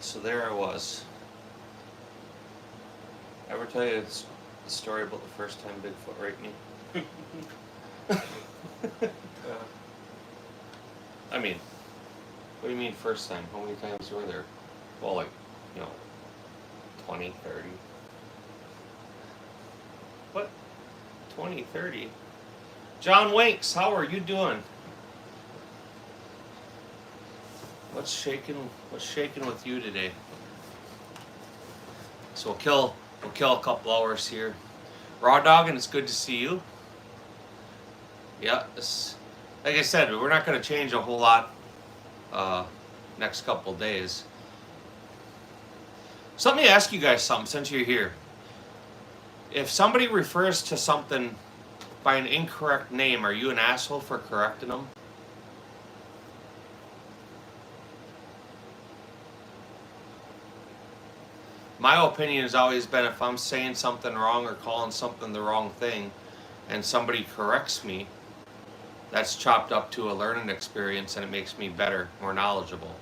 So there I was. Ever tell you the story about the first time Bigfoot raped me? I mean, what do you mean first time? How many times were there? Well, like, 20, 30. What? 20, 30? John Winks, how are you doing? What's shaking with you today? So we'll kill a couple hours here. Raw Dog, and it's good to see you. Yeah, like I said, we're not going to change a whole lot next couple days. So let me ask you guys something since you're here. If somebody refers to something by an incorrect name, are you an asshole for correcting them? My opinion has always been, if I'm saying something wrong or calling something the wrong thing and somebody corrects me, that's chopped up to a learning experience and it makes me better, more knowledgeable.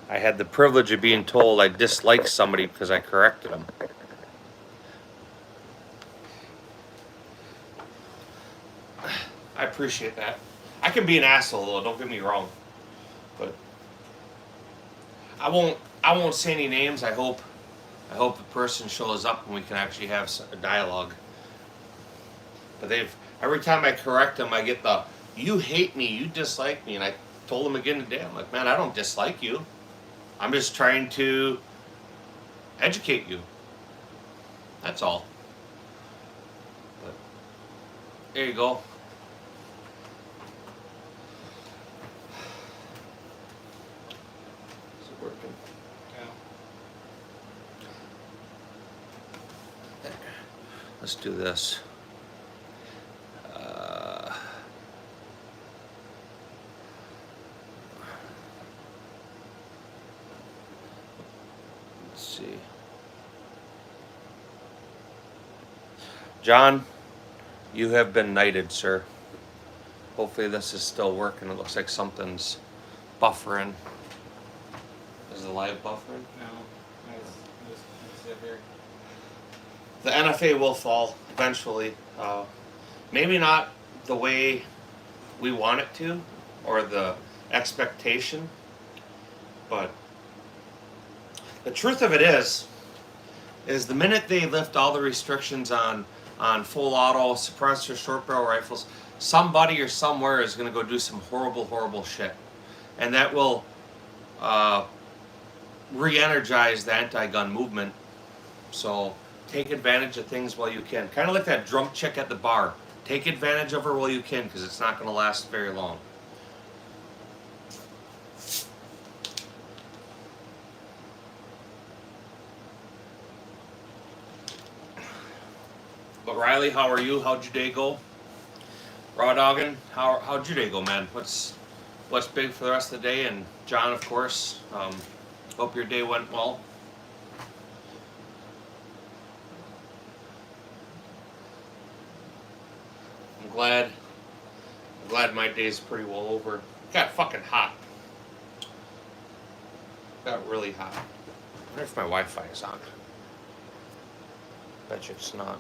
I had the privilege of being told I disliked somebody because I corrected them. I appreciate that. I can be an asshole though, don't get me wrong. But I won't say any names. I hope the person shows up and we can actually have a dialogue. But every time I correct them, I get the, you hate me, you dislike me. And I told them again today, I'm like, man, I don't dislike you. I'm just trying to educate you. That's all. But there you go. Is it working? Yeah. Let's do this. John, you have been knighted, sir. Hopefully this is still working. It looks like something's buffering. Is the live buffering? No. It's here. The NFA will fall eventually. Maybe not the way we want it to, or the expectation, but the truth of it is the minute they lift all the restrictions on full auto, suppressor, short barrel rifles, somebody or somewhere is going to go do some horrible, horrible shit. And that will re-energize the anti-gun movement. So take advantage of things while you can. Kind of like that drunk chick at the bar. Take advantage of her while you can, because it's not going to last very long. But Riley, how are you? How'd your day go? Raw Doggin, how'd your day go, man? What's big for the rest of the day? And John, of course. Hope your day went well. I'm glad my day's pretty well over. It got fucking hot. Got really hot. I wonder if my Wi-Fi is on. Bet you it's not.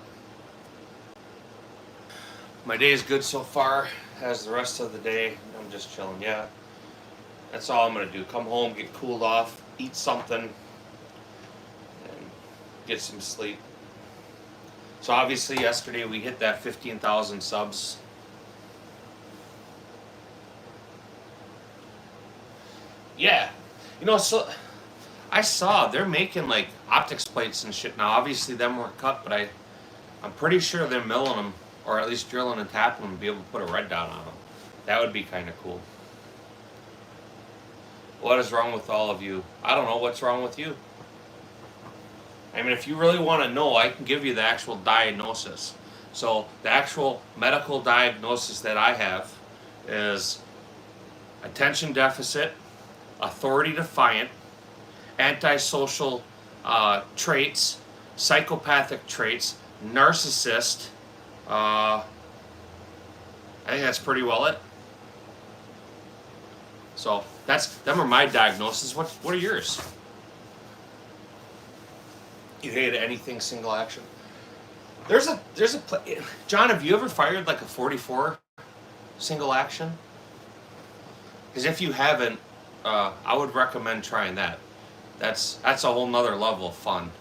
My day is good so far. As the rest of the day, I'm just chilling. Yeah, that's all I'm gonna do. Come home, get cooled off, eat something, and get some sleep. So obviously yesterday we hit that 15,000 subs. Yeah, so I saw they're making like optics plates and shit now. Obviously them weren't cut, but I'm pretty sure they're milling them, or at least drilling and tapping them to be able to put a red dot on them. That would be kind of cool. What is wrong with all of you? I don't know what's wrong with you. I mean, if you really want to know, I can give you the actual diagnosis. So the actual medical diagnosis that I have is attention deficit, authority defiant, antisocial traits, psychopathic traits, narcissist, I think that's pretty well it. So them are my diagnoses. What are yours? You hate anything single action? John, have you ever fired like a 44 single action? Because if you haven't, I would recommend trying that. That's a whole nother level of fun.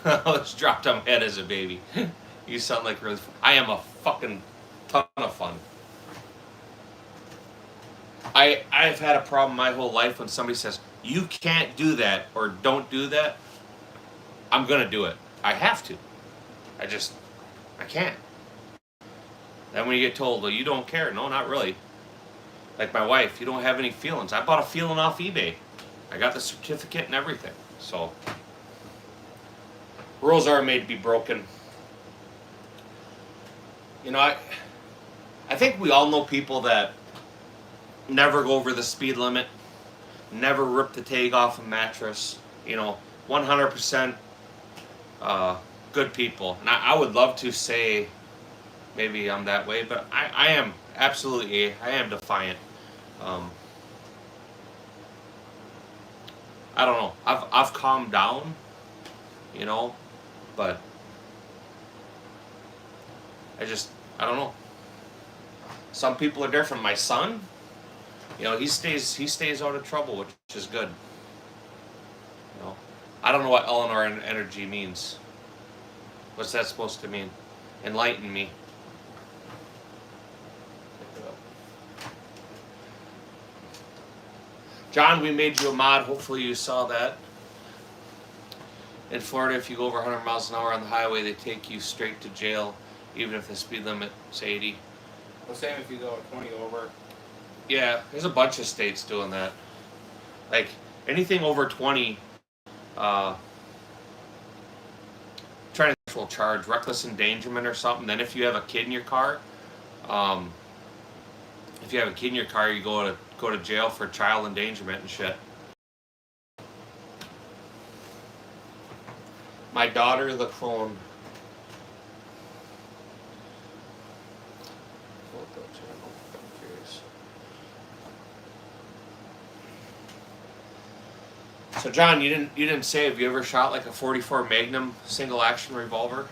I was dropped on my head as a baby. You sound like really fun. I am a fucking ton of fun. I've had a problem my whole life when somebody says, you can't do that or don't do that. I'm gonna do it. I have to. I can't. Then when you get told, well, you don't care. No, not really. Like my wife, you don't have any feelings. I bought a feeling off eBay. I got the certificate and everything. So, rules are made to be broken. You know, I think we all know people that never go over the speed limit, never rip the tag off a mattress, 100% good people. And I would love to say maybe I'm that way, but I am absolutely, I am defiant. I don't know. I've calmed down, but I don't know. Some people are different. My son, he stays out of trouble, which is good. I don't know what Eleanor energy means. What's that supposed to mean? Enlighten me. John, we made you a mod. Hopefully you saw that. In Florida, if you go over 100 miles an hour on the highway, they take you straight to jail, even if the speed limit's 80. Well, same if you go 20 over. Yeah, there's a bunch of states doing that. Like, anything over 20, trying to actual charge, reckless endangerment or something. Then if you have a kid in your car, you go to jail for child endangerment and shit. My daughter, the clone. I'm curious. So John, you didn't say, have you ever shot like a 44 Magnum single action revolver?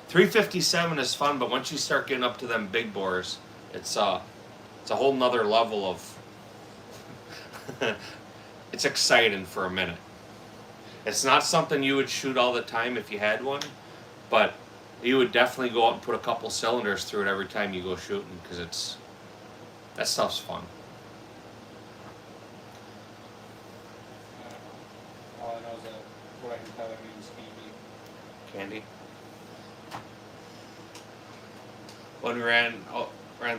357 is fun, but once you start getting up to them big bores, it's a whole nother level of it's exciting for a minute. It's not something you would shoot all the time if you had one, but you would definitely go out and put a couple cylinders through it every time you go shooting, because that stuff's fun. All I know is that what I can tell it means candy. Candy. When we ran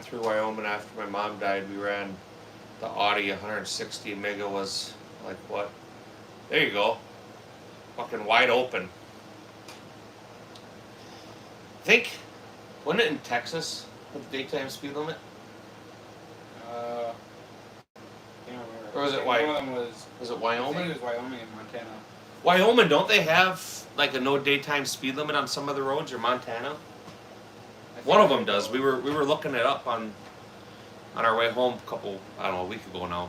through Wyoming after my mom died, we ran the Audi 160 Mega was like what? There you go. Fucking wide open. I think, wasn't it in Texas with the daytime speed limit? Can't remember. Or was it Wyoming? Was it I Wyoming? think it was Wyoming and Montana. Wyoming, don't they have like a no daytime speed limit on some of the roads, or Montana? One of them does. We were looking it up on our way home a week ago now.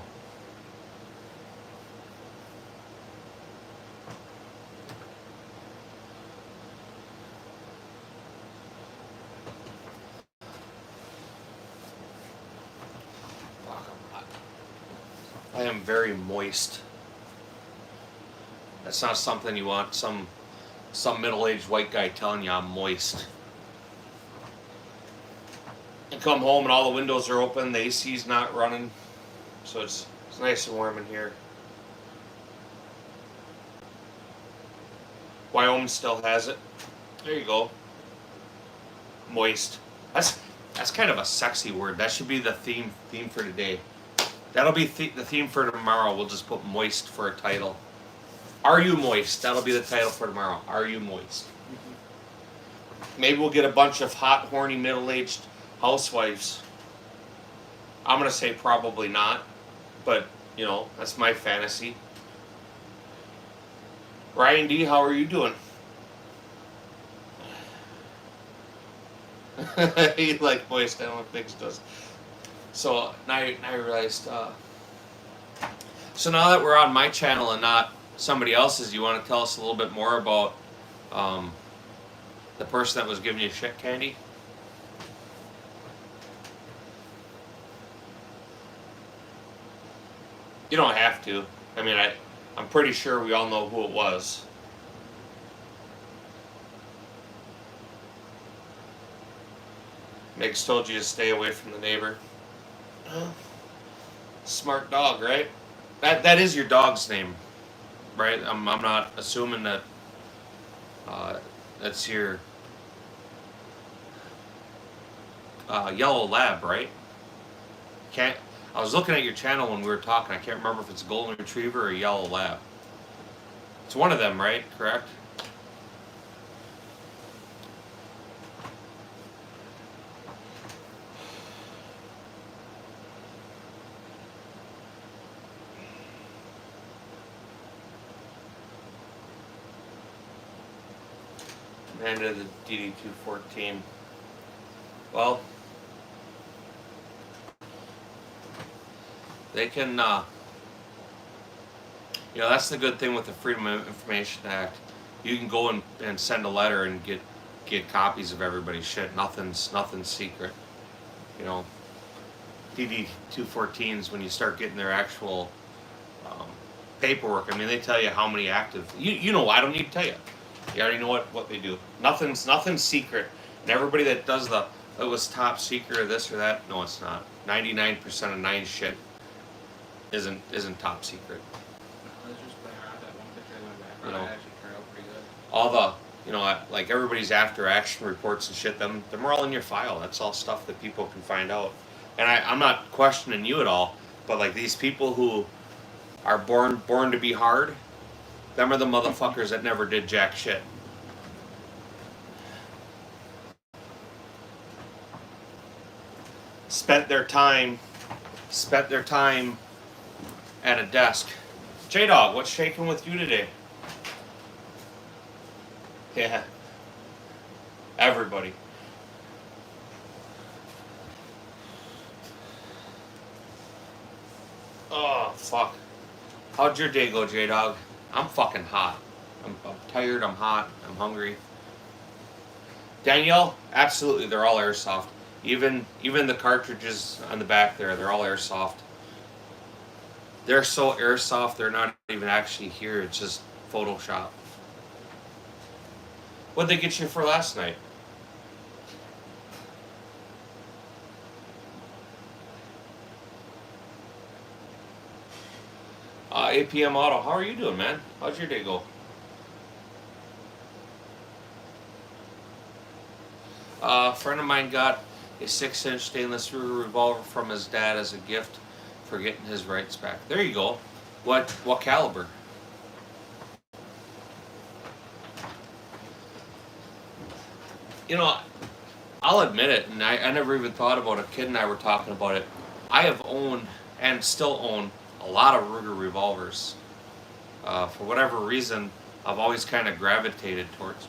I am very moist. That's not something you want some middle-aged white guy telling you I'm moist. You come home and all the windows are open, the AC's not running, so it's nice and warm in here. Wyoming still has it. There you go. Moist. That's kind of a sexy word. That should be the theme for today. That'll be the theme for tomorrow. We'll just put moist for a title. Are you moist? That'll be the title for tomorrow. Are you moist? Maybe we'll get a bunch of hot, horny, middle-aged housewives. I'm going to say probably not, but, that's my fantasy. Ryan D., how are you doing? He like boys down what Biggs does. So now I realized. So now that we're on my channel and not somebody else's, you want to tell us a little bit more about the person that was giving you shit candy? You don't have to. I mean, I'm pretty sure we all know who it was. Meg's told you to stay away from the neighbor. Smart dog, right? That is your dog's name, right? I'm not assuming that that's your yellow lab, right? Can't. I was looking at your channel when we were talking. I can't remember if it's a golden retriever or a yellow lab. It's one of them, right? Correct? Amanda the DD214. Well, they can, that's the good thing with the Freedom of Information Act. You can go and send a letter and get copies of everybody's shit. Nothing's secret. DD214s, when you start getting their actual paperwork, I mean, they tell you how many active. I don't need to tell you. You already know what they do. Nothing's secret. And everybody that does it was top secret or this or that, no, it's not. 99% of 9 shit isn't top secret. Let's just play around that one picture in the background. It actually turned out pretty good. All the, like everybody's after action reports and shit, them are all in your file. That's all stuff that people can find out. And I'm not questioning you at all, but like these people who are born to be hard, them are the motherfuckers that never did jack shit. Spent their time at a desk. J-Dog, what's shaking with you today? Yeah. Everybody. Oh, fuck. How'd your day go, J-Dog? I'm fucking hot. I'm tired, I'm hot, I'm hungry. Danielle, absolutely, they're all airsoft. Even the cartridges on the back there, they're all airsoft. They're so airsoft, they're not even actually here. It's just Photoshop. What'd they get you for last night? APM Auto, how are you doing, man? How's your day go? A friend of mine got a 6-inch stainless steel revolver from his dad as a gift for getting his rights back. There you go. What caliber? I'll admit it, and I never even thought about it. Kid and I were talking about it. I have owned and still own a lot of Ruger revolvers. For whatever reason, I've always kind of gravitated towards.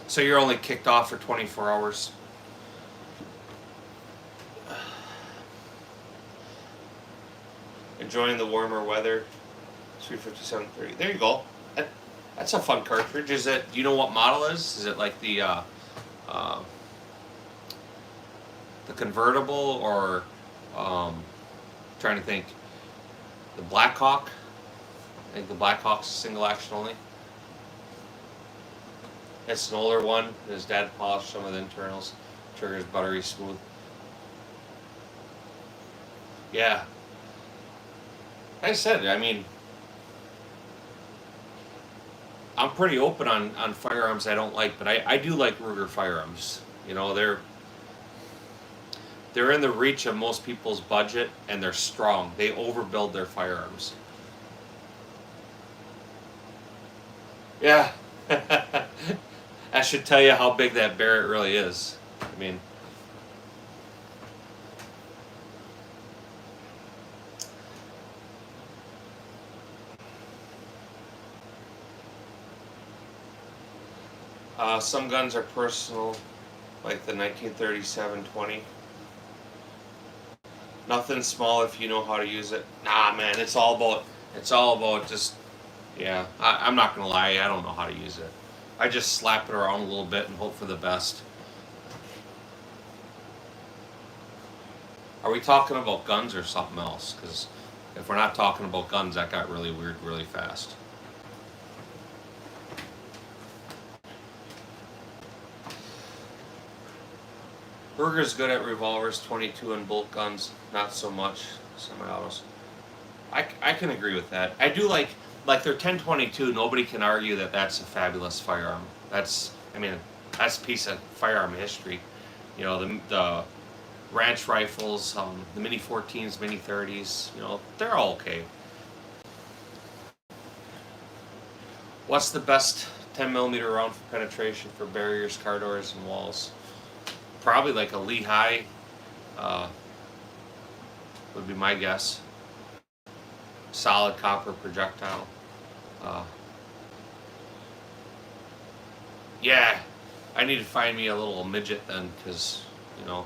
So you're only kicked off for 24 hours. Enjoying the warmer weather. 357.30. There you go. That's a fun cartridge. Is it? Do you know what model it is? Is it like the convertible or trying to think? The Blackhawk. I think the Blackhawk's single action only. It's an older one. His dad polished some of the internals. Trigger's buttery smooth. Yeah. Like I said, I mean, I'm pretty open on firearms I don't like, but I do like Ruger firearms. They're in the reach of most people's budget, and they're strong. They overbuild their firearms. Yeah. That should tell you how big that Barrett really is. I mean, Some guns are personal, like the 1937 20. Nothing small if you know how to use it. Nah, man, it's all about just, yeah. I'm not gonna lie, I don't know how to use it. I just slap it around a little bit and hope for the best. Are we talking about guns or something else? Because if we're not talking about guns, that got really weird really fast. Berger's good at revolvers, 22 and bolt guns, not so much semi-autos. I can agree with that. I do like their 1022. Nobody can argue that that's a fabulous firearm. That's a piece of firearm history. You know, the ranch rifles, the Mini 14s, Mini 30s. You know, they're all okay. What's the best 10mm round for penetration for barriers, car doors, and walls? Probably like a Lehigh would be my guess. Solid copper projectile. Yeah, I need to find me a little midget then, because, you know.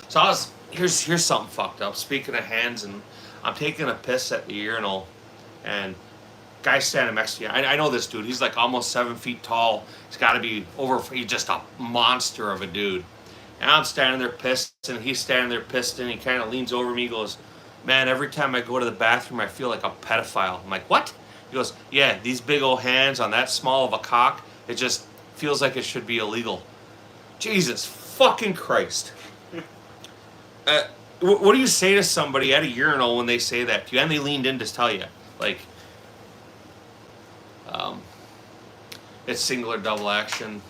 So here's something fucked up. Speaking of hands, and I'm taking a piss at the urinal, and guy standing next to you. I know this dude. He's like almost 7 feet tall. He's got to be he's just a monster of a dude. And I'm standing there pissed, and he's standing there pissed, and he kind of leans over me. He goes, "Man, every time I go to the bathroom, I feel like a pedophile." I'm like, "What?" He goes, "Yeah, these big old hands on that small of a cock, it just feels like it should be illegal." Jesus fucking Christ. What do you say to somebody at a urinal when they say that to you? And they leaned in to tell you, like, it's single or double action,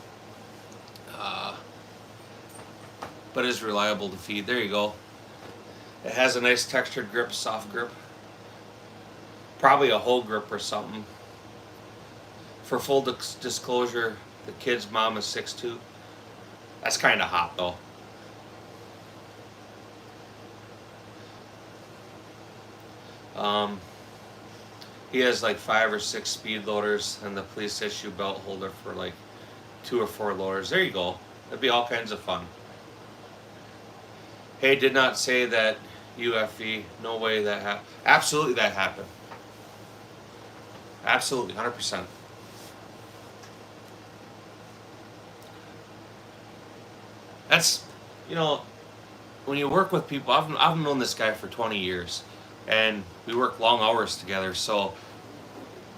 but is reliable to feed. There you go. It has a nice textured grip, soft grip. Probably a whole grip or something. For full disclosure, the kid's mom is 6'2". That's kind of hot though. He has like 5 or 6 speed loaders and the police issue belt holder for like 2 or 4 loaders. There you go. That'd be all kinds of fun. Hey, did not say that UFE. No way that happened. Absolutely that happened. Absolutely, 100%. That's, you know, when you work with people, I've known this guy for 20 years, and we work long hours together, so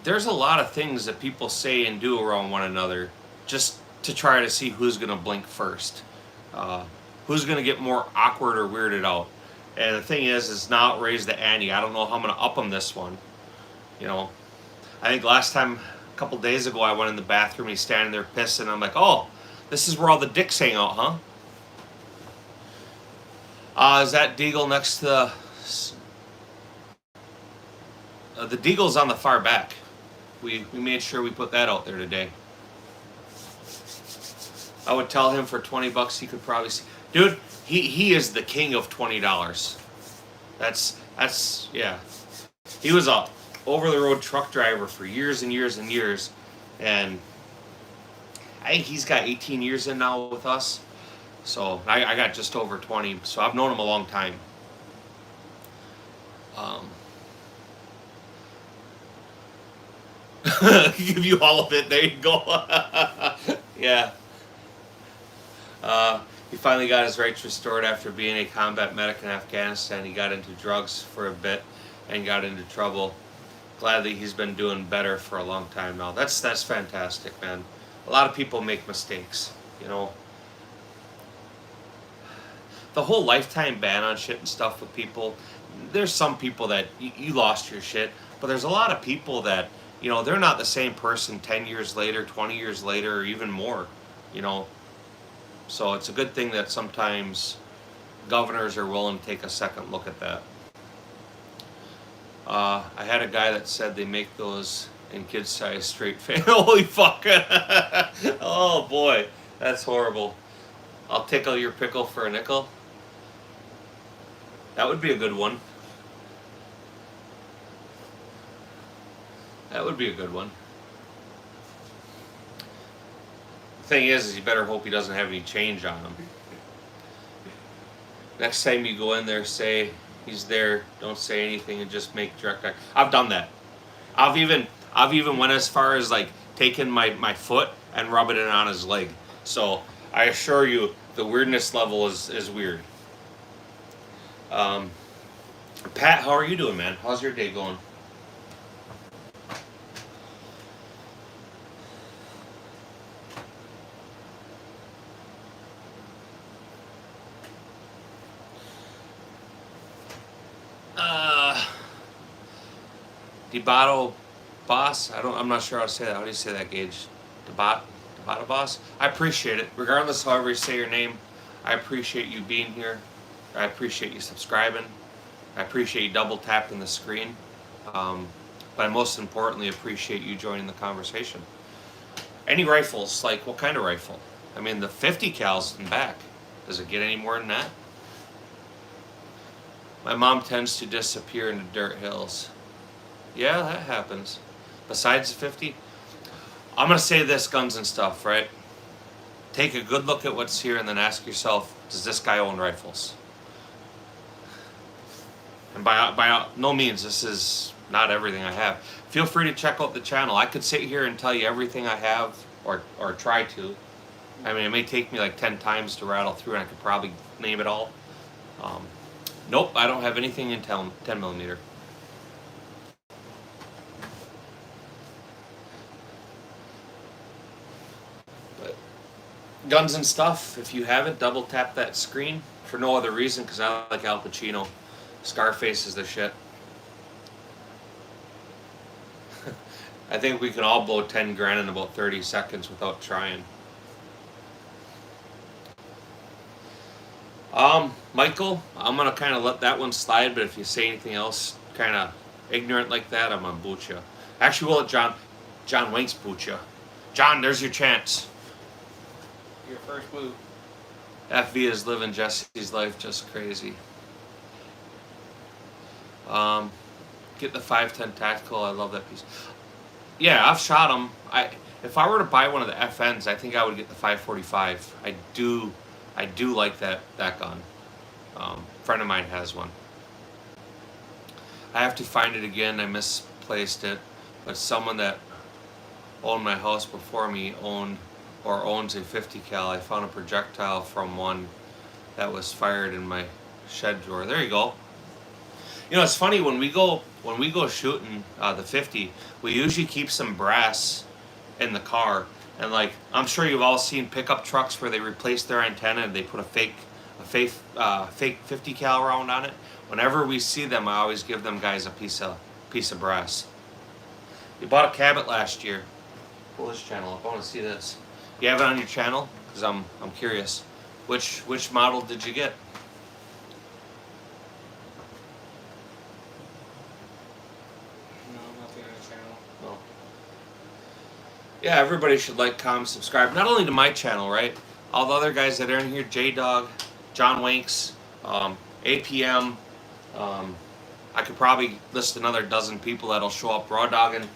there's a lot of things that people say and do around one another just to try to see who's going to blink first, who's going to get more awkward or weirded out. And the thing is not raise the ante. I don't know how I'm going to up them this one. You know, I think last time, a couple days ago, I went in the bathroom and he's standing there pissing. I'm like, "Oh, this is where all the dicks hang out, huh?" Is that deagle next to the deagle's on the far back. We made sure we put that out there today. I would tell him for $20 he could probably see. Dude, he is the king of $20. That's yeah. He was a over the road truck driver for years and years and years, and I think he's got 18 years in now with us. So I got just over 20. So I've known him a long time. Give you all of it. There you go. Yeah. He finally got his rights restored after being a combat medic in Afghanistan. He got into drugs for a bit and got into trouble. Gladly, he's been doing better for a long time now. That's fantastic, man. A lot of people make mistakes, you know. The whole lifetime ban on shit and stuff with people, there's some people that you lost your shit, but there's a lot of people that, you know, they're not the same person 10 years later, 20 years later, or even more, you know. So it's a good thing that sometimes governors are willing to take a second look at that. I had a guy that said they make those in kid size straight face. Holy fuck. Oh boy, that's horrible. I'll tickle your pickle for a nickel. That would be a good one. That would be a good one. The thing is you better hope he doesn't have any change on him. Next time you go in there, say he's there. Don't say anything and just make direct eye. I've done that. I've even went as far as like taking my foot and rubbing it on his leg. So I assure you, the weirdness level is weird. Pat, how are you doing, man? How's your day going? Debato boss. I'm not sure how to say that. How do you say that, Gage? Debato boss. I appreciate it. Regardless however you say your name, I appreciate you being here. I appreciate you subscribing. I appreciate you double tapping the screen. But I most importantly appreciate you joining the conversation. Any rifles? Like what kind of rifle? I mean the 50 cal's in back. Does it get any more than that? My mom tends to disappear into dirt hills. Yeah, that happens. Besides the 50, I'm going to say this, guns and stuff, right? Take a good look at what's here and then ask yourself, does this guy own rifles? And by no means, this is not everything I have. Feel free to check out the channel. I could sit here and tell you everything I have, or try to. I mean, it may take me like 10 times to rattle through and I could probably name it all. Nope, I don't have anything in 10 millimeter. Guns and stuff, if you haven't, double tap that screen for no other reason because I like Al Pacino. Scarface is the shit. I think we can all blow 10 grand in about 30 seconds without trying. Michael, I'm gonna kind of let that one slide, but if you say anything else kind of ignorant like that, I'm gonna boot you. Actually, we'll let John Winks boot you. John, there's your chance. Your first boot. FV is living Jesse's life just crazy. Get the 510 tactical. I love that piece. Yeah, I've shot them. If I were to buy one of the FNs, I think I would get the 545. I do like that gun. Friend of mine has one. I have to find it again. I misplaced it, but someone that owned my house before me owns a 50 cal. I found a projectile from one that was fired in my shed drawer. There you go. You know, it's funny when we go shooting the 50, we usually keep some brass in the car, and like I'm sure you've all seen pickup trucks where they replace their antenna and they put a fake 50 cal round on it. Whenever we see them, I always give them guys a piece of brass. You bought a Cabot last year. Pull this channel up. I want to see this. You have it on your channel? Because I'm curious. Which model did you get? No, nothing on the channel. No. Yeah, everybody should like, comment, subscribe. Not only to my channel, right? All the other guys that are in here, J-Dog, John Winks, APM. I could probably list another dozen people that'll show up raw dogging.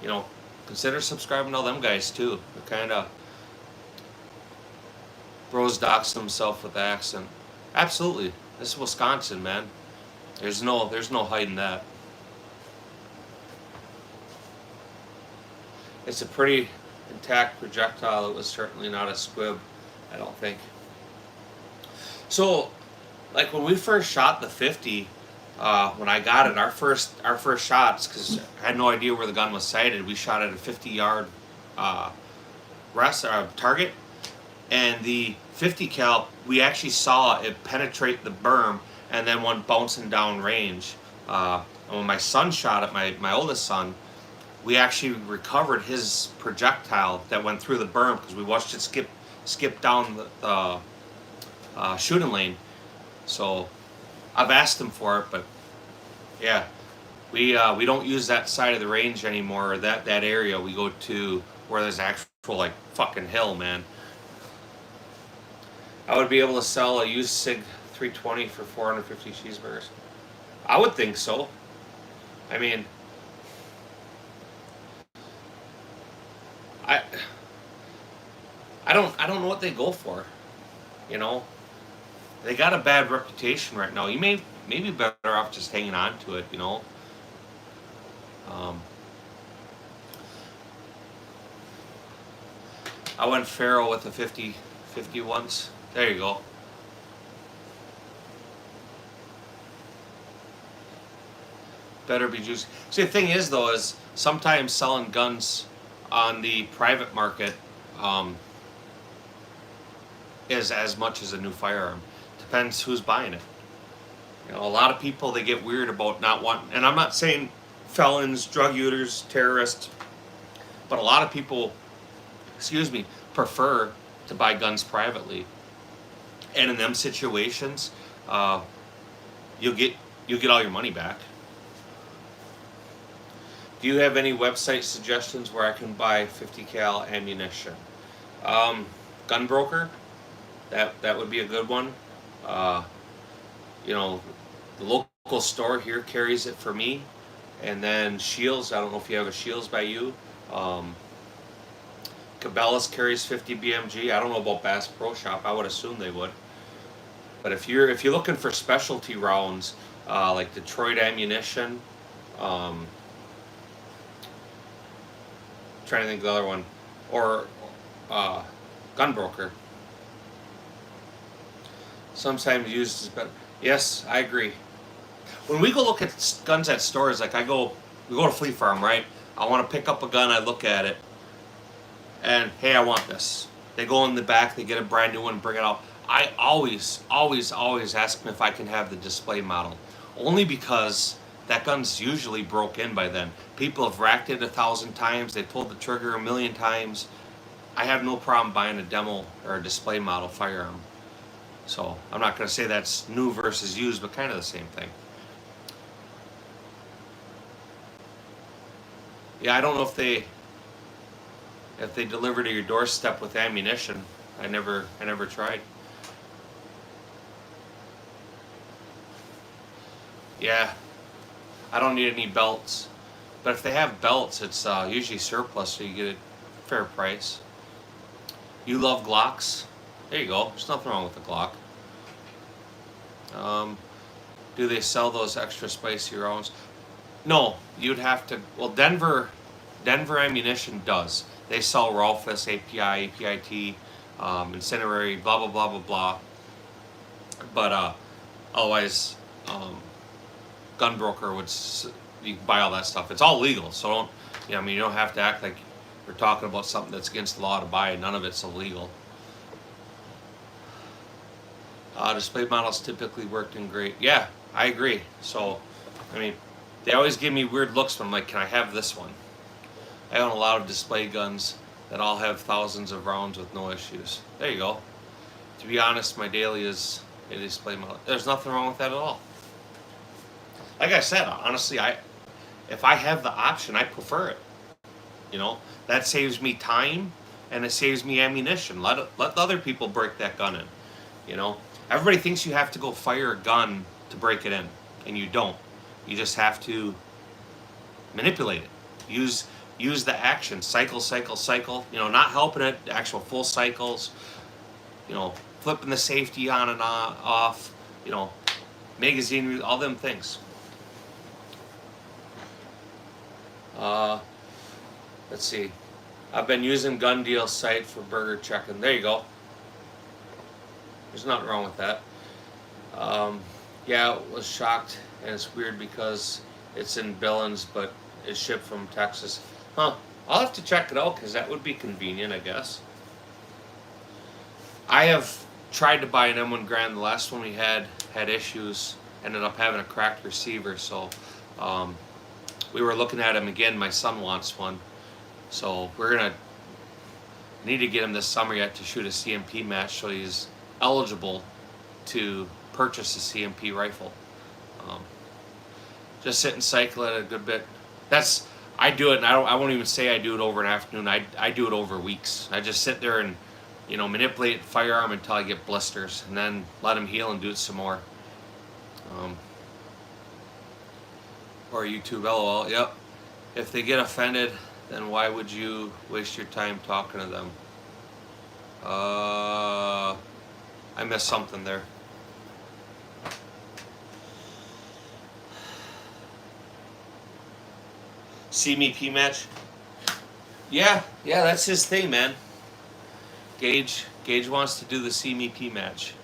You know, consider subscribing to all them guys too. They're kind of Bros docks himself with the accent. Absolutely. This is Wisconsin, man. There's no hiding that. It's a pretty intact projectile. It was certainly not a squib, I don't think. So, like when we first shot the 50, when I got it, our first shots, because I had no idea where the gun was sighted, we shot at a 50-yard target, and the 50 cal, we actually saw it penetrate the berm and then went bouncing down range. And when my son shot it, my oldest son, we actually recovered his projectile that went through the berm because we watched it skip down the shooting lane. So I've asked him for it, but yeah, we don't use that side of the range anymore, or that area. We go to where there's actual like fucking hill, man. I would be able to sell a used SIG 320 for 450 cheeseburgers. I would think so. I mean, I I don't know what they go for. You know, they got a bad reputation right now. You may be better off just hanging on to it. You know. Um, I went Faro with the 50 once. There you go. Better be juicy. See, the thing is, though, is sometimes selling guns on the private market um, is as much as a new firearm. Depends who's buying it. You know, a lot of people, they get weird about not wanting, and I'm not saying felons, drug users, terrorists, but a lot of people, excuse me, prefer to buy guns privately. And in them situations, uh, you'll get all your money back. Do you have any website suggestions where I can buy 50 cal ammunition? Gunbroker, that would be a good one. Uh, you know, the local store here carries it for me, and then Shields. I don't know if you have a Shields by you. Cabela's carries 50 BMG. I don't know about Bass Pro Shop. I would assume they would. But if you're looking for specialty rounds, like Detroit Ammunition, trying to think of the other one, or Gunbroker. Sometimes used is better. Yes, I agree. When we go look at guns at stores, like we go to Fleet Farm, right? I want to pick up a gun. I look at it, and hey, I want this. They go in the back. They get a brand new one, bring it out. I always ask them if I can have the display model, only because that gun's usually broke in by then. People have racked it 1,000 times. They pulled the trigger 1,000,000 times. I have no problem buying a demo or a display model firearm. So I'm not going to say that's new versus used, but kind of the same thing. Yeah, I don't know if they deliver to your doorstep with ammunition. I never tried. Yeah, I don't need any belts. But if they have belts, it's usually surplus, so you get a fair price. You love Glocks? There you go. There's nothing wrong with the Glock. Do they sell those extra spicy rounds? No, you'd have to. Well, Denver Ammunition does. They sell Rolfus, API, APIT, incendiary, blah blah blah blah blah. But otherwise, Gunbroker would you can buy all that stuff. It's all legal, so don't. I mean, you don't have to act like we're talking about something that's against the law to buy. None of it's illegal. Display models typically worked in great. Yeah, I agree. So, I mean, they always give me weird looks when I'm like, can I have this one? I own a lot of display guns that all have thousands of rounds with no issues. There you go. To be honest, my daily is a display model. There's nothing wrong with that at all. Like I said, honestly, if I have the option, I prefer it. You know, that saves me time and it saves me ammunition. Let other people break that gun in. You know, everybody thinks you have to go fire a gun to break it in, and you don't. You just have to manipulate it. Use the action, cycle. You know, not helping it, actual full cycles. You know, flipping the safety on and off. You know, magazine, all them things. Let's see. I've been using Gun Deal site for burger checking. There you go. There's nothing wrong with that. Yeah, I was shocked, and it's weird because it's in Billings, but it's shipped from Texas. Huh. I'll have to check it out because that would be convenient, I guess. I have tried to buy an M1 Grand. The last one we had issues. Ended up having a cracked receiver, so we were looking at him again. My son wants one, so we're gonna need to get him this summer yet to shoot a CMP match, so he's eligible to purchase a CMP rifle. Just sit and cycle it a good bit. I do it, and I won't even say I do it over an afternoon. I do it over weeks. I just sit there and manipulate the firearm until I get blisters, and then let him heal and do it some more. Or YouTube, LOL. Yep. If they get offended then why would you waste your time talking to them? I missed something there. See me P match? Yeah, that's his thing, man. Gage wants to do the See Me P match.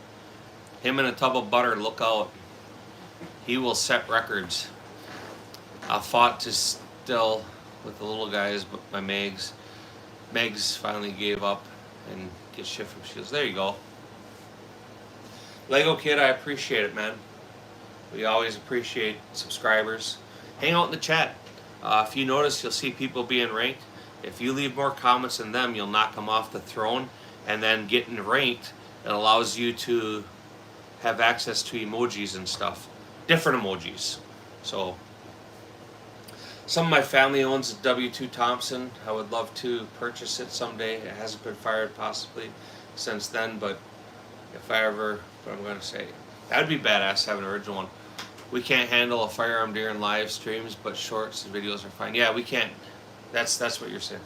Him and a tub of butter, look out. He will set records. I fought to still with the little guys, but my Megs finally gave up and get shit from Shields. There you go. Lego Kid, I appreciate it, man. We always appreciate subscribers. Hang out in the chat. If you notice, you'll see people being ranked. If you leave more comments than them, you'll knock them off the throne. And then getting ranked, it allows you to have access to emojis and stuff. Different emojis. So, some of my family owns a W2 Thompson. I would love to purchase it someday. It hasn't been fired possibly since then, but if I ever, what I'm going to say, that would be badass to have an original one. We can't handle a firearm during live streams, but shorts and videos are fine. Yeah, we can't. That's what you're saying.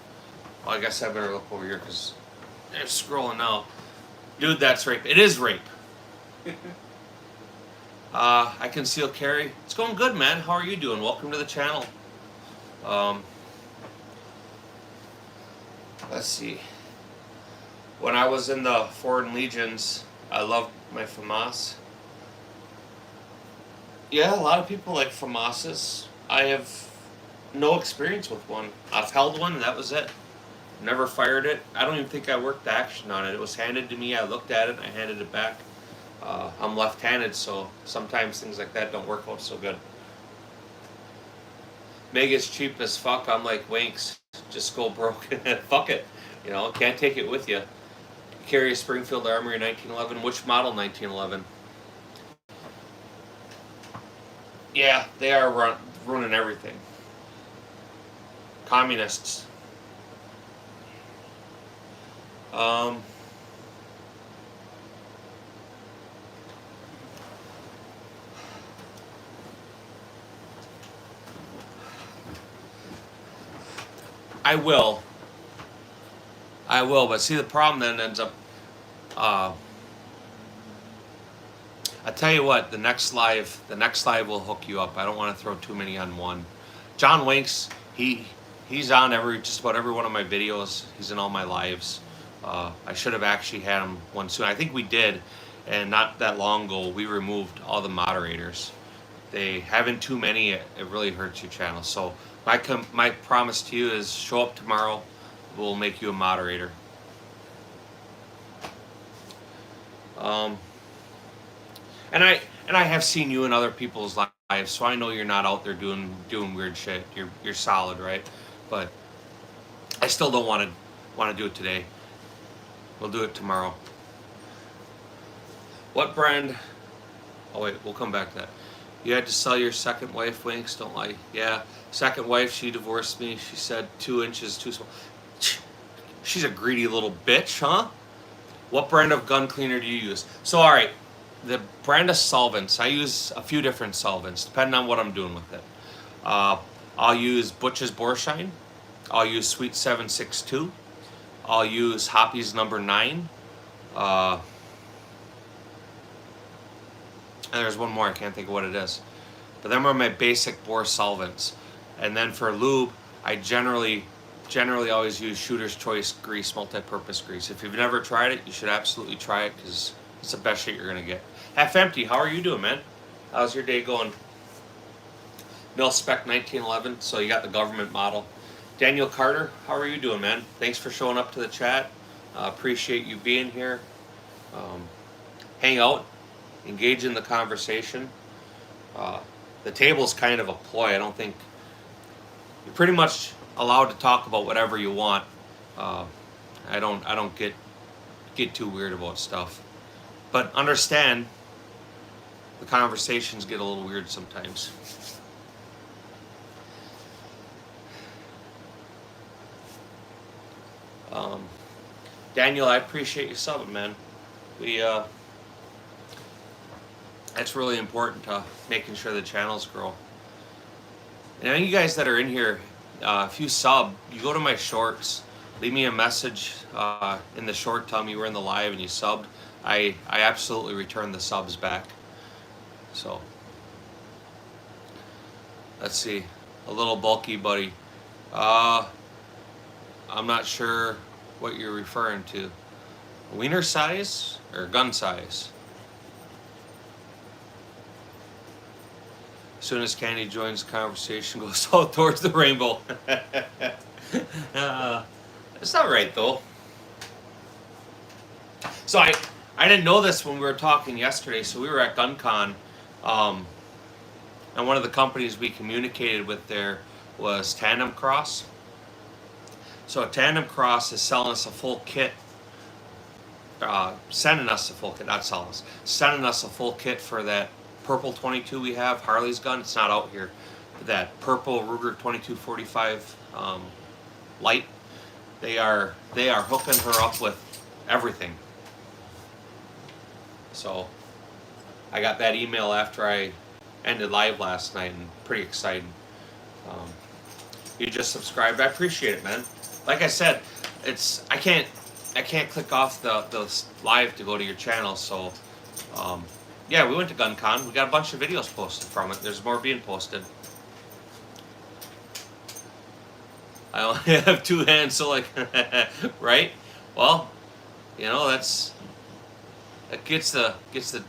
Well, I guess I better look over here because they're scrolling now. Dude, that's rape. It is rape. I conceal carry. It's going good, man. How are you doing? Welcome to the channel. Let's see. When I was in the Foreign Legions, I loved my FAMAS. Yeah, a lot of people like FAMASs. I have no experience with one. I've held one and that was it. Never fired it. I don't even think I worked the action on it. It was handed to me. I looked at it and I handed it back. I'm left-handed, so sometimes things like that don't work out so good. Meg is cheap as fuck. I'm like, Winks, just go broke. Fuck it. You know, can't take it with you. Carry a Springfield Armory 1911. Which model 1911? Yeah, they are ruining everything. Communists. I will, but see the problem then ends up, I tell you what, the next live will hook you up. I don't want to throw too many on one. John Winks, he's on just about every one of my videos. He's in all my lives. I should have actually had him one soon. I think we did, and not that long ago, we removed all the moderators. They having too many, it really hurts your channel. So my promise to you is show up tomorrow. We'll make you a moderator. And I have seen you in other people's lives, so I know you're not out there doing weird shit. You're solid, right? But I still don't want to do it today. We'll do it tomorrow. What brand? Oh wait, we'll come back to that. You had to sell your second wife, Winks, don't lie. Yeah, second wife, she divorced me. She said 2 inches too small. She's a greedy little bitch, huh? What brand of gun cleaner do you use? So, all right, the brand of solvents. I use a few different solvents, depending on what I'm doing with it. I'll use Butch's Borshine. I'll use Sweet 762. I'll use Hoppy's number 9. And there's one more, I can't think of what it is. But them are my basic bore solvents. And then for lube, I generally always use Shooter's Choice grease, multi-purpose grease. If you've never tried it, you should absolutely try it because it's the best shit you're going to get. Half Empty, how are you doing, man? How's your day going? Mil Spec 1911, so you got the government model. Daniel Carter, how are you doing, man? Thanks for showing up to the chat. Appreciate you being here. Hang out. Engage in the conversation. The table's kind of a ploy. I don't think you're pretty much allowed to talk about whatever you want. I don't get too weird about stuff, but understand the conversations get a little weird sometimes. Daniel, I appreciate you subbing, man. That's really important to making sure the channels grow. And you guys that are in here, if you sub, you go to my shorts, leave me a message in the short, tell me you were in the live and you subbed. I absolutely return the subs back. So let's see, a little bulky buddy. I'm not sure what you're referring to. Wiener size or gun size? As soon as Candy joins the conversation, goes out towards the rainbow. It's not right though. So I didn't know this when we were talking yesterday. So we were at GunCon, and one of the companies we communicated with there was Tandem Cross. So Tandem Cross is selling us a full kit, sending us a full kit, not selling us, sending us a full kit for that purple 22 we have, Harley's gun. It's not out here. That purple Ruger 2245 light. They are hooking her up with everything. So I got that email after I ended live last night, and pretty excited. You just subscribed. I appreciate it, man. Like I said, I can't click off the live to go to your channel. So yeah, we went to GunCon. We got a bunch of videos posted from it. There's more being posted. I only have two hands, so like, right? Well, you know, that gets the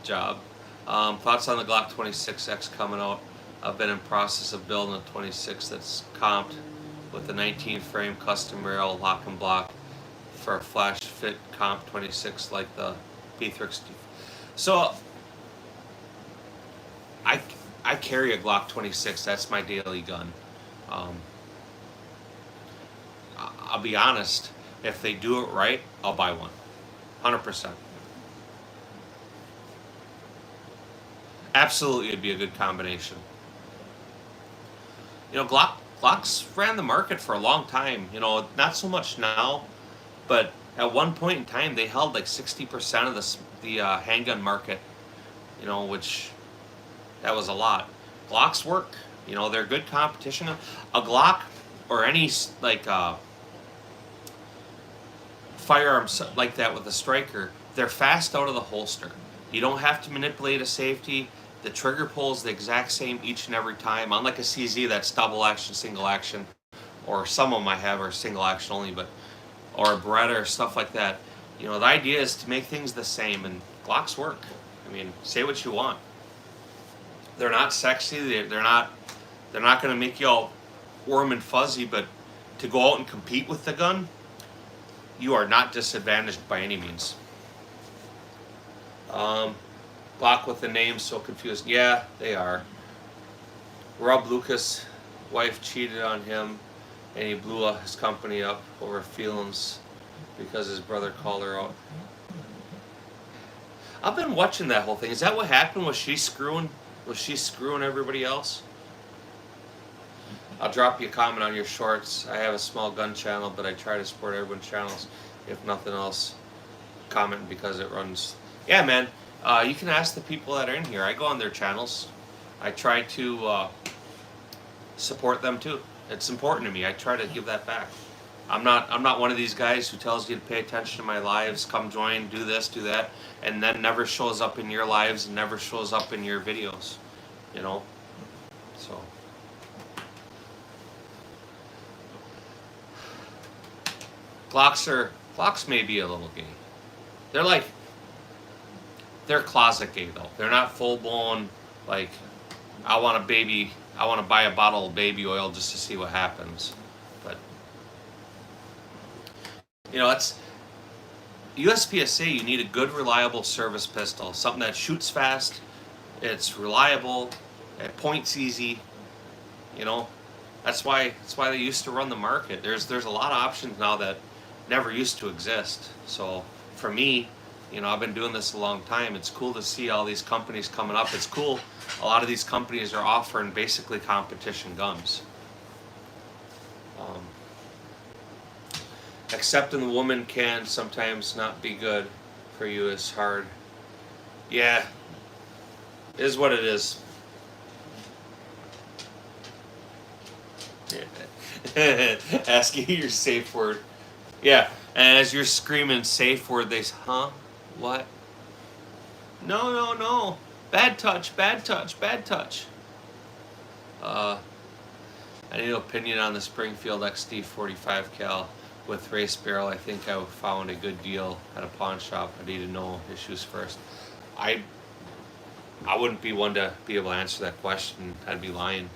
job. Thoughts on the Glock 26X coming out? I've been in process of building a 26 that's comped with the 19 frame custom barrel lock and block for a flash fit comp 26 like the P30. So I carry a Glock 26. That's my daily gun. I'll be honest. If they do it right, I'll buy one, 100%. Absolutely, it'd be a good combination. You know, Glocks ran the market for a long time. You know, not so much now, but at one point in time, they held like 60% of the handgun market. You know, which that was a lot. Glocks work. You know, they're good competition. A Glock or any like firearms like that with a striker, they're fast out of the holster. You don't have to manipulate a safety. The trigger pull is the exact same each and every time. Unlike a CZ that's double action, single action, or some of them I have are single action only, but or a Beretta or stuff like that. You know, the idea is to make things the same, and Glocks work. I mean, say what you want. They're not sexy. They're not going to make you all warm and fuzzy. But to go out and compete with the gun, you are not disadvantaged by any means. Glock with the name so confused. Yeah, they are. Rob Lucas' wife cheated on him, and he blew his company up over feelings because his brother called her out. I've been watching that whole thing. Is that what happened? Was she screwing everybody else? I'll drop you a comment on your shorts. I have a small gun channel, but I try to support everyone's channels. If nothing else, comment because it runs. Yeah, man. You can ask the people that are in here. I go on their channels. I try to support them too. It's important to me. I try to give that back. I'm not one of these guys who tells you to pay attention to my lives, come join, do this, do that, and then never shows up in your lives and never shows up in your videos. You know? So Glocks may be a little gay. They're closet gay though. They're not full blown like I want to buy a bottle of baby oil just to see what happens. But you know, it's USPSA, you need a good reliable service pistol, something that shoots fast, it's reliable, it points easy. You know, that's why they used to run the market. There's a lot of options now that never used to exist. So for me, you know, I've been doing this a long time. It's cool to see all these companies coming up. It's cool. A lot of these companies are offering basically competition guns. Accepting the woman can sometimes not be good for you is hard. Yeah, it is what it is. Yeah. Asking your safe word. Yeah, and as you're screaming safe word, they say, huh? What? No, no, no. Bad touch, bad touch, bad touch. I need an opinion on the Springfield XD 45 cal with race barrel. I think I found a good deal at a pawn shop. I need to know issues first. I wouldn't be one to be able to answer that question. I'd be lying.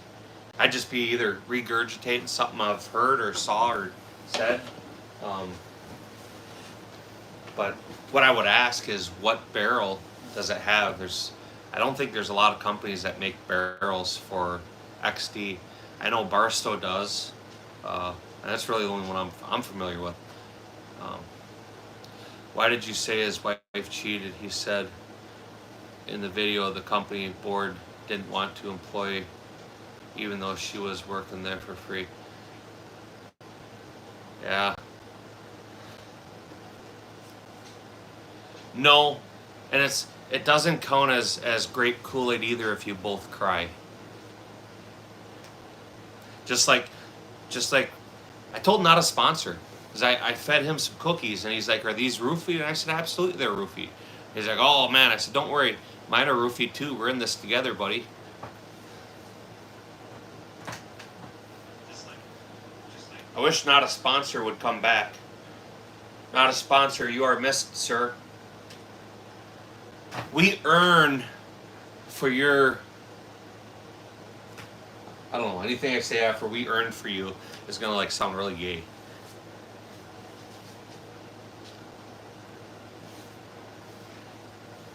I'd just be either regurgitating something I've heard or saw or said. But what I would ask is, what barrel does it have? I don't think there's a lot of companies that make barrels for XD. I know Barstow does, and that's really the only one I'm familiar with. Why did you say his wife cheated? He said in the video the company board didn't want to employ, even though she was working there for free. Yeah. No, and it doesn't count as grape Kool-Aid either if you both cry. Just like I told not a sponsor, because I fed him some cookies and he's like, are these roofied? And I said, absolutely they're roofied. He's like, oh man. I said, don't worry, mine are roofied too. We're in this together, buddy. I wish not a sponsor would come back. Not a sponsor, you are missed, sir. We earn for your, I don't know, anything I say after we earn for you is gonna like sound really gay.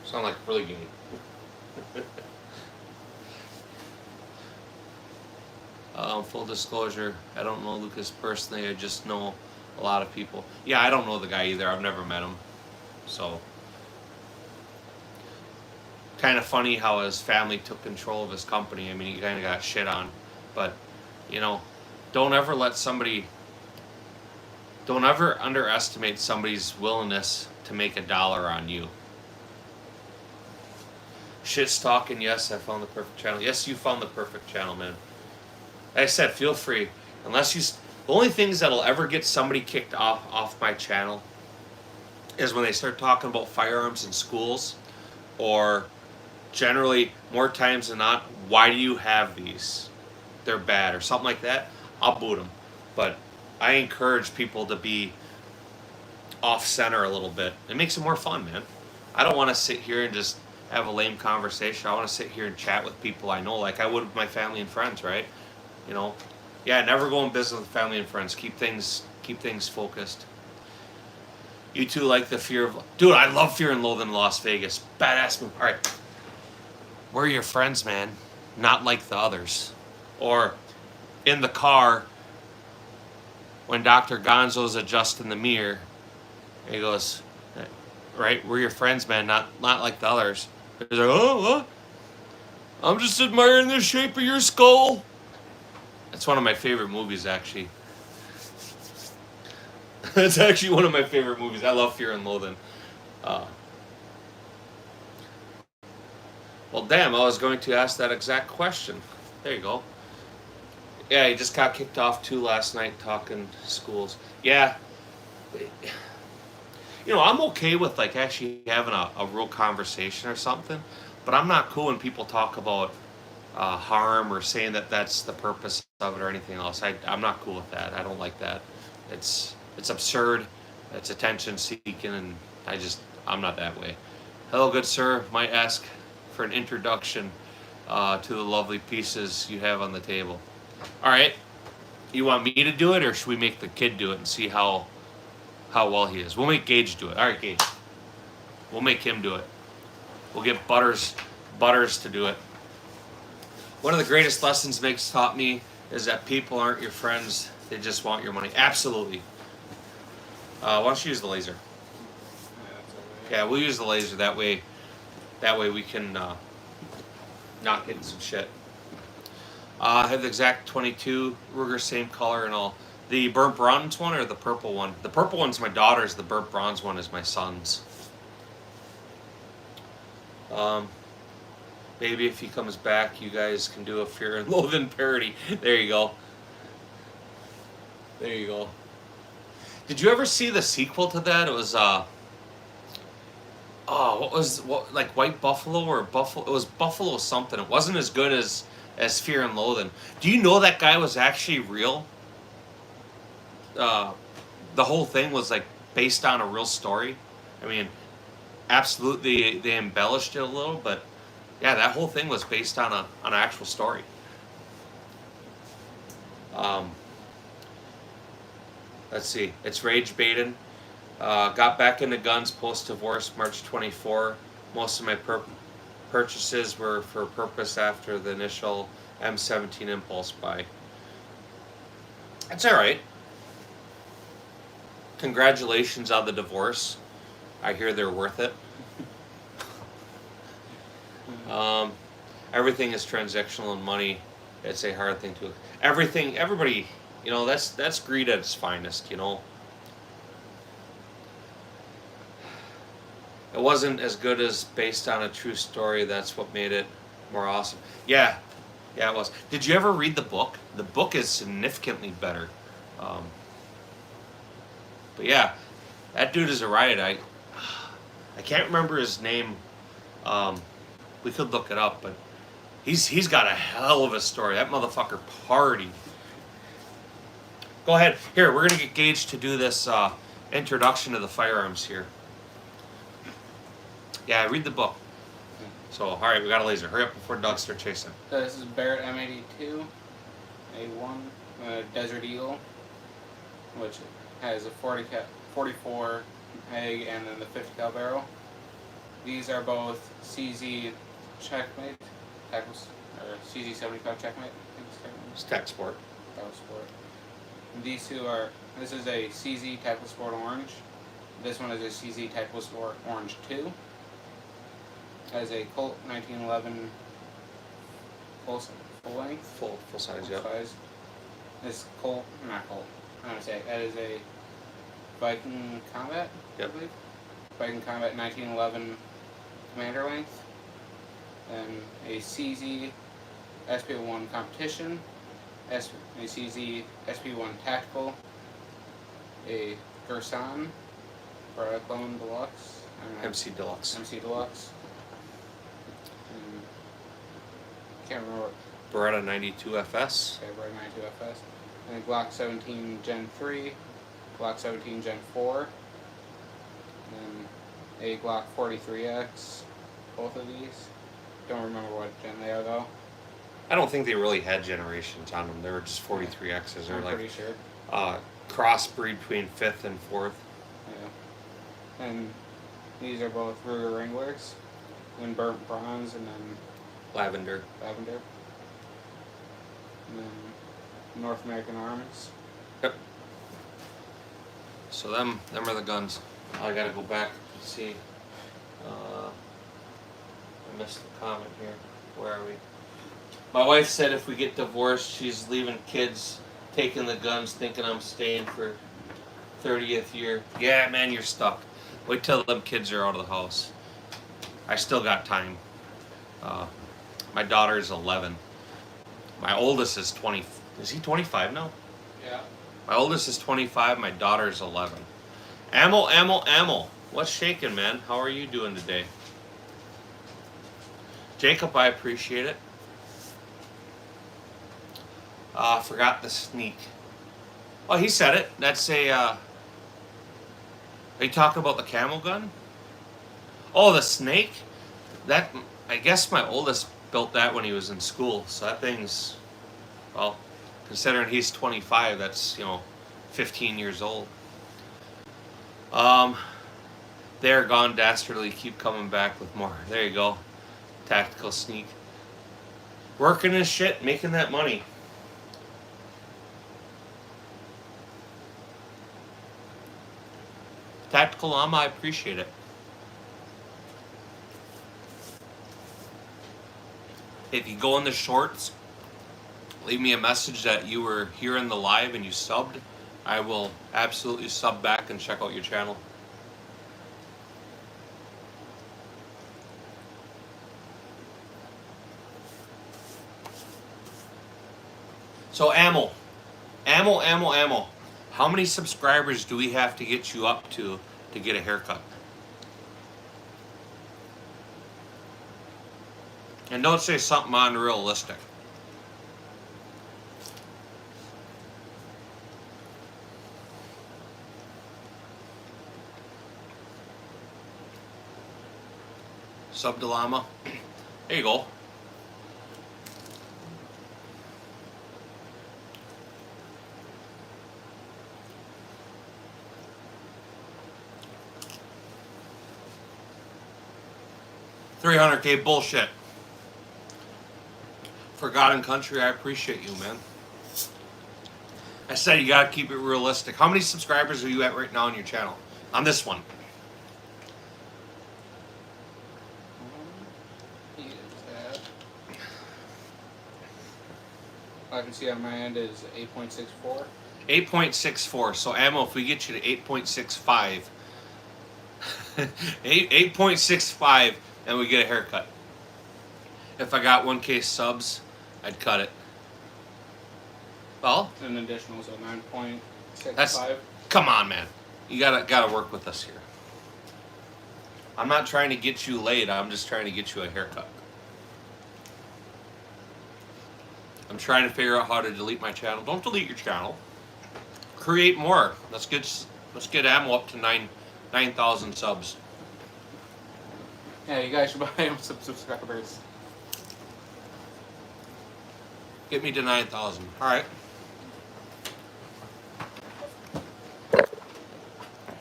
Sound like really gay. Full disclosure, I don't know Lucas personally, I just know a lot of people. Yeah, I don't know the guy either, I've never met him. So, kind of funny how his family took control of his company. I mean, he kind of got shit on. But, you know, don't ever underestimate somebody's willingness to make $1 on you. Shit's talking, yes, I found the perfect channel. Yes, you found the perfect channel, man. Like I said, feel free. The only things that'll ever get somebody kicked off my channel is when they start talking about firearms in schools, or generally, more times than not, why do you have these? They're bad, or something like that. I'll boot them. But I encourage people to be off-center a little bit. It makes it more fun, man. I don't want to sit here and just have a lame conversation. I want to sit here and chat with people I know, like I would with my family and friends, right? You know, yeah, never go in business with family and friends. Keep things focused. You two like the Fear of... Dude, I love Fear and Loathing in Las Vegas. Badass movie. All right. We're your friends, man. Not like the others. Or in the car when Dr. Gonzo's adjusting the mirror. And he goes, right, we're your friends, man. Not like the others. He's like, oh, what? I'm just admiring the shape of your skull. It's one of my favorite movies, actually. It's actually one of my favorite movies. I love Fear and Loathing. Well, damn, I was going to ask that exact question. There you go. Yeah, he just got kicked off too last night talking schools. Yeah. You know, I'm okay with like actually having a real conversation or something, but I'm not cool when people talk about harm or saying that that's the purpose of it or anything else. I'm not cool with that. I don't like that. It's absurd. It's attention seeking, and I'm not that way. Hello, good sir. Might ask for an introduction to the lovely pieces you have on the table. All right. You want me to do it, or should we make the kid do it and see how well he is? We'll make Gage do it. All right, Gage. We'll make him do it. We'll get Butters to do it. One of the greatest lessons Meg's taught me is that people aren't your friends. They just want your money. Absolutely. Why don't you use the laser? Yeah, we'll use the laser. That way we can not get in some shit. I have the exact 22 Ruger, same color and all. The burnt bronze one or the purple one? The purple one's my daughter's. The burnt bronze one is my son's. Maybe if he comes back, you guys can do a Fear and Loathing parody. There you go. There you go. Did you ever see the sequel to that? It was like White Buffalo or Buffalo? It was Buffalo something. It wasn't as good as Fear and Loathing. Do you know that guy was actually real? Uh, the whole thing was like based on a real story. I mean, absolutely they embellished it a little, but yeah, that whole thing was based on an actual story. Um, let's see. It's rage baiting. Got back into guns post divorce March 24. Most of my purchases were for purpose after the initial M17 impulse buy. That's all right. Congratulations on the divorce. I hear they're worth it. Everything is transactional and money. It's a hard thing to. Everybody, that's greed at its finest. It wasn't as good as based on a true story. That's what made it more awesome. Yeah, it was. Did you ever read the book? The book is significantly better. But yeah, that dude is a riot. I can't remember his name. We could look it up, but he's got a hell of a story. That motherfucker partied. Go ahead. Here, we're gonna get Gage to do this introduction to the firearms here. Yeah, read the book. So, all right, we got a laser. Hurry up before dogs start chasing. So this is Barrett M82, A1 Desert Eagle, which has a 44 mag and then the 50 cal barrel. These are both CZ Checkmate, or CZ 75 Checkmate. Stack Sport. Tackle Sport. And these two are. This is a CZ Tackle Sport Orange. This one is a CZ Tackle Sport Orange 2. Has a Colt 1911 full length. Full size, yeah. Size. This Colt, not Colt. I'm gonna say that is a Viking Combat. Yep. I believe. Viking Combat 1911 commander length. And a CZ SP1 competition. A CZ SP1 tactical. A Gerson for a Clone Deluxe. MC Deluxe. MC Deluxe. Can't remember what. Beretta 92 FS. Okay, Beretta 92 FS. And then Glock 17 Gen 3, Glock 17 Gen 4, and a Glock 43X. Both of these. Don't remember what gen they are though. I don't think they really had generations on them. They were just 43Xs. I'm They're pretty sure. Crossbreed between 5th and 4th. Yeah. And these are both Ruger Wranglers. And burnt bronze and then Lavender. lavender. And then North American Arms. Yep. So them are the guns. I gotta go back and see. I missed the comment here. Where are we? My wife said if we get divorced, she's leaving kids, taking the guns, thinking I'm staying for 30th year. Yeah, man, you're stuck. Wait till them kids are out of the house. I still got time. My daughter is 11. My oldest is 20. Is he 25 now? Yeah. My oldest is 25. My daughter is 11. Ammo. What's shaking, man? How are you doing today? Jacob, I appreciate it. Forgot the sneak. Oh, he said it. That's a. Are you talking about the camel gun? Oh, the snake? That, I guess my oldest built that when he was in school. So that thing's, well, considering he's 25, that's, 15 years old. They're gone dastardly. Keep coming back with more. There you go. Tactical sneak. Working his shit, making that money. Tactical Llama, I appreciate it. If you go in the shorts, leave me a message that you were here in the live and you subbed. I will absolutely sub back and check out your channel. So ammo. How many subscribers do we have to get you up to get a haircut? And don't say something unrealistic. Sub Llama. There you go. $300K bullshit. Forgotten Country, I appreciate you, man. I said you gotta keep it realistic. How many subscribers are you at right now on your channel? On this one? He is at, I can see on my end is 8.64. 8.64. So Ammo, if we get you to 8.65, 8.65, and we get a haircut. If I got 1K subs, I'd cut it. Well, An additional, so 9.65. that's, come on, man. You gotta work with us here. I'm not trying to get you laid. I'm just trying to get you a haircut. I'm trying to figure out how to delete my channel. Don't delete your channel. Create more. Let's get Ammo up to 9,000 subs. Yeah, you guys should buy him some subscribers. Get me to 9,000. All right.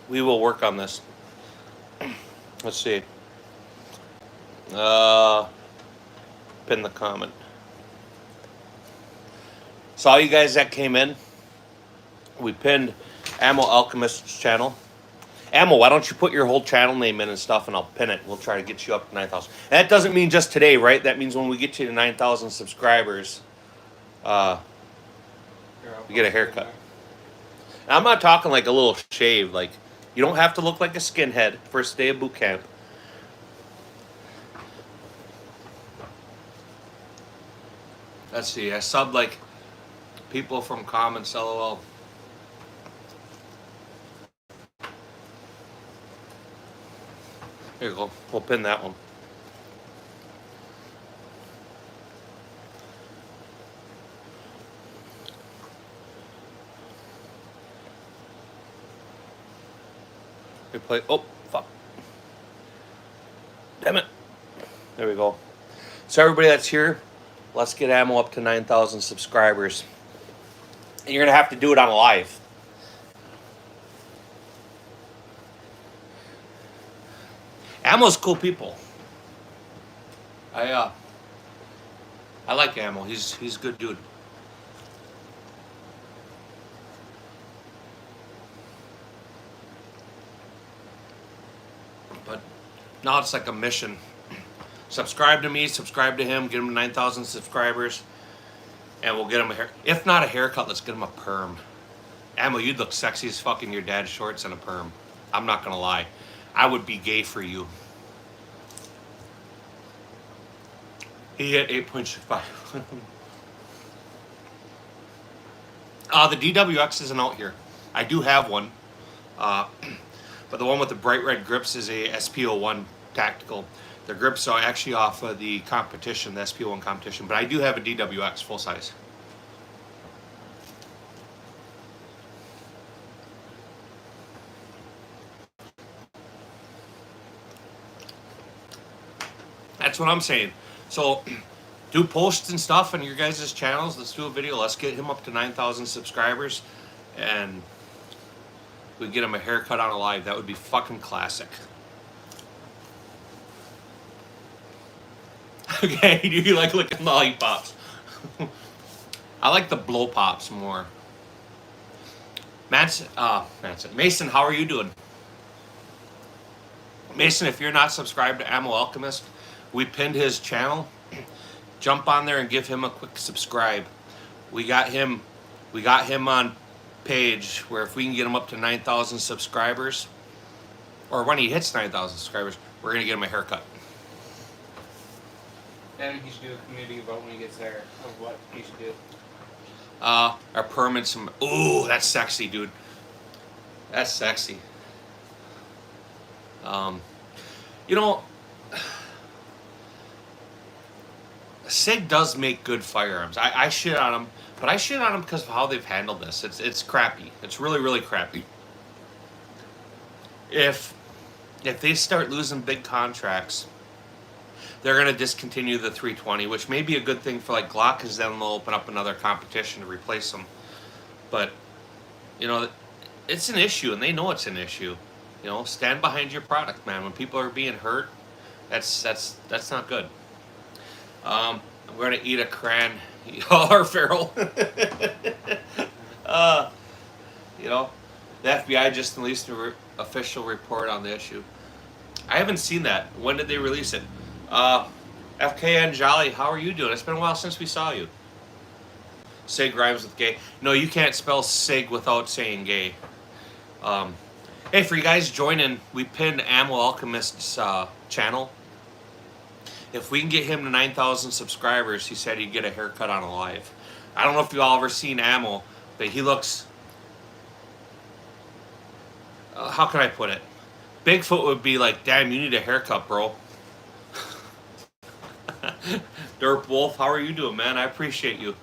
We will work on this. Let's see. Pin the comment. So all you guys that came in, we pinned Ammo Alchemist's channel. Ammo, why don't you put your whole channel name in and stuff, and I'll pin it. We'll try to get you up to 9,000. And that doesn't mean just today, right? That means when we get you to 9,000 subscribers, you get a haircut. And I'm not talking like a little shave. Like, you don't have to look like a skinhead first day of boot camp. Let's see. I subbed like people from comments, LOL. Here you go. We'll pin that one. Replay. Oh, fuck. Damn it. There we go. So everybody that's here, let's get Ammo up to 9,000 subscribers. And you're going to have to do it on live. Ammo's cool people. I like Ammo. He's a good dude. But now it's like a mission. Subscribe to me, subscribe to him, get him to 9,000 subscribers, and we'll get him a hair. If not a haircut, let's get him a perm. Ammo, you'd look sexy as fuck in your dad's shorts and a perm. I'm not gonna lie. I would be gay for you. He hit 8.65. The DWX isn't out here. I do have one. But the one with the bright red grips is a SP01 tactical. The grips are actually off of the competition, the SP01 competition. But I do have a DWX full size. That's what I'm saying. So, do posts and stuff on your guys' channels. Let's do a video. Let's get him up to 9,000 subscribers. And we get him a haircut on a live. That would be fucking classic. Okay, do you like licking lollipops? I like the blow pops more. Mason, how are you doing? Mason, if you're not subscribed to Ammo Alchemist, we pinned his channel. Jump on there and give him a quick subscribe. We got him on page where if we can get him up to 9,000 subscribers, or when he hits 9,000 subscribers, we're gonna get him a haircut. And he should do a community vote when he gets there of what he should do. Our permits. Ooh, that's sexy, dude. That's sexy. You know, SIG does make good firearms. I shit on them, but I shit on them because of how they've handled this. It's crappy. It's really, really crappy. If they start losing big contracts, they're going to discontinue the 320, which may be a good thing for like Glock, because then they'll open up another competition to replace them. But, you know, it's an issue, and they know it's an issue. You know, stand behind your product, man. When people are being hurt, that's not good. I'm going to eat a cran. Y'all are feral. You know, the FBI just released an official report on the issue. I haven't seen that. When did they release it? FKN Jolly, how are you doing? It's been a while since we saw you. SIG rhymes with gay. No, you can't spell SIG without saying gay. Hey, for you guys joining, we pinned Ammo Alchemist's channel. If we can get him to 9,000 subscribers, he said he'd get a haircut on a live. I don't know if you all ever seen Ammo, but he looks... how can I put it? Bigfoot would be like, damn, you need a haircut, bro. Derp Wolf, how are you doing, man? I appreciate you.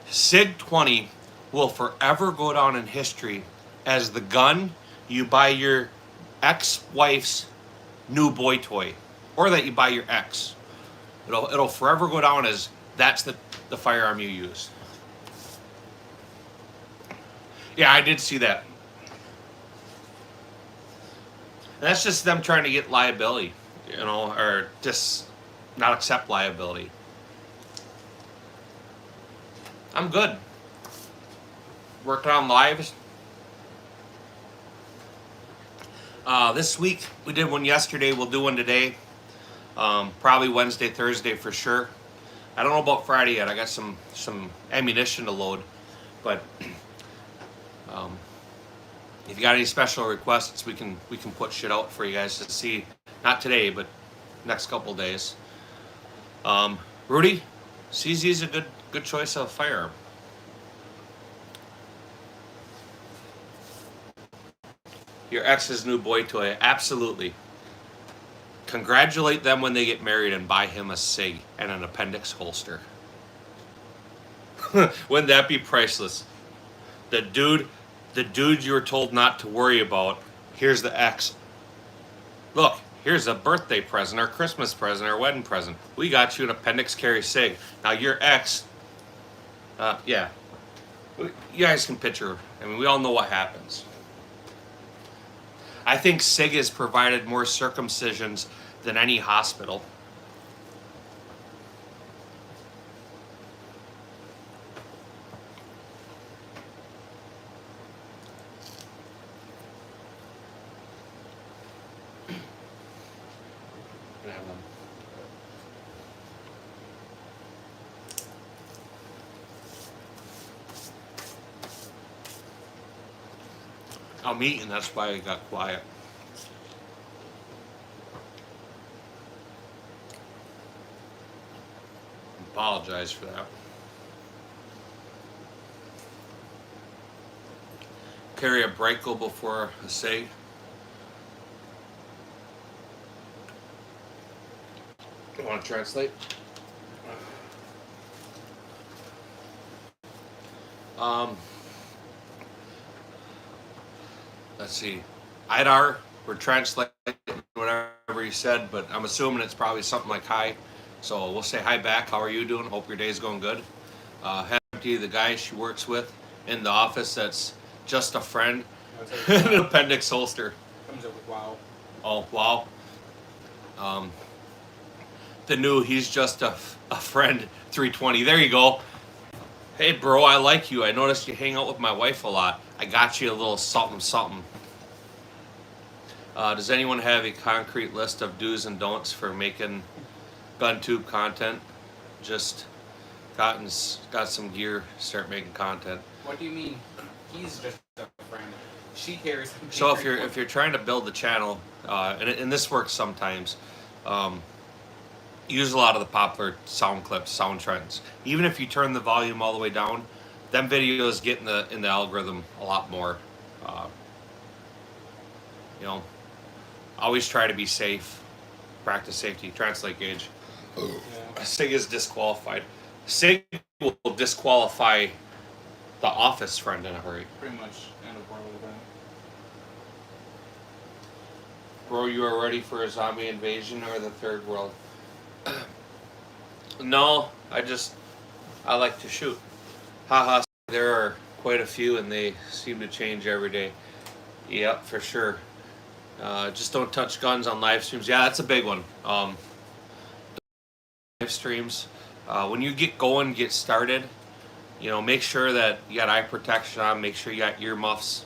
SIG 20 will forever go down in history as the gun you buy your ex-wife's new boy toy, or that you buy your ex. It'll forever go down as that's the firearm you use. Yeah, I did see that. And that's just them trying to get liability, you know, or just not accept liability. I'm good. Working on lives. This week, we did one yesterday. We'll do one today. Probably Wednesday, Thursday for sure. I don't know about Friday yet. I got some ammunition to load. But if you got any special requests, we can put shit out for you guys to see. Not today, but next couple days. Rudy, CZ is a good choice of firearm. Your ex's new boy toy, absolutely. Congratulate them when they get married and buy him a SIG and an appendix holster. Wouldn't that be priceless? The dude you were told not to worry about, here's the ex. Look, here's a birthday present, or Christmas present, or wedding present. We got you an appendix carry SIG. Now your ex, yeah. You guys can picture, I mean, we all know what happens. I think SIG has provided more circumcisions than any hospital. I'm eating, that's why I got quiet. Apologize for that. Carry a Breako before a SIG. You want to translate? Let's see. Idar, we're translating whatever you said, but I'm assuming it's probably something like hi. So we'll say hi back. How are you doing? Hope your day's going good. Hefty, the guy she works with in the office, that's just a friend. An appendix holster. Comes up with wow. Oh, wow. The new he's just a friend 320. There you go. Hey, bro, I like you. I noticed you hang out with my wife a lot. I got you a little something, something. Does anyone have a concrete list of do's and don'ts for making gun tube content? Just got some gear, start making content. What do you mean? He's just a friend. She cares. So if you're trying to build the channel, and this works sometimes, use a lot of the popular sound clips, sound trends. Even if you turn the volume all the way down, them videos get in the algorithm a lot more. Uh, you know, always try to be safe, practice safety. Translate gauge. Yeah. SIG is disqualified. SIG will disqualify the office friend in a hurry. Pretty much end of world event. Bro, you are ready for a zombie invasion or the third world? No, I like to shoot. Haha, there are quite a few and they seem to change every day. Yep, for sure. Just don't touch guns on live streams. Yeah, that's a big one. Live streams. When you get going, get started, you know, make sure that you got eye protection on, make sure you got earmuffs.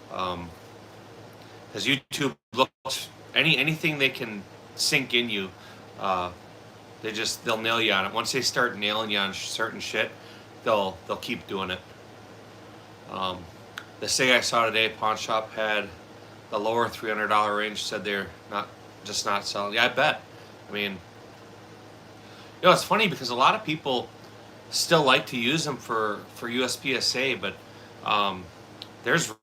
Because YouTube looks, anything they can sink in you, they'll nail you on it. Once they start nailing you on certain shit, they'll keep doing it. The SIG I saw today, pawn shop had the lower $300 range, said they're not selling. Yeah, I bet. I mean, you know, it's funny because a lot of people still like to use them for USPSA, but there's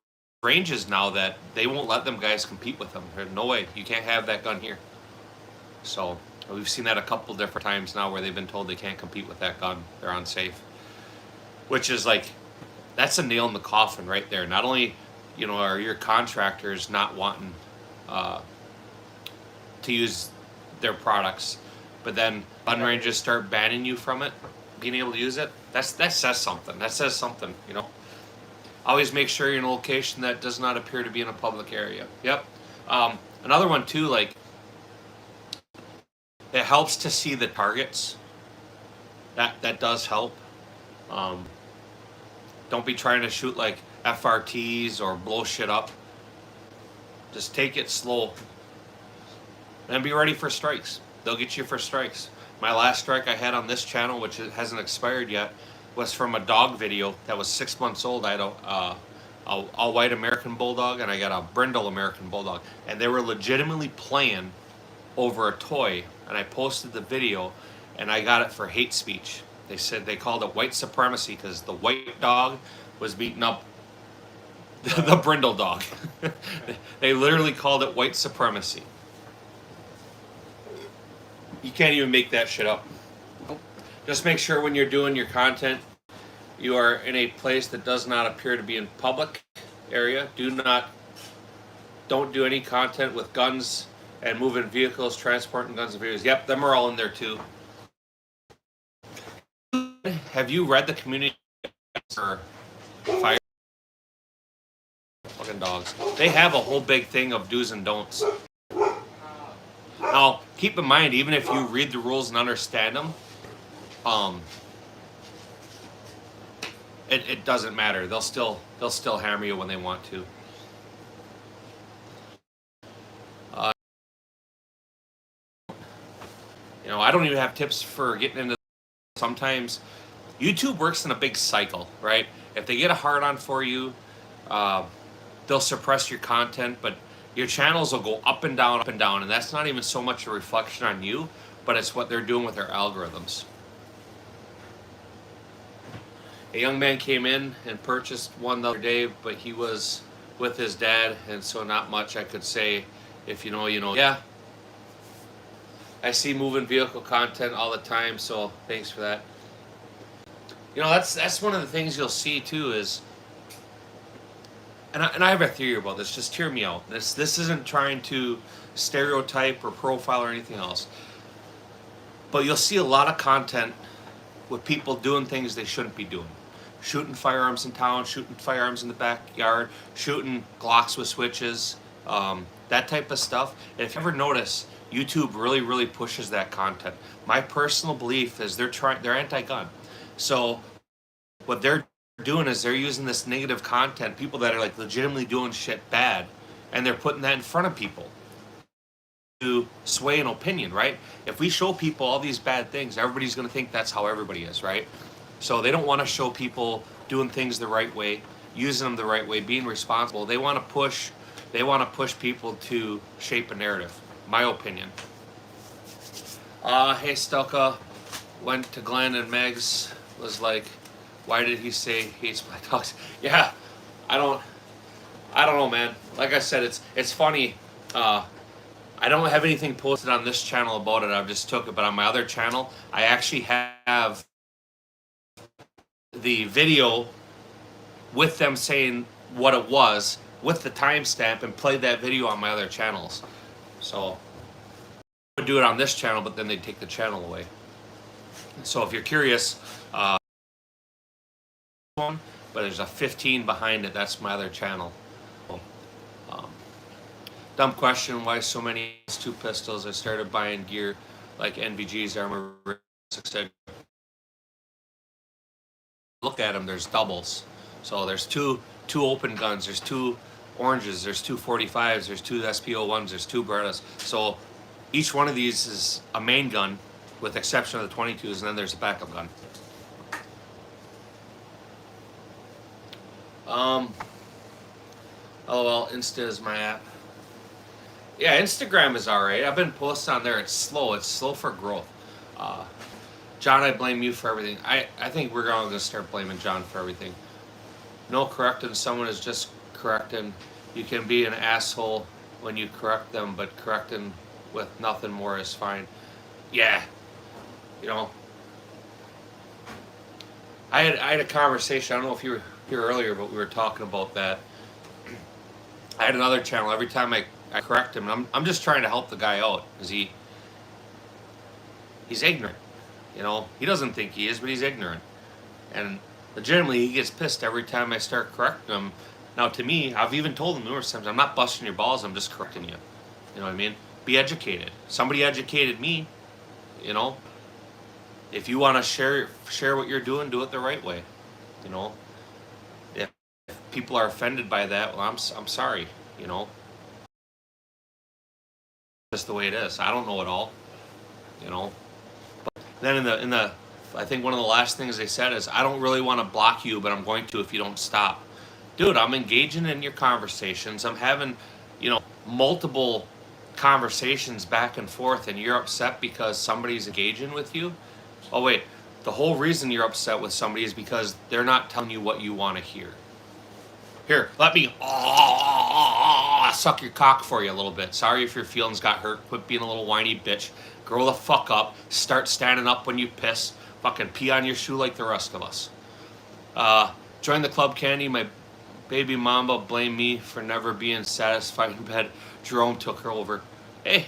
ranges now that they won't let them guys compete with them. There's no way. You can't have that gun here. So we've seen that a couple different times now where they've been told they can't compete with that gun. They're unsafe. Which is like, that's a nail in the coffin right there. Not only, you know, are your contractors not wanting to use their products, but then gun ranges start banning you from it, being able to use it. That says something. That says something, you know. Always make sure you're in a location that does not appear to be in a public area. Yep. Another one too, like, it helps to see the targets. That does help. Don't be trying to shoot like FRTs or blow shit up. Just take it slow. And be ready for strikes. They'll get you for strikes. My last strike I had on this channel, which hasn't expired yet, was from a dog video that was 6 months old. I had a all-white American Bulldog and I got a brindle American Bulldog. And they were legitimately playing over a toy. And I posted the video and I got it for hate speech. They said they called it white supremacy because the white dog was beating up the brindle dog. They literally called it white supremacy. You can't even make that shit up. Just make sure when you're doing your content, you are in a place that does not appear to be in public area. Don't do any content with guns and moving vehicles, transporting guns and vehicles. Yep, them are all in there too. Have you read the community for fire? Fucking dogs. They have a whole big thing of do's and don'ts. Now, keep in mind, even if you read the rules and understand them, it doesn't matter. They'll still hammer you when they want to. You know, I don't even have tips for getting into. Sometimes YouTube works in a big cycle, right? If they get a hard on for you, they'll suppress your content, but your channels will go up and down, and that's not even so much a reflection on you, but it's what they're doing with their algorithms. A young man came in and purchased one the other day, but he was with his dad, and so not much I could say. If you know, you know. Yeah. I see moving vehicle content all the time, so thanks for that. You know, that's one of the things you'll see too is, and I have a theory about this, just hear me out. This isn't trying to stereotype or profile or anything else. But you'll see a lot of content with people doing things they shouldn't be doing. Shooting firearms in town, shooting firearms in the backyard, shooting Glocks with switches, that type of stuff. And if you ever notice, YouTube really pushes that content. My personal belief is they're anti-gun. So what they're doing is they're using this negative content, people that are like legitimately doing shit bad, and they're putting that in front of people to sway an opinion, right? If we show people all these bad things, everybody's going to think that's how everybody is, right? So they don't want to show people doing things the right way, using them the right way, being responsible. They want to push people to shape a narrative. My opinion. Hey Stelka, went to Glenn and Megs, was like, why did he say he hates black dogs? Yeah, I don't know, man. Like I said, it's funny. I don't have anything posted on this channel about it. I just took it, but on my other channel, I actually have the video with them saying what it was with the timestamp and played that video on my other channels. So I would do it on this channel, but then they'd take the channel away. So if you're curious, one, but there's a 15 behind it. That's my other channel. Um, Dumb question, why so many 2 pistols? I started buying gear like NVGs, armor, etc. Look at them, there's doubles. So there's two open guns, there's 2 oranges, there's 2 45s, there's 2 SPO1s, there's 2 Berettas. So each one of these is a main gun with exception of the 22s, and then there's a backup gun. LOL, Insta is my app. Yeah, Instagram is alright. I've been posting on there. It's slow for growth. John, I blame you for everything. I think we're all going to start blaming John for everything. No, correcting someone is just correcting. You can be an asshole when you correct them, but correcting with nothing more is fine. Yeah, you know. I had a conversation. I don't know if you were here earlier, but we were talking about that. I had another channel. Every time I correct him, and I'm just trying to help the guy out because he's ignorant. You know, he doesn't think he is, but he's ignorant. And legitimately, he gets pissed every time I start correcting him. Now, to me, I've even told him numerous times, I'm not busting your balls, I'm just correcting you. You know what I mean? Be educated. Somebody educated me, you know? If you want to share what you're doing, do it the right way. You know? If people are offended by that, well, I'm sorry, you know? Just the way it is. I don't know it all, you know? Then in the I think one of the last things they said is, I don't really want to block you, but I'm going to if you don't stop. Dude, I'm engaging in your conversations. I'm having, you know, multiple conversations back and forth, and you're upset because somebody's engaging with you. Oh wait, the whole reason you're upset with somebody is because they're not telling you what you want to hear. Here, let me suck your cock for you a little bit. Sorry if your feelings got hurt. Quit being a little whiny bitch. Grow the fuck up. Start standing up when you piss. Fucking pee on your shoe like the rest of us. Join the club, Candy. My baby mama blamed me for never being satisfied in bed. Jerome took her over. Hey,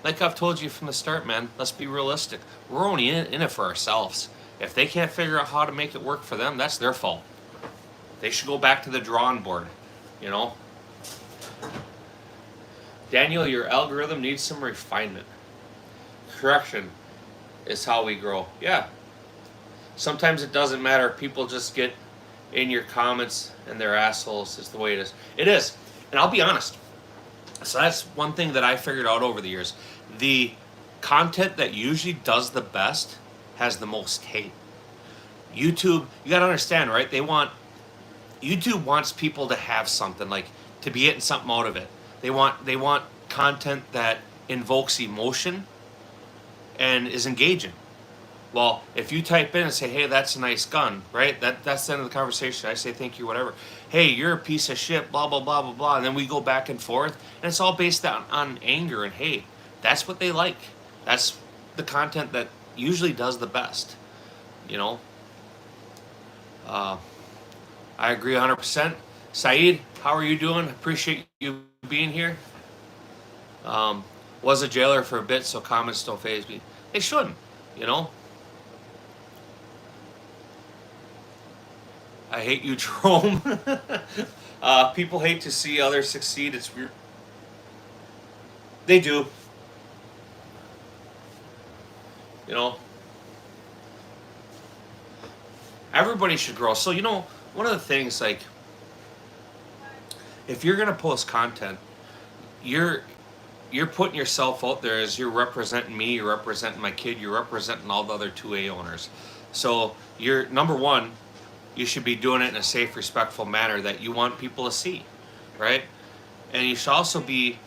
like I've told you from the start, man, let's be realistic. We're only in it for ourselves. If they can't figure out how to make it work for them, that's their fault. They should go back to the drawing board, you know? Daniel, your algorithm needs some refinement. Correction is how we grow. Yeah. Sometimes it doesn't matter. People just get in your comments and they're assholes. It's the way it is. It is. And I'll be honest. So that's one thing that I figured out over the years. The content that usually does the best has the most hate. YouTube, you got to understand, right? YouTube wants people to have something, like to be getting something out of it. They want content that invokes emotion and is engaging. Well, if you type in and say, hey, that's a nice gun, right? That's the end of the conversation. I say thank you, whatever. Hey, you're a piece of shit, blah, blah, blah, blah, blah. And then we go back and forth. And it's all based on anger and hate. That's what they like. That's the content that usually does the best, you know? I agree 100%. Saeed, how are you doing? Appreciate you being here. Was a jailer for a bit, so comments don't faze me. They shouldn't, you know? I hate you, Jerome. People hate to see others succeed. It's weird. They do. You know? Everybody should grow. So, you know, one of the things, like, if you're going to post content, you're putting yourself out there as you're representing me, you're representing my kid, you're representing all the other 2A owners. So, you're, number one, you should be doing it in a safe, respectful manner that you want people to see, right? And you should also be,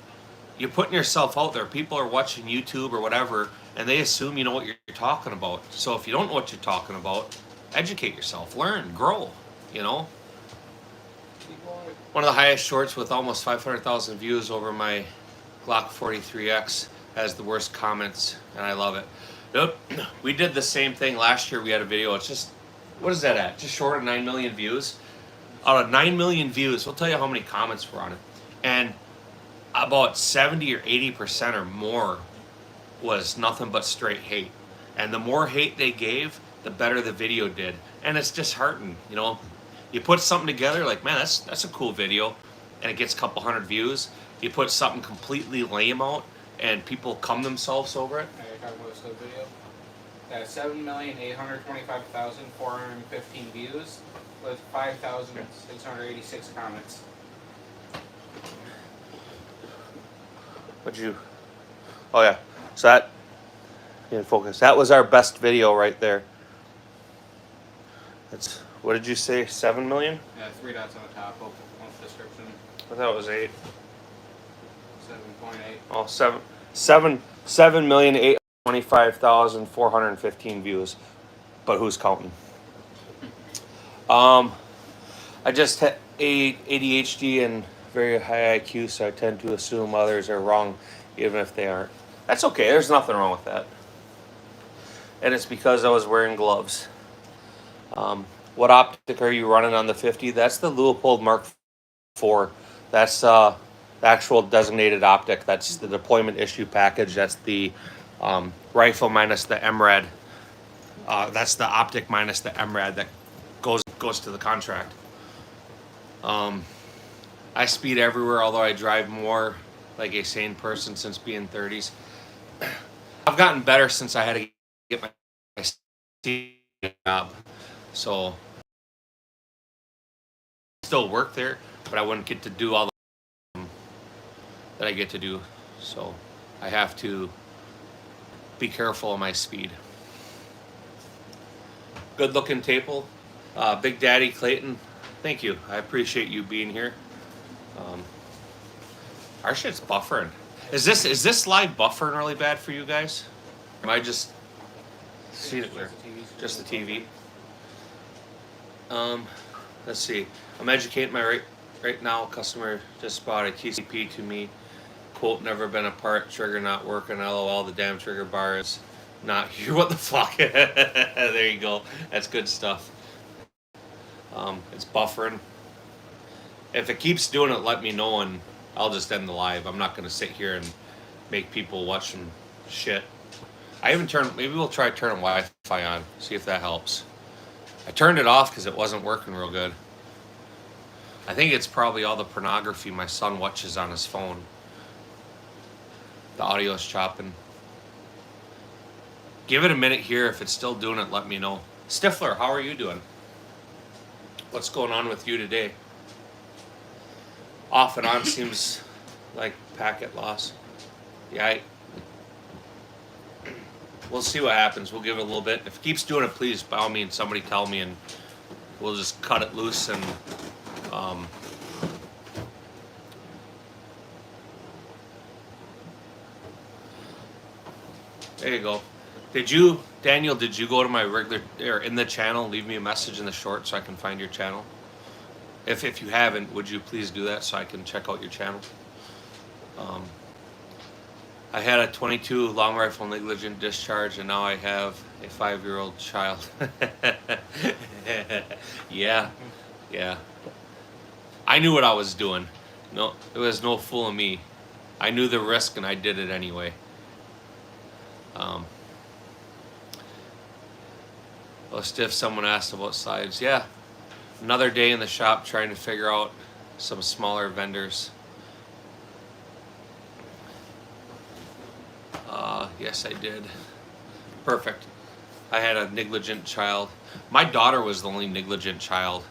you're putting yourself out there. People are watching YouTube or whatever, and they assume you know what you're talking about. So if you don't know what you're talking about, educate yourself, learn, grow, you know. One of the highest shorts with almost 500,000 views over my Glock 43X has the worst comments, and I love it. Nope. We did the same thing last year. We had a video. It's just, what is that at? Just short of 9 million views. Out of 9 million views, we'll tell you how many comments were on it. And about 70 or 80% or more was nothing but straight hate. And the more hate they gave, the better the video did. And it's disheartening, you know. You put something together like, man, that's a cool video, and it gets a couple hundred views. You put something completely lame out, and people cum themselves over it. Are you talking about this video? 7,825,415 views with 5,686 comments. What'd you? Oh yeah. So that, in focus. That was our best video right there. That's, what did you say? 7 million? Yeah, 3 dots on the top. Open description. I thought it was 8. 7.8. Oh, 7,825,415 views. But who's counting? I just had ADHD and very high IQ, so I tend to assume others are wrong, even if they aren't. That's okay. There's nothing wrong with that. And it's because I was wearing gloves. What optic are you running on the 50? That's the Leupold Mark IV. That's the actual designated optic. That's the deployment issue package. That's the rifle minus the MRAD. That's the optic minus the MRAD that goes to the contract. I speed everywhere, although I drive more like a sane person since being 30s. I've gotten better since I had to get my job. So I still work there, but I wouldn't get to do all the that I get to do. So I have to be careful of my speed. Good looking table. Big Daddy Clayton, thank you. I appreciate you being here. Our shit's buffering. Is this live buffering really bad for you guys? Am I just seeing it there? Just the TV. Let's see. I'm educating my right now. Customer just bought a TCP to me. Quote, never been apart. Trigger not working. LOL. The damn trigger bar is not here. What the fuck? There you go. That's good stuff. It's buffering. If it keeps doing it, let me know and I'll just end the live. I'm not going to sit here and make people watch some shit. I haven't turned, maybe we'll try turning Wi-Fi on, see if that helps. I turned it off because it wasn't working real good. I think it's probably all the pornography my son watches on his phone. The audio's chopping. Give it a minute here. If it's still doing it, let me know. Stifler, how are you doing? What's going on with you today? Off and on seems like packet loss. Yeah, we'll see what happens. We'll give it a little bit. If it keeps doing it, please, by all means, somebody tell me and we'll just cut it loose and there you go. Daniel, did you go to my regular, or in the channel, leave me a message in the short so I can find your channel? If you haven't, would you please do that so I can check out your channel? I had a 22 long rifle negligent discharge, and now I have a 5-year-old child. Yeah. I knew what I was doing. No, there was no fooling me. I knew the risk, and I did it anyway. Oh, Stiff, someone asked about slides. Yeah. Another day in the shop trying to figure out some smaller vendors. Yes, I did. Perfect. I had a negligent child. My daughter was the only negligent child.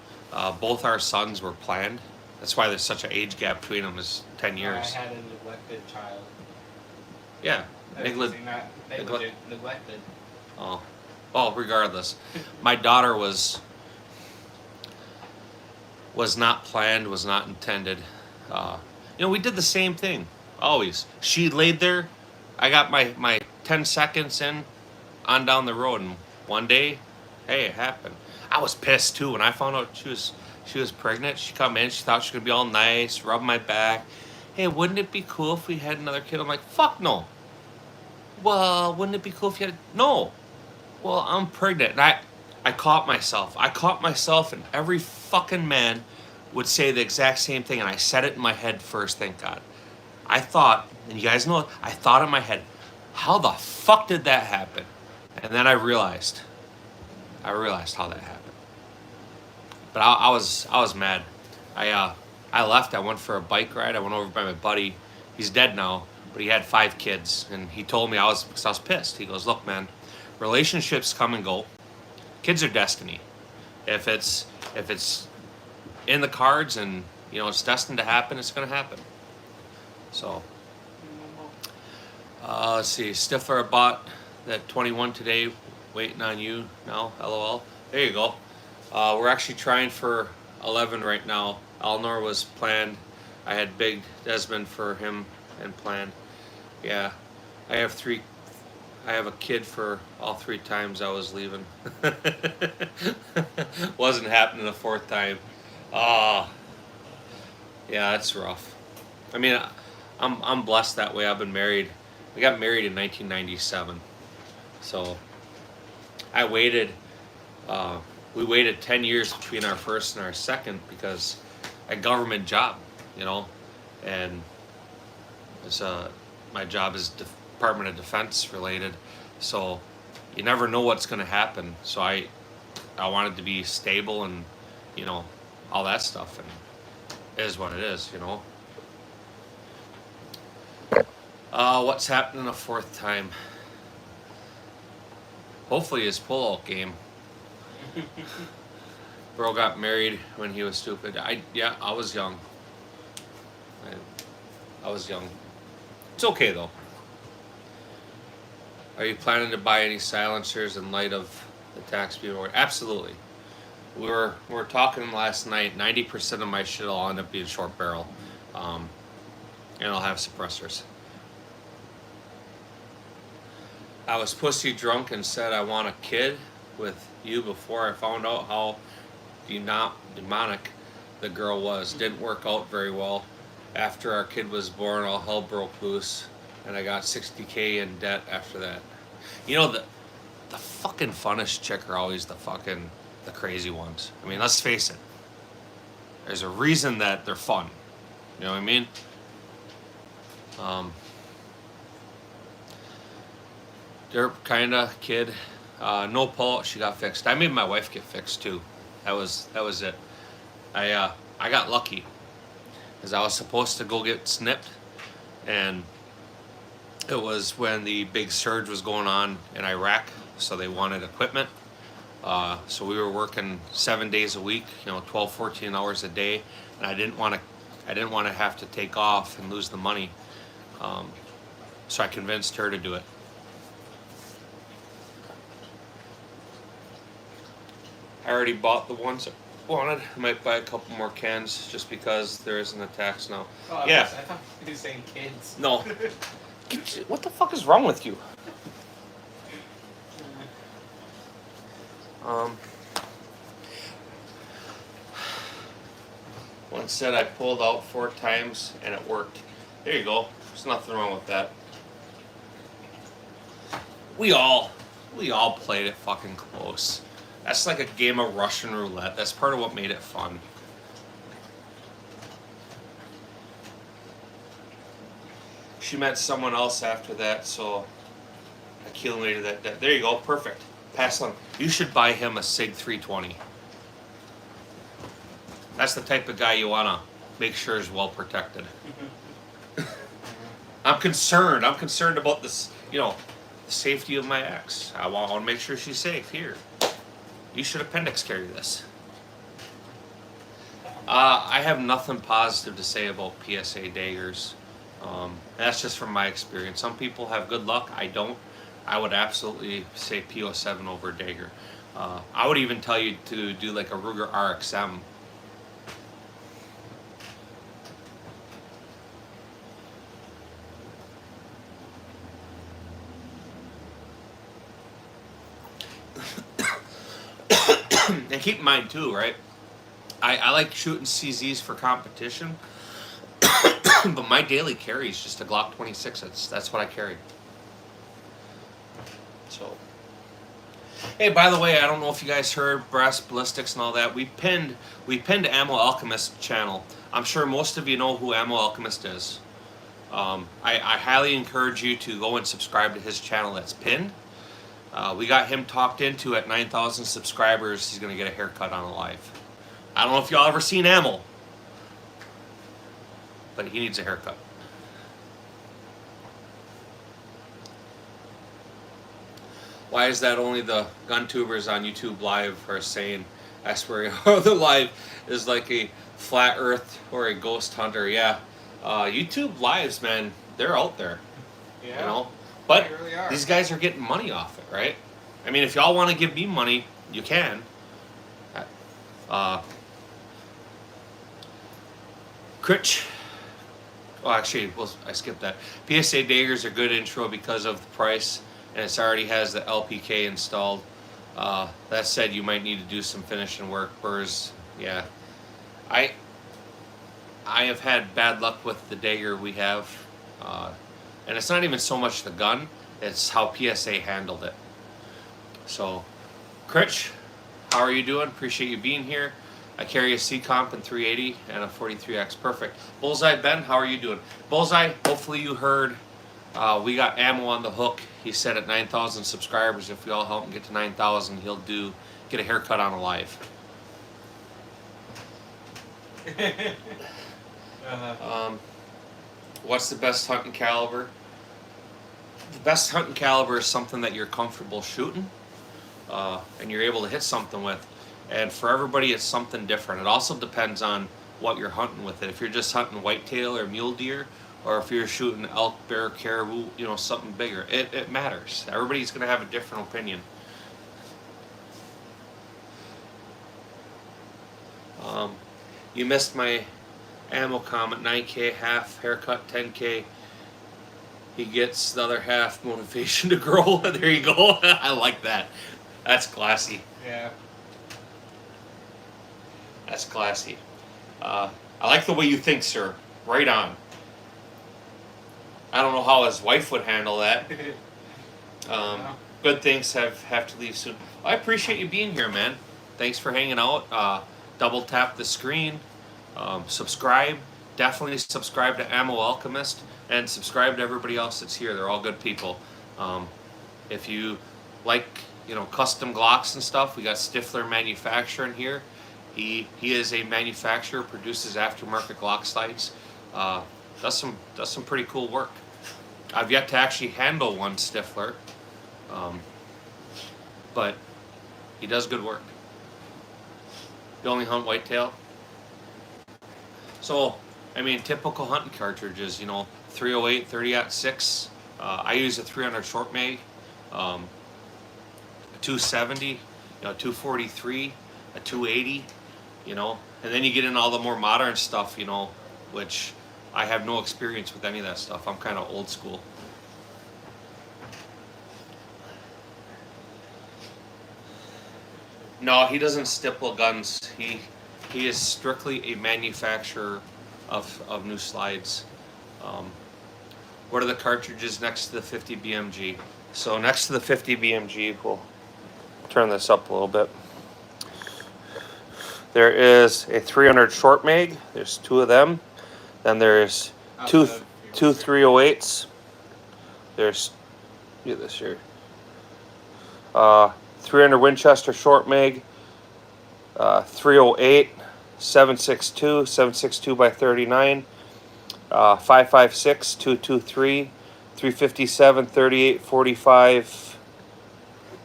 Both our sons were planned. That's why there's such an age gap between them, is 10 years. I had a neglected child. Yeah. Neglected. Oh. Well, regardless. My daughter was not planned, was not intended. We did the same thing, always. She laid there. I got my 10 seconds in, on down the road, and one day, hey, it happened. I was pissed too when I found out she was pregnant. She come in, she thought she was gonna be all nice, rub my back. Hey, wouldn't it be cool if we had another kid? I'm like, fuck no. Well, wouldn't it be cool if you had no? Well, I'm pregnant. And I caught myself. I caught myself, and every fucking man would say the exact same thing, and I said it in my head first, thank God. I thought, and you guys know, I thought in my head, how the fuck did that happen? And then I realized how that happened. But I was mad. I left. I went for a bike ride. I went over by my buddy. He's dead now, but he had 5 kids, and he told me because I was pissed. He goes, "Look, man, relationships come and go. Kids are destiny. If it's in the cards and it's destined to happen, it's gonna happen." So let's see. Stifler bought that 21 today. Waiting on you now. LOL. There you go. We're actually trying for 11 right now. Alnor was planned. I had Big Desmond for him and planned. Yeah, I have a kid for all 3 times I was leaving. Wasn't happening the 4th time. Yeah, that's rough. I mean, I'm blessed that way. I've been married. I got married in 1997, so I waited. We waited 10 years between our first and our second because a government job, and it's my job is Department of Defense related, so you never know what's going to happen. So I wanted to be stable and all that stuff, and it is what it is, What's happening a 4th time? Hopefully his pull-out game. Bro got married when he was stupid. I was young. I was young. It's okay though. Are you planning to buy any silencers in light of the tax being awarded? Absolutely. We were talking last night. 90% of my shit will end up being short barrel, and I'll have suppressors. I was pussy drunk and said I want a kid with you before I found out how demonic the girl was. Didn't work out very well. After our kid was born, all hell broke loose, and I got $60K in debt after that. The fucking funnest chick are always the crazy ones. I mean, let's face it. There's a reason that they're fun. You know what I mean? Derp kinda kid. No pull. She got fixed. I made my wife get fixed too. That was it. I got lucky, as I was supposed to go get snipped, and it was when the big surge was going on in Iraq, so they wanted equipment. So we were working 7 days a week, 12, 14 hours a day, and I didn't want to have to take off and lose the money. So I convinced her to do it. I already bought the ones I wanted. I might buy a couple more cans just because there isn't a tax now. Oh, yeah. I thought you were saying kids. No. What the fuck is wrong with you? One said I pulled out 4 times and it worked. There you go. There's nothing wrong with that. We all played it fucking close. That's like a game of Russian roulette. That's part of what made it fun. She met someone else after that, so I accumulated that debt. There you go, perfect. Pass on. You should buy him a SIG 320. That's the type of guy you want to make sure is well protected. I'm concerned about this, the safety of my ex. I want to make sure she's safe. Here. You should appendix carry this. I have nothing positive to say about PSA daggers. That's just from my experience. Some people have good luck. I don't. I would absolutely say PO7 over dagger. I would even tell you to do like a Ruger RXM. And keep in mind too, right? I like shooting CZs for competition, but my daily carry is just a Glock 26. That's what I carry. So, hey, by the way, I don't know if you guys heard brass ballistics and all that. We pinned Ammo Alchemist channel. I'm sure most of you know who Ammo Alchemist is. I highly encourage you to go and subscribe to his channel that's pinned. We got him talked into at 9,000 subscribers. He's going to get a haircut on a live. I don't know if y'all ever seen Ammo, but he needs a haircut. Why is that only the gun tubers on YouTube Live are saying, I swear, the live is like a flat earth or a ghost hunter? Yeah. YouTube Lives, man, they're out there. Yeah. You know? But They really are. these guys are getting money off it, right? I mean, if y'all want to give me money, you can. Critch. Oh, actually, well, I skipped that. PSA daggers are good intro because of the price, and it already has the LPK installed. That said, you might need to do some finishing work. Burrs, yeah. I have had bad luck with the dagger we have, and it's not even so much the gun, it's how PSA handled it. So, Critch, how are you doing? Appreciate you being here. I carry a C-Comp in 380 and a 43X. Perfect. Bullseye Ben, how are you doing? Bullseye, hopefully you heard we got Ammo on the hook. He said at 9,000 subscribers, if we all help him get to 9,000, he'll get a haircut on a live. What's the best hunting caliber? The best hunting caliber is something that you're comfortable shooting and you're able to hit something with. And for everybody, it's something different. It also depends on what you're hunting with it. If you're just hunting whitetail or mule deer, or if you're shooting elk, bear, caribou, you know, something bigger, it matters. Everybody's going to have a different opinion. You missed my ammo comment. 9K, half haircut, 10K. He gets the other half motivation to grow. There you go. I like that. That's classy. Yeah. That's classy. I like the way you think, sir. Right on. I don't know how his wife would handle that. Good things have to leave soon. I appreciate you being here, man. Thanks for hanging out. Double tap the screen. Subscribe. Definitely subscribe to Ammo Alchemist. And subscribe to everybody else that's here. They're all good people. If you like, you know, custom Glocks and stuff, we got Stifler Manufacturing here. He is a manufacturer, produces aftermarket Glock sights. Does some pretty cool work. I've yet to actually handle one Stifler, but he does good work. You only hunt whitetail? So, I mean, typical hunting cartridges, you know, 308, 30-06. I use a 300 short mag, a 270, you know, 243, a 280, you know, and then you get in all the more modern stuff, you know, which I have no experience with any of that stuff. I'm kind of old school. No, he doesn't stipple guns. He is strictly a manufacturer of new slides. What are the cartridges next to the 50 BMG? So next to the 50 BMG, we'll turn this up a little bit. There is a 300 short mag. There's two of them. Then there's two 308s. There's, get this here. 300 Winchester short mag. 308, 762 by 39. 556, 223, 357, 38, 45,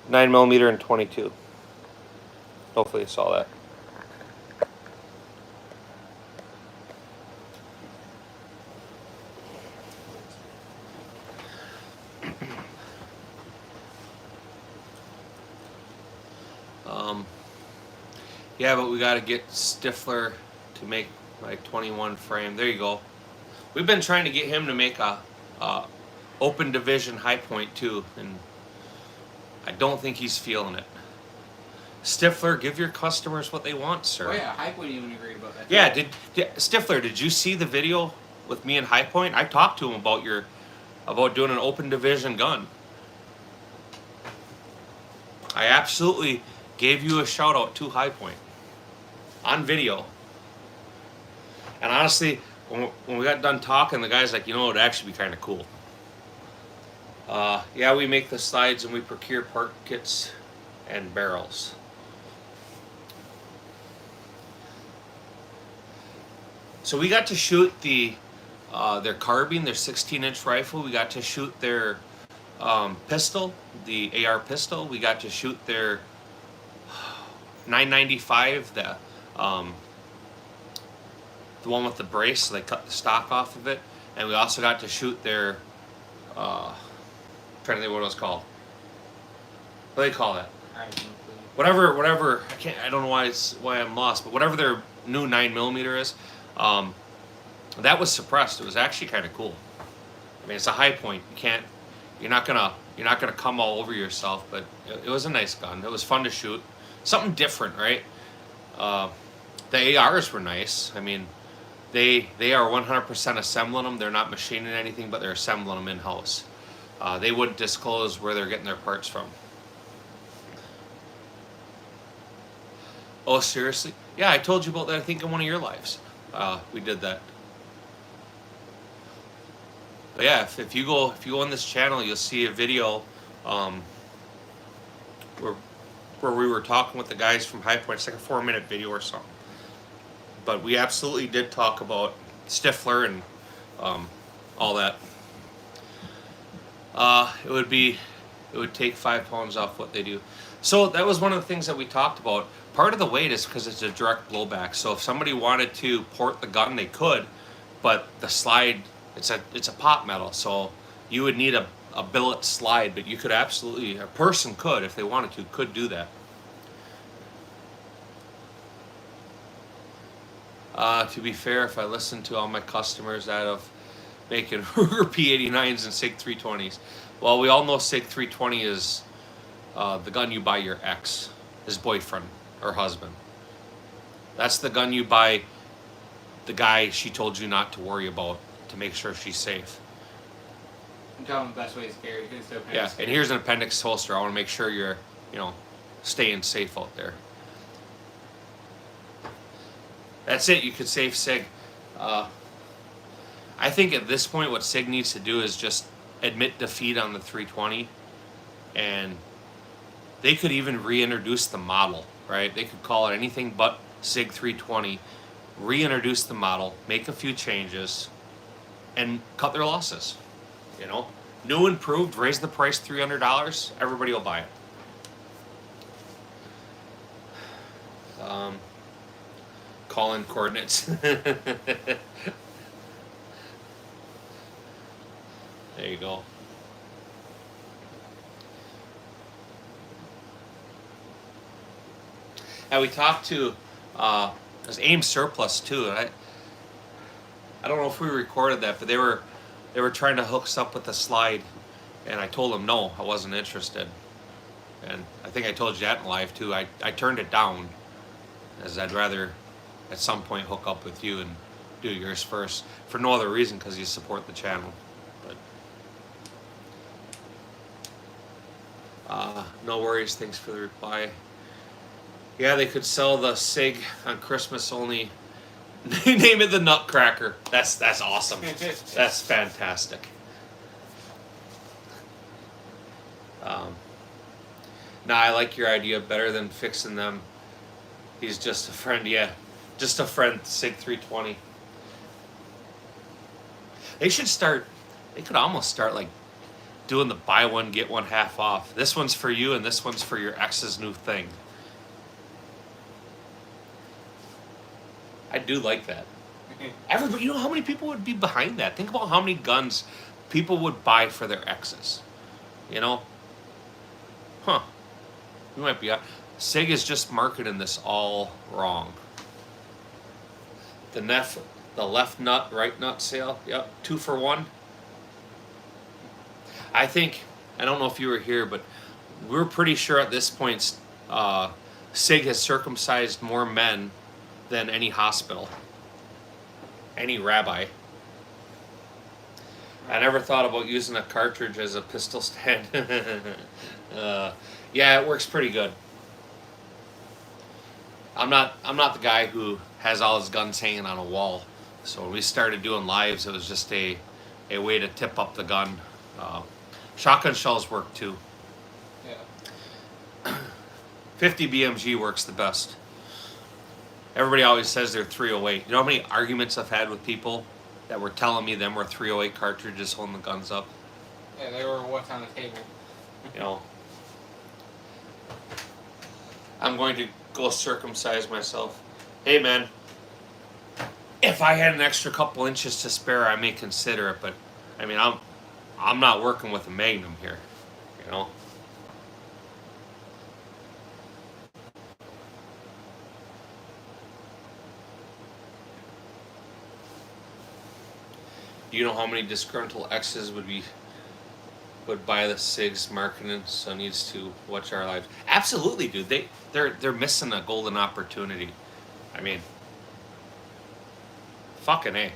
9mm and 22. Hopefully you saw that. Yeah, but we got to get Stifler to make my 21 frame. There you go. We've been trying to get him to make a open division high point too, and I don't think he's feeling it. Stifler, give your customers what they want, sir. Oh yeah, High Point even agreed about that. Yeah, Stifler, did you see the video with me and High Point? I talked to him about doing an open division gun. I absolutely gave you a shout out to High Point on video. And honestly, when we got done talking, the guy's like, you know, it'd actually be kind of cool. Yeah, we make the slides and we procure part kits and barrels. So we got to shoot their carbine, their 16-inch rifle. We got to shoot their pistol, the AR pistol. We got to shoot their 995, the one with the brace. So they cut the stock off of it, and we also got to shoot their. Trying to think what it was called. What do they call that? Whatever. I don't know why I'm lost, but whatever their new 9mm is. That was suppressed. It was actually kind of cool. I mean, it's a High Point. You're not gonna come all over yourself, but it was a nice gun. It was fun to shoot. Something different, right? The ARs were nice. I mean, they are 100% assembling them. They're not machining anything, but they're assembling them in house. They wouldn't disclose where they're getting their parts from. Oh, seriously? Yeah, I told you about that. I think in one of your lives. We did that. But yeah, if you go on this channel, you'll see a video where we were talking with the guys from High Point. It's like a 4-minute video or something. But we absolutely did talk about Stifler and all that. It would take 5 pounds off what they do. So that was one of the things that we talked about. Part of the weight is because it's a direct blowback. So if somebody wanted to port the gun, they could, but the slide, it's a pot metal, so you would need a billet slide. But you could absolutely, a person could, if they wanted to, could do that. To be fair, if I listened to all my customers out of making Ruger P89s and SIG 320s, well, we all know SIG 320 is the gun you buy your ex, his boyfriend or husband. That's the gun you buy the guy she told you not to worry about to make sure she's safe. And tell them the best way to carry. Yeah, and here's an appendix holster. I want to make sure you're, staying safe out there. That's it. You could save SIG. I think at this point what SIG needs to do is just admit defeat on the 320, and they could even reintroduce the model, right? They could call it anything but SIG 320, reintroduce the model, make a few changes, and cut their losses. New, improved, raise the price $300, everybody will buy it. Call in coordinates. There you go. And we talked to there's AIM Surplus too. And I don't know if we recorded that, but they were trying to hook us up with a slide, and I told them no, I wasn't interested. And I think I told you that in live too. I turned it down, as I'd rather at some point hook up with you and do yours first, for no other reason because you support the channel. But no worries. Thanks for the reply. Yeah, they could sell the SIG on Christmas only. Name it the Nutcracker. That's awesome. That's fantastic. I like your idea better than fixing them. He's just a friend. Yeah, just a friend. SIG 320. They could almost start like doing the buy one get one half off. This one's for you and this one's for your ex's new thing. I do like that. Everybody, how many people would be behind that? Think about how many guns people would buy for their exes. Huh. You might be. SIG is just marketing this all wrong. The left nut, right nut sale. Yep, 2 for 1. I think, I don't know if you were here, but we're pretty sure at this point SIG has circumcised more men than any hospital, any rabbi. I never thought about using a cartridge as a pistol stand. Yeah, it works pretty good. I'm not the guy who has all his guns hanging on a wall. So when we started doing lives, it was just a way to tip up the gun. Shotgun shells work too. Yeah. 50 BMG works the best. Everybody always says they're 308. You know how many arguments I've had with people that were telling me them were 308 cartridges holding the guns up? Yeah, they were what's on the table. You know, I'm going to go circumcise myself. Hey man, if I had an extra couple inches to spare, I may consider it, but I mean, I'm not working with a Magnum here, you know. Do you know how many disgruntled exes would buy the SIGs marketing? So needs to watch our lives. Absolutely, dude. They're missing a golden opportunity. I mean, fucking A.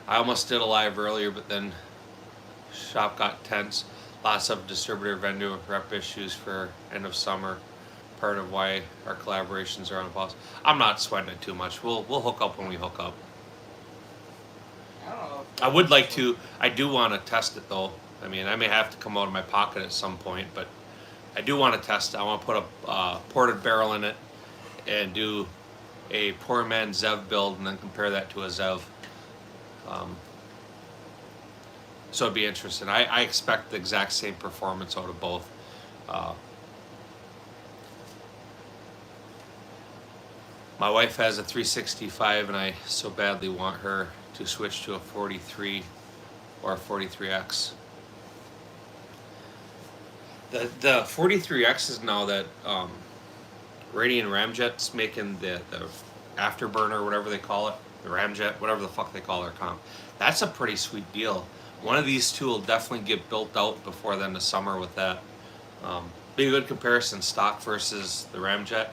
I almost did a live earlier, but then shop got tense. Lots of distributor vendor rep issues for end of summer. Part of why our collaborations are on pause. I'm not sweating it too much. We'll hook up when we hook up. I don't know. I would like to. I do want to test it though. I mean, I may have to come out of my pocket at some point, but I do want to test it. I want to put a ported barrel in it and do a poor man Zev build and then compare that to a Zev. So it'd be interesting. I expect the exact same performance out of both. My wife has a 365 and I so badly want her to switch to a 43 or a 43X. The 43X is now that Radian Ramjet's making the afterburner, whatever they call it, the Ramjet, whatever the fuck they call their comp. That's a pretty sweet deal. One of these two will definitely get built out before the end of summer with that. Be a good comparison, stock versus the Ramjet.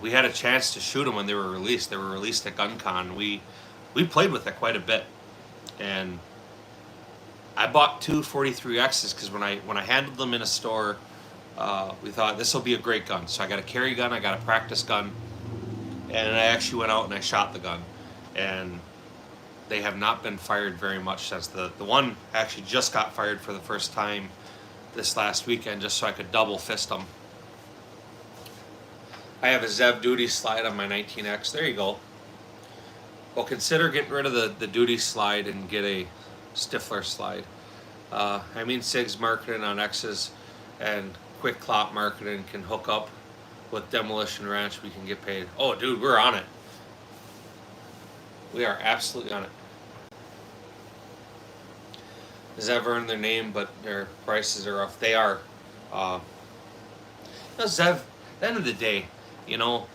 We had a chance to shoot them when they were released. They were released at GunCon. We played with it quite a bit, and I bought two 43Xs because when I handled them in a store, we thought this will be a great gun. So I got a carry gun, I got a practice gun, and I actually went out and I shot the gun, and they have not been fired very much since. The one actually just got fired for the first time this last weekend, just so I could double fist them. I have a Zev duty slide on my 19X. There you go. Well, consider getting rid of the duty slide and get a Stifler slide. I mean, SIG's marketing on X's and Quick Clop marketing can hook up with Demolition Ranch. We can get paid. Oh, dude, we're on it. We are absolutely on it. Zev earned their name, but their prices are off. They are. Zev, at the end of the day, you know,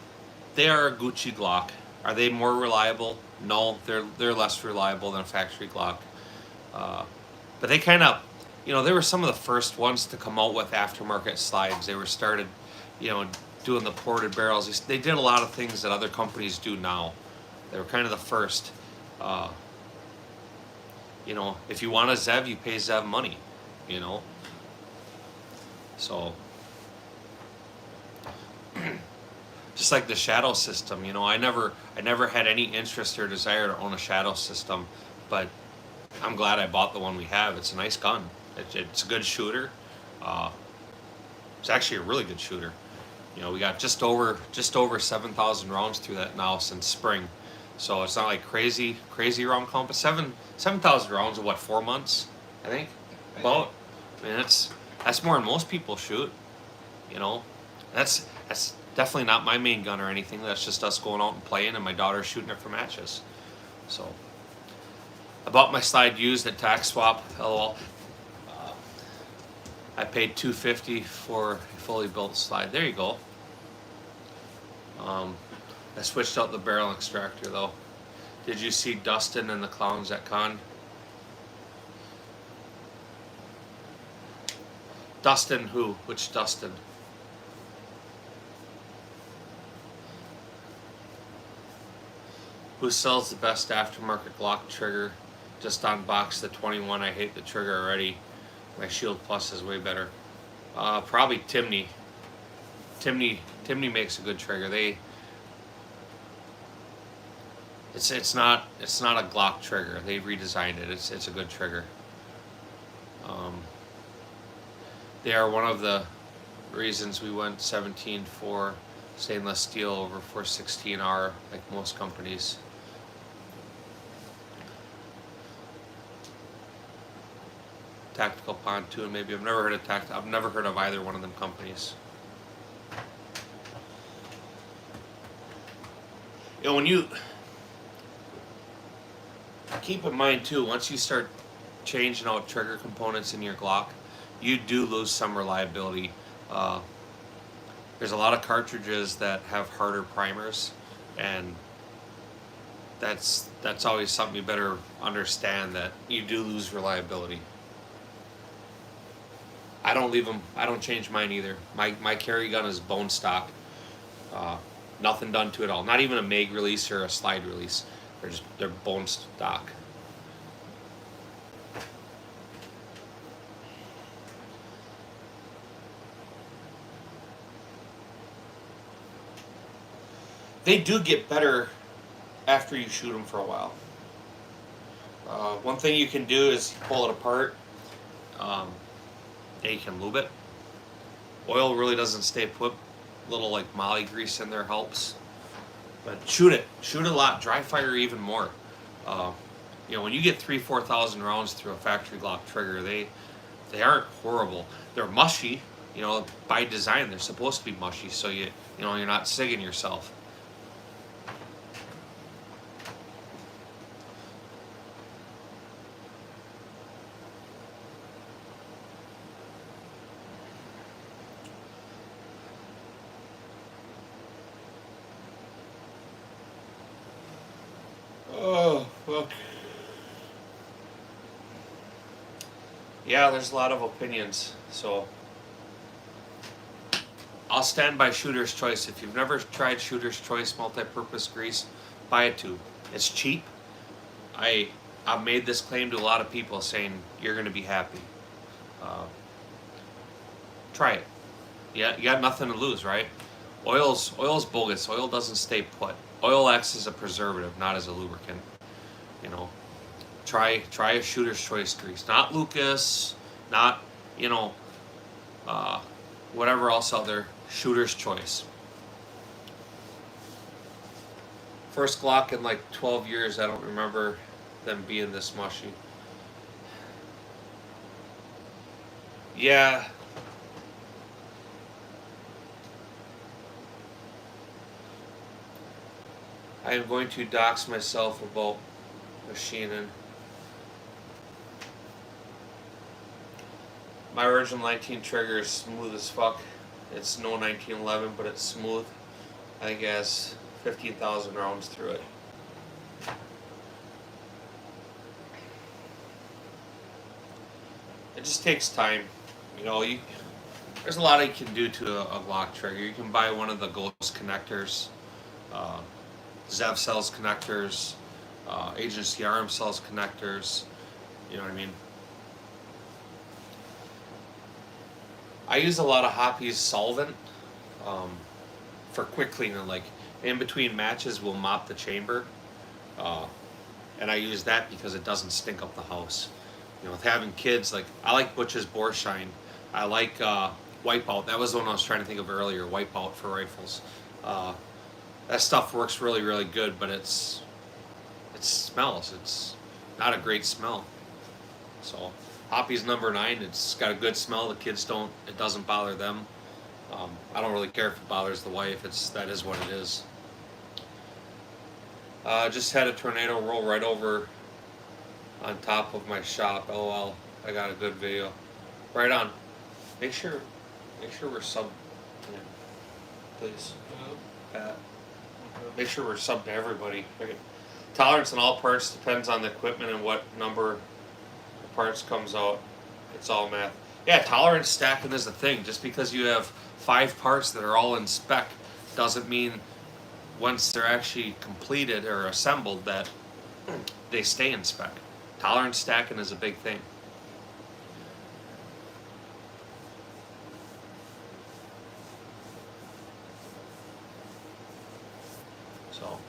they are a Gucci Glock. Are they more reliable? No, they're less reliable than a factory Glock. But they kind of, you know, they were some of the first ones to come out with aftermarket slides. They were started, you know, doing the ported barrels. They did a lot of things that other companies do now. They were kind of the first. You know, if you want a Zev, you pay Zev money, you know. So, just like the shadow system, you know, I never had any interest or desire to own a shadow system, but I'm glad I bought the one we have. It's a nice gun. It's a good shooter. It's actually a really good shooter. You know, we got just over 7,000 rounds through that now since spring, so it's not like crazy round count, but 7,000 rounds in what, 4 months, I think, about. I mean, that's more than most people shoot. You know, that's definitely not my main gun or anything. That's just us going out and playing, and my daughter shooting it for matches. So I bought my slide used at Tax Swap. LOL. I paid $250 for a fully built slide. There you go. I switched out the barrel extractor though. Did you see Dustin and the clowns at con? Dustin who? Which Dustin? Who sells the best aftermarket Glock trigger? Just unboxed the 21. I hate the trigger already. My Shield Plus is way better. Probably Timney. Timney makes a good trigger. It's not a Glock trigger. They redesigned it. It's a good trigger. They are one of the reasons we went 17-4 stainless steel over 416R, like most companies. Tactical pontoon, maybe. I've never heard of either one of them companies. You know, when you keep in mind too, once you start changing out trigger components in your Glock, you do lose some reliability. There's a lot of cartridges that have harder primers, and that's always something you better understand, that you do lose reliability. I don't change mine either. My carry gun is bone stock. Nothing done to it at all. Not even a mag release or a slide release. They're bone stock. They do get better after you shoot them for a while. One thing you can do is pull it apart. And you can lube it. Oil really doesn't stay put. A little like molly grease in there helps. But shoot it a lot. Dry fire even more. You know, when you get 3,000-4,000 rounds through a factory Glock trigger, they aren't horrible. They're mushy. You know, by design they're supposed to be mushy, so you're not sigging yourself. Oh, well. Yeah, there's a lot of opinions, so I'll stand by Shooter's Choice. If you've never tried Shooter's Choice multi-purpose grease, buy it too. It's cheap. I've made this claim to a lot of people, saying you're going to be happy. Try it. Yeah, you got nothing to lose, right? Oil's bogus. Oil doesn't stay put. Oil acts as a preservative, not as a lubricant. You know, try a Shooter's Choice grease, not Lucas, not whatever else out there. Shooter's Choice. First Glock in like 12 years. I don't remember them being this mushy. Yeah. I am going to dox myself about machining. My original 19 trigger is smooth as fuck. It's no 1911, but it's smooth. I think it has 15,000 rounds through it. It just takes time. You know, there's a lot you can do to a Glock trigger. You can buy one of the Ghost connectors. Zev sells connectors. Agency Arms sells connectors. You know what I mean? I use a lot of Hoppy's solvent for quick cleaning. Like in between matches, we'll mop the chamber, and I use that because it doesn't stink up the house. You know, with having kids, like I like Butch's Borshine. I like Wipeout. That was the one I was trying to think of earlier. Wipeout for rifles. That stuff works really, really good, but it smells. It's not a great smell. So Hoppy's number 9. It's got a good smell. The kids don't. It doesn't bother them. I don't really care if it bothers the wife. That is what it is. Just had a tornado roll right over on top of my shop. LOL. I got a good video. Right on. Make sure we're sub. Please, Pat. Make sure we're sub to everybody. Right. Tolerance in all parts depends on the equipment and what number the parts comes out. It's all math. Yeah, tolerance stacking is the thing. Just because you have 5 parts that are all in spec doesn't mean once they're actually completed or assembled, that they stay in spec. Tolerance stacking is a big thing. So.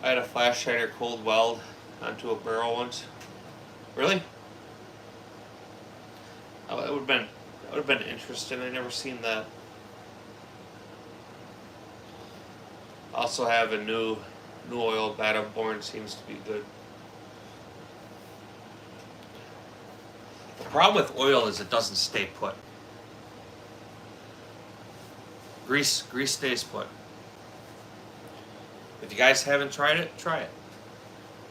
I had a flash hider cold weld onto a barrel once. Really? Oh, it would have been interesting. I never seen that. Also have a new oil battle born, seems to be good. The problem with oil is it doesn't stay put. Grease stays put. If you guys haven't tried it, try it.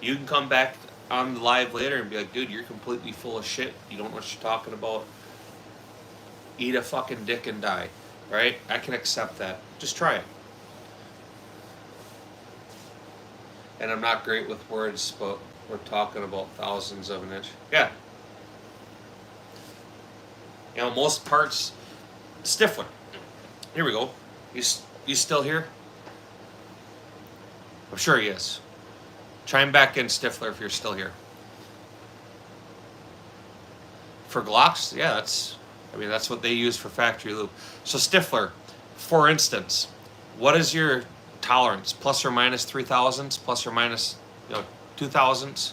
You can come back on the live later and be like, dude, you're completely full of shit. You don't know what you're talking about. Eat a fucking dick and die. Right? I can accept that. Just try it. And I'm not great with words, but we're talking about thousands of an inch. Yeah. You know, most parts, Stifler. Here we go. You still here? I'm sure he is. Chime back in, Stifler, if you're still here. For Glocks, yeah, that's what they use for factory lube. So Stifler, for instance, what is your tolerance? Plus or minus 3,000s? Plus or minus 2,000s?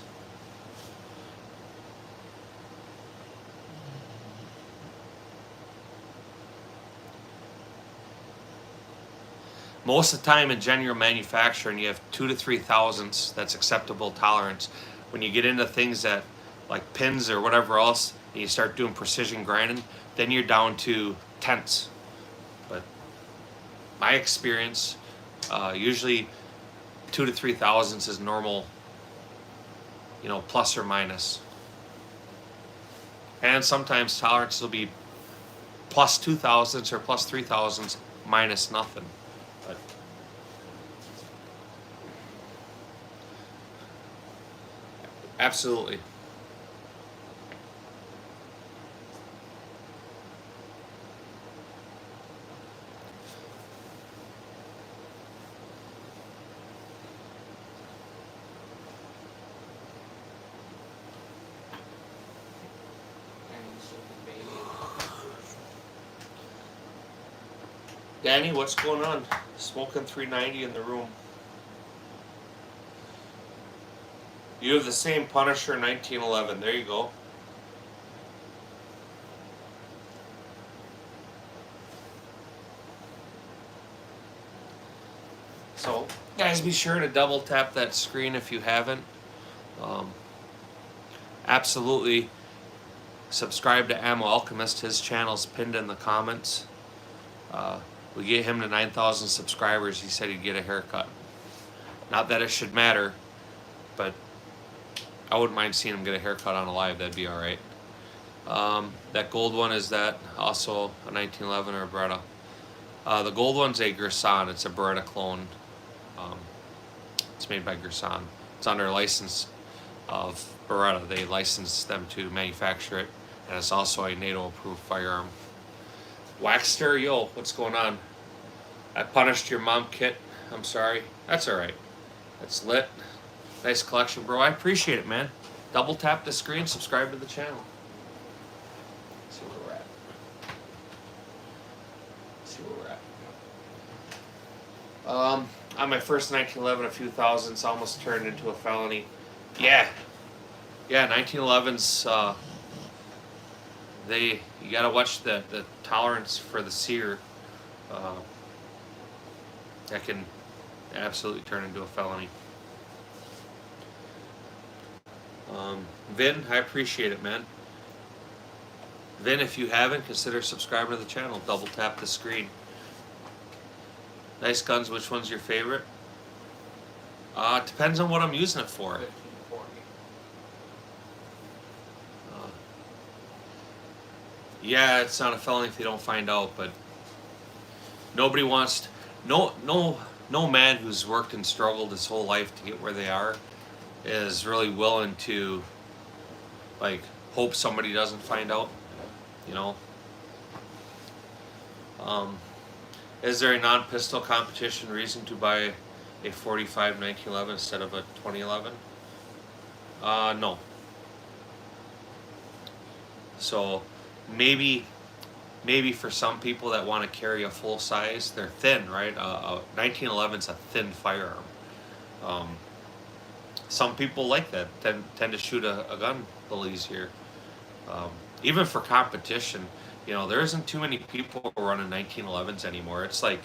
Most of the time in general manufacturing, you have 2 to 3,000s. That's acceptable tolerance. When you get into things that, like pins or whatever else, and you start doing precision grinding, then you're down to tenths. But my experience, usually 2 to 3,000s is normal. Plus or minus. And sometimes tolerance will be plus 2,000s or plus 3,000s minus nothing. But absolutely. Danny, what's going on? Smoking 390 in the room. You have the same Punisher 1911. There you go. So, guys, be sure to double tap that screen if you haven't. Absolutely subscribe to Ammo Alchemist. His channel's pinned in the comments. We get him to 9,000 subscribers. He said he'd get a haircut. Not that it should matter, but I wouldn't mind seeing him get a haircut on a live. That'd be all right. That gold one, is that also a 1911 or a Beretta? The gold one's a Gerson. It's a Beretta clone. It's made by Gerson. It's under license of Beretta. They licensed them to manufacture it, and it's also a NATO-approved firearm. Waxster, yo, what's going on? I punished your mom kit. I'm sorry. That's all right. That's lit. Nice collection, bro. I appreciate it, man. Double tap the screen, subscribe to the channel. Let's see where we're at. On my first 1911, a few thousands almost turned into a felony. Yeah, 1911s. You gotta watch the tolerance for the sear. That can absolutely turn into a felony. Vin, I appreciate it, man. Vin, if you haven't, consider subscribing to the channel. Double tap the screen. Nice guns. Which one's your favorite? It depends on what I'm using it for. 1540. Yeah, it's not a felony if you don't find out, but nobody wants no man who's worked and struggled his whole life to get where they are is really willing to hope somebody doesn't find out, you know. Is there a non-pistol competition reason to buy a 45 1911 instead of a 2011? No. So maybe for some people that want to carry a full size, they're thin, right? 1911 is a thin firearm. Some people like that, tend to shoot a gun a little easier. Even for competition, you know, there isn't too many people running 1911s anymore. It's like,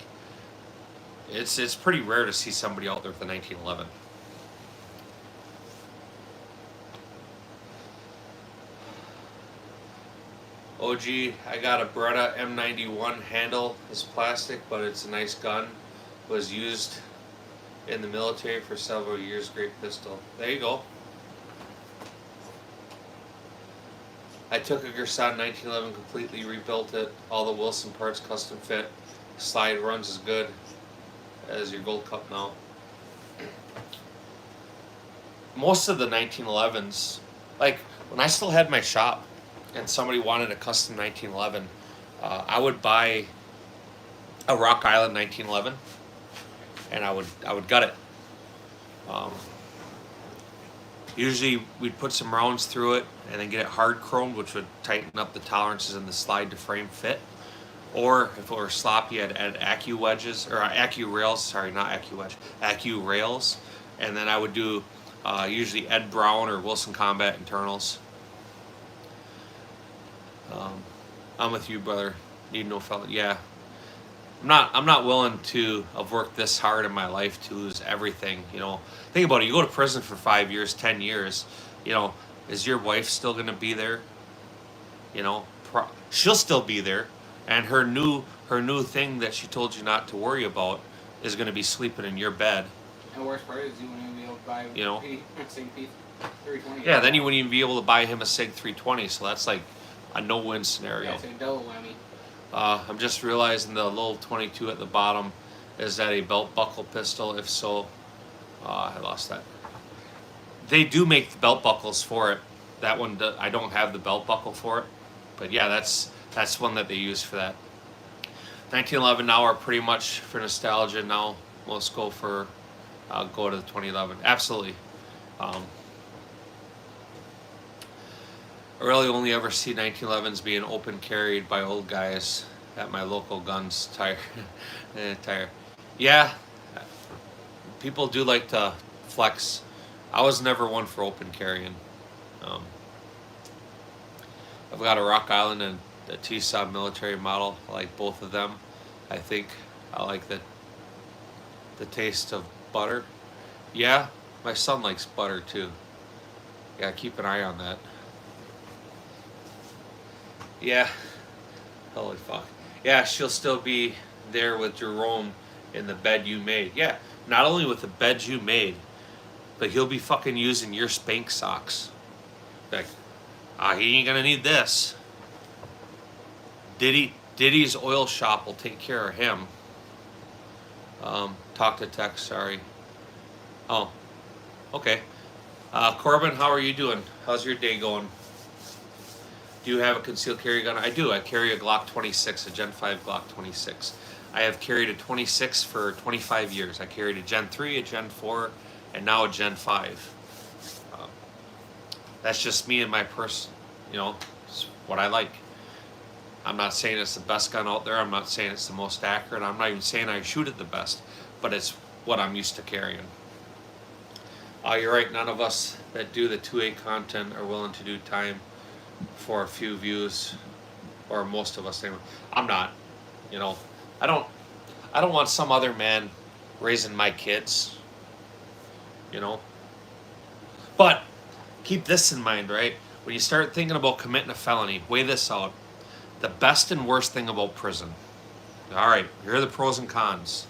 it's pretty rare to see somebody out there with a 1911. OG, I got a Beretta M91 handle. It's plastic, but it's a nice gun. Was used in the military for several years. Great pistol. There you go. I took a Gerson 1911, completely rebuilt it. All the Wilson parts custom fit. Slide runs as good as your Gold Cup now. Most of the 1911s, like when I still had my shop and somebody wanted a custom 1911, I would buy a Rock Island 1911 and I would gut it. Usually we'd put some rounds through it and then get it hard chromed, which would tighten up the tolerances in the slide to frame fit. Or if it were sloppy, I'd add Accu wedges, or Accu rails, sorry, not Accu wedge, Accu rails. And then I would do usually Ed Brown or Wilson Combat internals. I'm with you, brother. Need no fella. Yeah. I'm not willing to have worked this hard in my life to lose everything, you know. Think about it, you go to prison for 5 years, 10 years, you know, is your wife still gonna be there? You know, she'll still be there, and her new thing that she told you not to worry about is gonna be sleeping in your bed. And the worst part is you wouldn't even be able to buy Sig P 320. Yeah, then you wouldn't even be able to buy him a Sig 320, so that's like a no-win scenario. Yeah, it's a double whammy. I'm just realizing the little 22 at the bottom, is that a belt buckle pistol? If so, I lost that. They do make the belt buckles for it. That one, I don't have the belt buckle for it, but yeah, that's one that they use for that. 1911 now are pretty much for nostalgia. Now let's go to the 2011. Absolutely. I really only ever see 1911s being open carried by old guys at my local guns tire. Yeah, people do like to flex. I was never one for open carrying. I've got a Rock Island and a T-Saw military model. I like both of them. I think I like the taste of butter. Yeah, my son likes butter too. Yeah, keep an eye on that. Yeah, holy fuck. Yeah, she'll still be there with Jerome in the bed you made. Yeah, not only with the bed you made, but he'll be fucking using your Spank socks. Like, he ain't gonna need this. Diddy's oil shop will take care of him. Talk to text, sorry. Oh, okay. Corbin, how are you doing? How's your day going? Do you have a concealed carry gun? I do. I carry a Glock 26, a Gen 5 Glock 26. I have carried a 26 for 25 years. I carried a Gen 3, a Gen 4, and now a Gen 5. That's just me and my person, you know, it's what I like. I'm not saying it's the best gun out there. I'm not saying it's the most accurate. I'm not even saying I shoot it the best, but it's what I'm used to carrying. You're right. None of us that do the 2A content are willing to do time for a few views, or most of us anyway. I'm not, you know, I don't want some other man raising my kids, you know. But keep this in mind, right? When you start thinking about committing a felony, weigh this out. The best and worst thing about prison. All right, here are the pros and cons.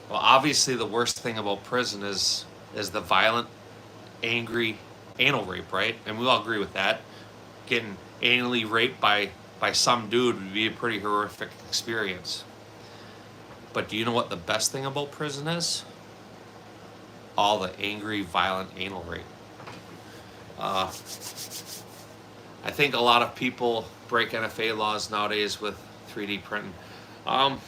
Well, obviously the worst thing about prison is the violent, angry anal rape, right? And we all agree with that. Getting anally raped by some dude would be a pretty horrific experience. But do you know what the best thing about prison is? All the angry, violent anal rape. I think a lot of people break NFA laws nowadays with 3D printing. Um,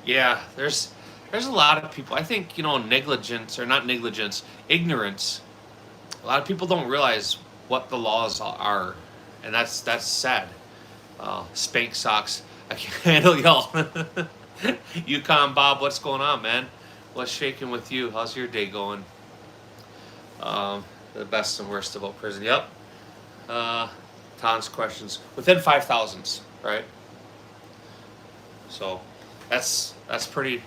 yeah, there's a lot of people. I think negligence or not negligence, ignorance. A lot of people don't realize what the laws are, and that's sad. Spank socks. I can't handle y'all. Yukon Bob, what's going on, man? What's shaking with you? How's your day going? The best and worst about prison. Yep. Tons questions within 5,000s, right? So that's pretty.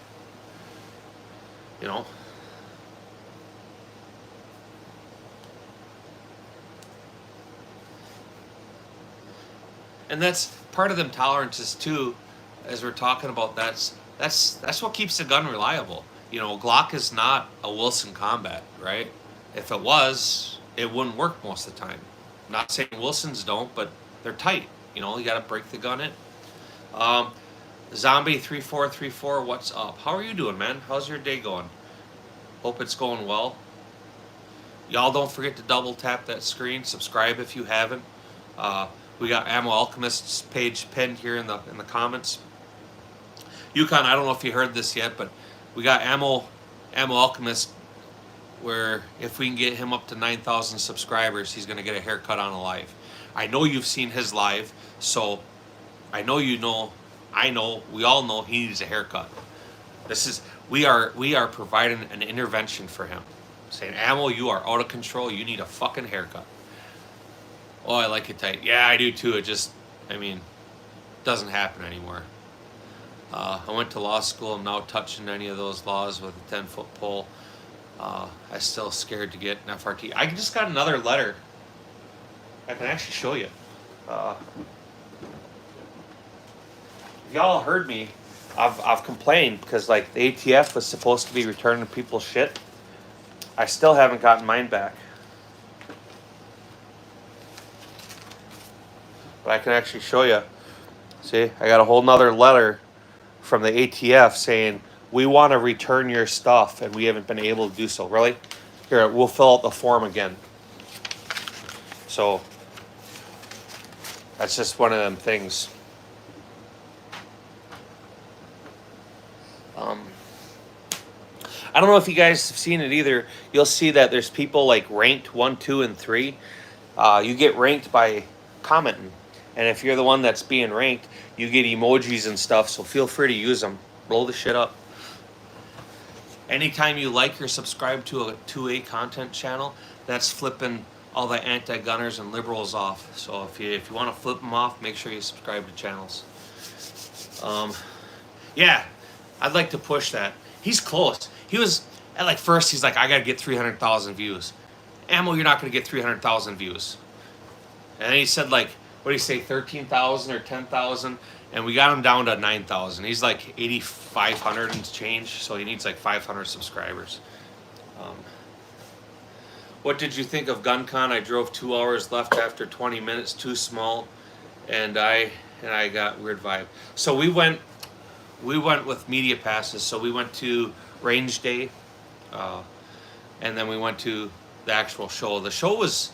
You know. And that's part of them tolerances too, as we're talking about. That's what keeps the gun reliable. Glock is not a Wilson Combat, right? If it was, it wouldn't work most of the time. I'm not saying Wilsons don't, but they're tight. You got to break the gun in. Zombie 3434, what's up? How are you doing, man? How's your day going? Hope it's going well. Y'all don't forget to double tap that screen. Subscribe if you haven't. We got Ammo Alchemist's page pinned here in the comments. Yukon, I don't know if you heard this yet, but we got Ammo Alchemist, where if we can get him up to 9,000 subscribers, he's going to get a haircut on a live. I know you've seen his live, so I know we all know he needs a haircut. We are providing an intervention for him, saying, Ammo, you are out of control. You need a fucking haircut. Oh, I like it tight. Yeah, I do too. It just, doesn't happen anymore. I went to law school. I'm now touching any of those laws with a 10-foot pole. I'm still scared to get an FRT. I just got another letter. I can actually show you. Y'all heard me. I've complained because the ATF was supposed to be returning people's shit. I still haven't gotten mine back. But I can actually show you. See, I got a whole nother letter from the ATF saying, we want to return your stuff, and we haven't been able to do so. Really? Here, we'll fill out the form again. So, that's just one of them things. I don't know if you guys have seen it either. You'll see that there's people ranked 1, 2, and 3. You get ranked by commenting. And if you're the one that's being ranked, you get emojis and stuff, so feel free to use them. Blow the shit up. Anytime you like or subscribe to a 2A content channel, that's flipping all the anti-gunners and liberals off. So if you want to flip them off, make sure you subscribe to channels. Yeah, I'd like to push that. He's close. He was, at first, he's like, I got to get 300,000 views. Ammo, you're not going to get 300,000 views. And then he said, what do you say, 13,000 or 10,000? And we got him down to 9,000. He's 8,500 and change, so he needs 500 subscribers. What did you think of GunCon? I drove 2 hours, left after 20 minutes, too small, and I got weird vibe. So we went with media passes. So we went to Range Day, and then we went to the actual show. The show was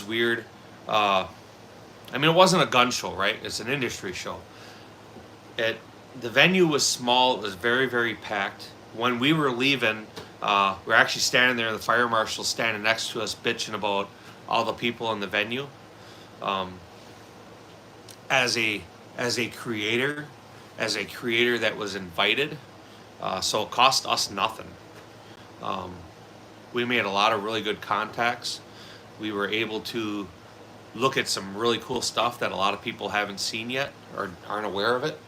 weird. It wasn't a gun show, right? It's an industry show. The venue was small. It was very, very packed. When we were leaving, we're actually standing there. The fire marshal standing next to us, bitching about all the people in the venue. As a creator that was invited, so it cost us nothing. We made a lot of really good contacts. We were able to look at some really cool stuff that a lot of people haven't seen yet or aren't aware of it.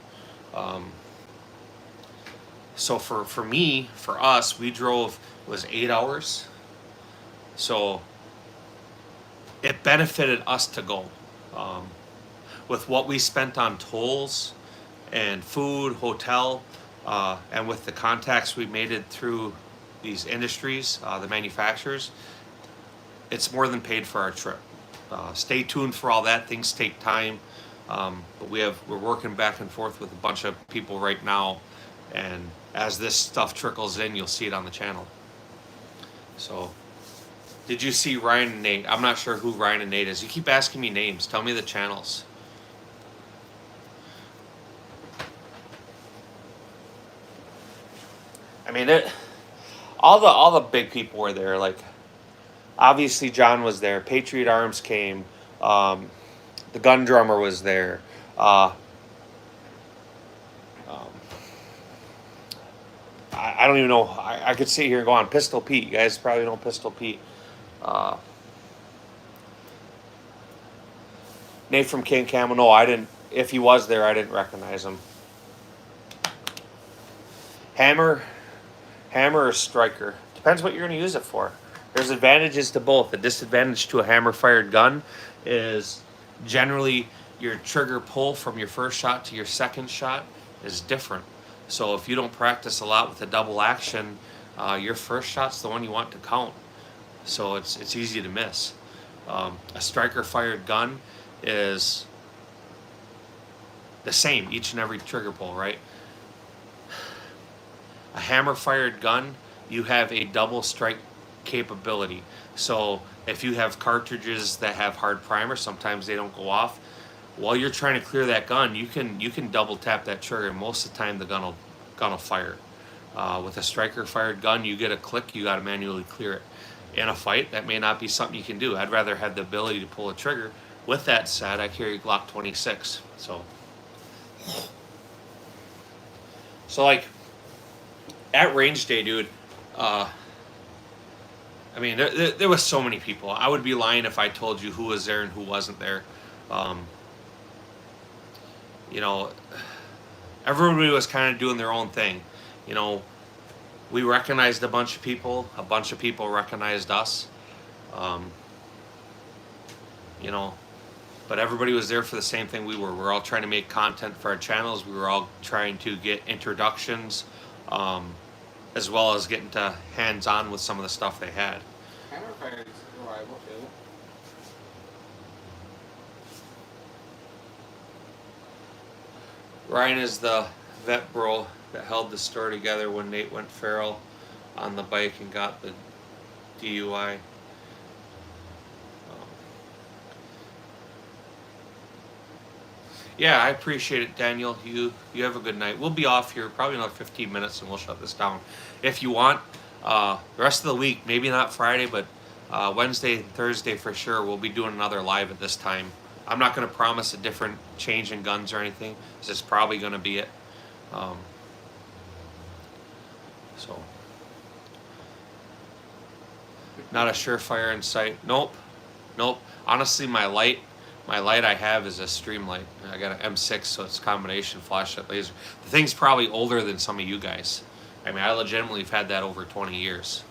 So for us, we drove, it was 8 hours. So it benefited us to go. With what we spent on tolls and food, hotel, and with the contacts we made it through these industries, the manufacturers, it's more than paid for our trip. Stay tuned for all that. Things take time, but we're working back and forth with a bunch of people right now, and as this stuff trickles in, you'll see it on the channel. So Did you see Ryan and Nate? I'm not sure who Ryan and Nate is. You keep asking me names. Tell me the channels. I mean, all the big people were there. Like, obviously John was there. Patriot Arms came. The gun drummer was there. Um, I don't even know. I could sit here and go on. Pistol Pete. You guys probably know Pistol Pete. Nate from King Camo. No, I didn't. If he was there, I didn't recognize him. Hammer or striker. Depends what you're going to use it for. There's advantages to both. The disadvantage to a hammer-fired gun is generally your trigger pull from your first shot to your second shot is different. So if you don't practice a lot with a double action, your first shot's the one you want to count. So it's easy to miss. A striker-fired gun is the same each and every trigger pull, right? A hammer-fired gun, you have a double strike capability. So if you have cartridges that have hard primer, sometimes they don't go off. While you're trying to clear that gun, you can double tap that trigger, and most of the time the gun will fire. With a striker-fired gun, you get a click, you got to manually clear it. In a fight, that may not be something you can do. I'd rather have the ability to pull a trigger. With that said, I carry Glock 26. So like, at range day, dude, I mean, there was so many people. I would be lying if I told you who was there and who wasn't there. You know, everybody was kind of doing their own thing. You know, we recognized a bunch of people recognized us. You know, but everybody was there for the same thing we were. We're all trying to make content for our channels. We were all trying to get introductions, as well as getting to hands-on with some of the stuff they had. Hammer fire is reliable too. Ryan is the vet bro that held the store together when Nate went feral on the bike and got the DUI. Yeah, I appreciate it, Daniel. You have a good night. We'll be off here probably another 15 minutes and we'll shut this down. If you want, the rest of the week, maybe not Friday, but Wednesday and Thursday for sure, we'll be doing another live at this time. I'm not going to promise a different change in guns or anything. This is probably going to be it. So, not a surefire in sight. Nope. Honestly, my light I have is a Streamlight. I got an M6, so it's a combination flashlight laser. The thing's probably older than some of you guys. I mean, I legitimately have had that over 20 years.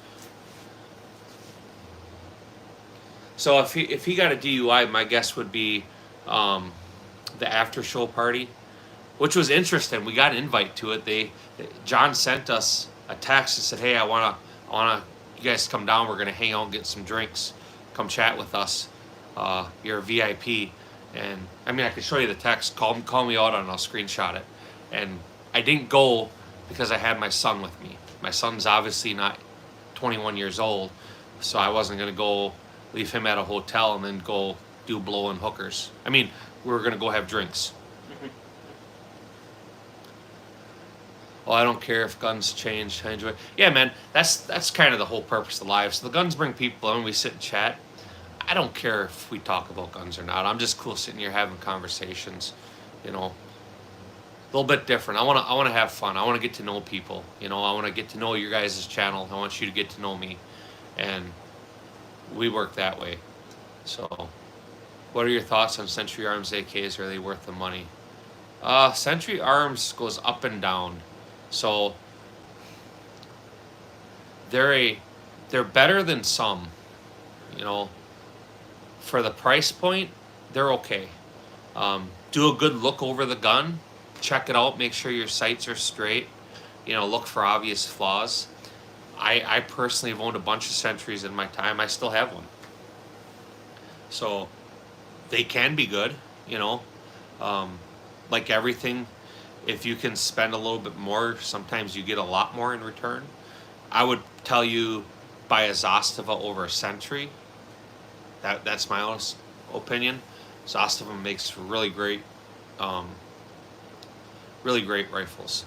So if he got a DUI, my guess would be the after show party, which was interesting. We got an invite to it. John sent us a text and said, "Hey, I wanna you guys come down. We're gonna hang out and get some drinks. Come chat with us. You're a VIP." And I mean, I can show you the text. Call me out on it. I'll screenshot it. And I didn't go because I had my son with me. My son's obviously not 21 years old, so I wasn't gonna go leave him at a hotel and then go do blow-in hookers. I mean, we were gonna go have drinks. Well, I don't care if guns change. I enjoy it. Yeah, man, that's kind of the whole purpose of life. So the guns bring people in, we sit and chat. I don't care if we talk about guns or not. I'm just cool sitting here having conversations, you know. A little bit different. I want to have fun. I want to get to know people. You know, I want to get to know your guys' channel. I want you to get to know me, and we work that way. So, what are your thoughts on Century Arms AKs? Are they worth the money? Century Arms goes up and down. So they're better than some, you know. For the price point, they're okay. Do a good look over the gun, check it out, make sure your sights are straight, you know, look for obvious flaws. I personally have owned a bunch of Centuries in my time. I still have one. So they can be good, you know. Like everything, if you can spend a little bit more, sometimes you get a lot more in return. I would tell you buy a Zastava over a Sentry. That's my honest opinion. Zastava makes really great rifles.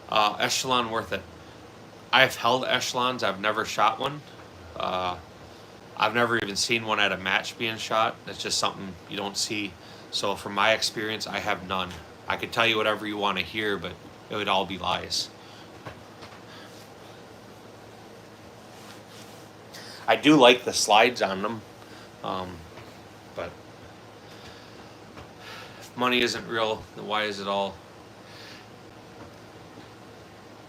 Echelon, worth it. I've held Echelons. I've never shot one. I've never even seen one at a match being shot. It's just something you don't see. So from my experience, I have none. I could tell you whatever you want to hear, but it would all be lies. I do like the slides on them, but if money isn't real, then why is it all?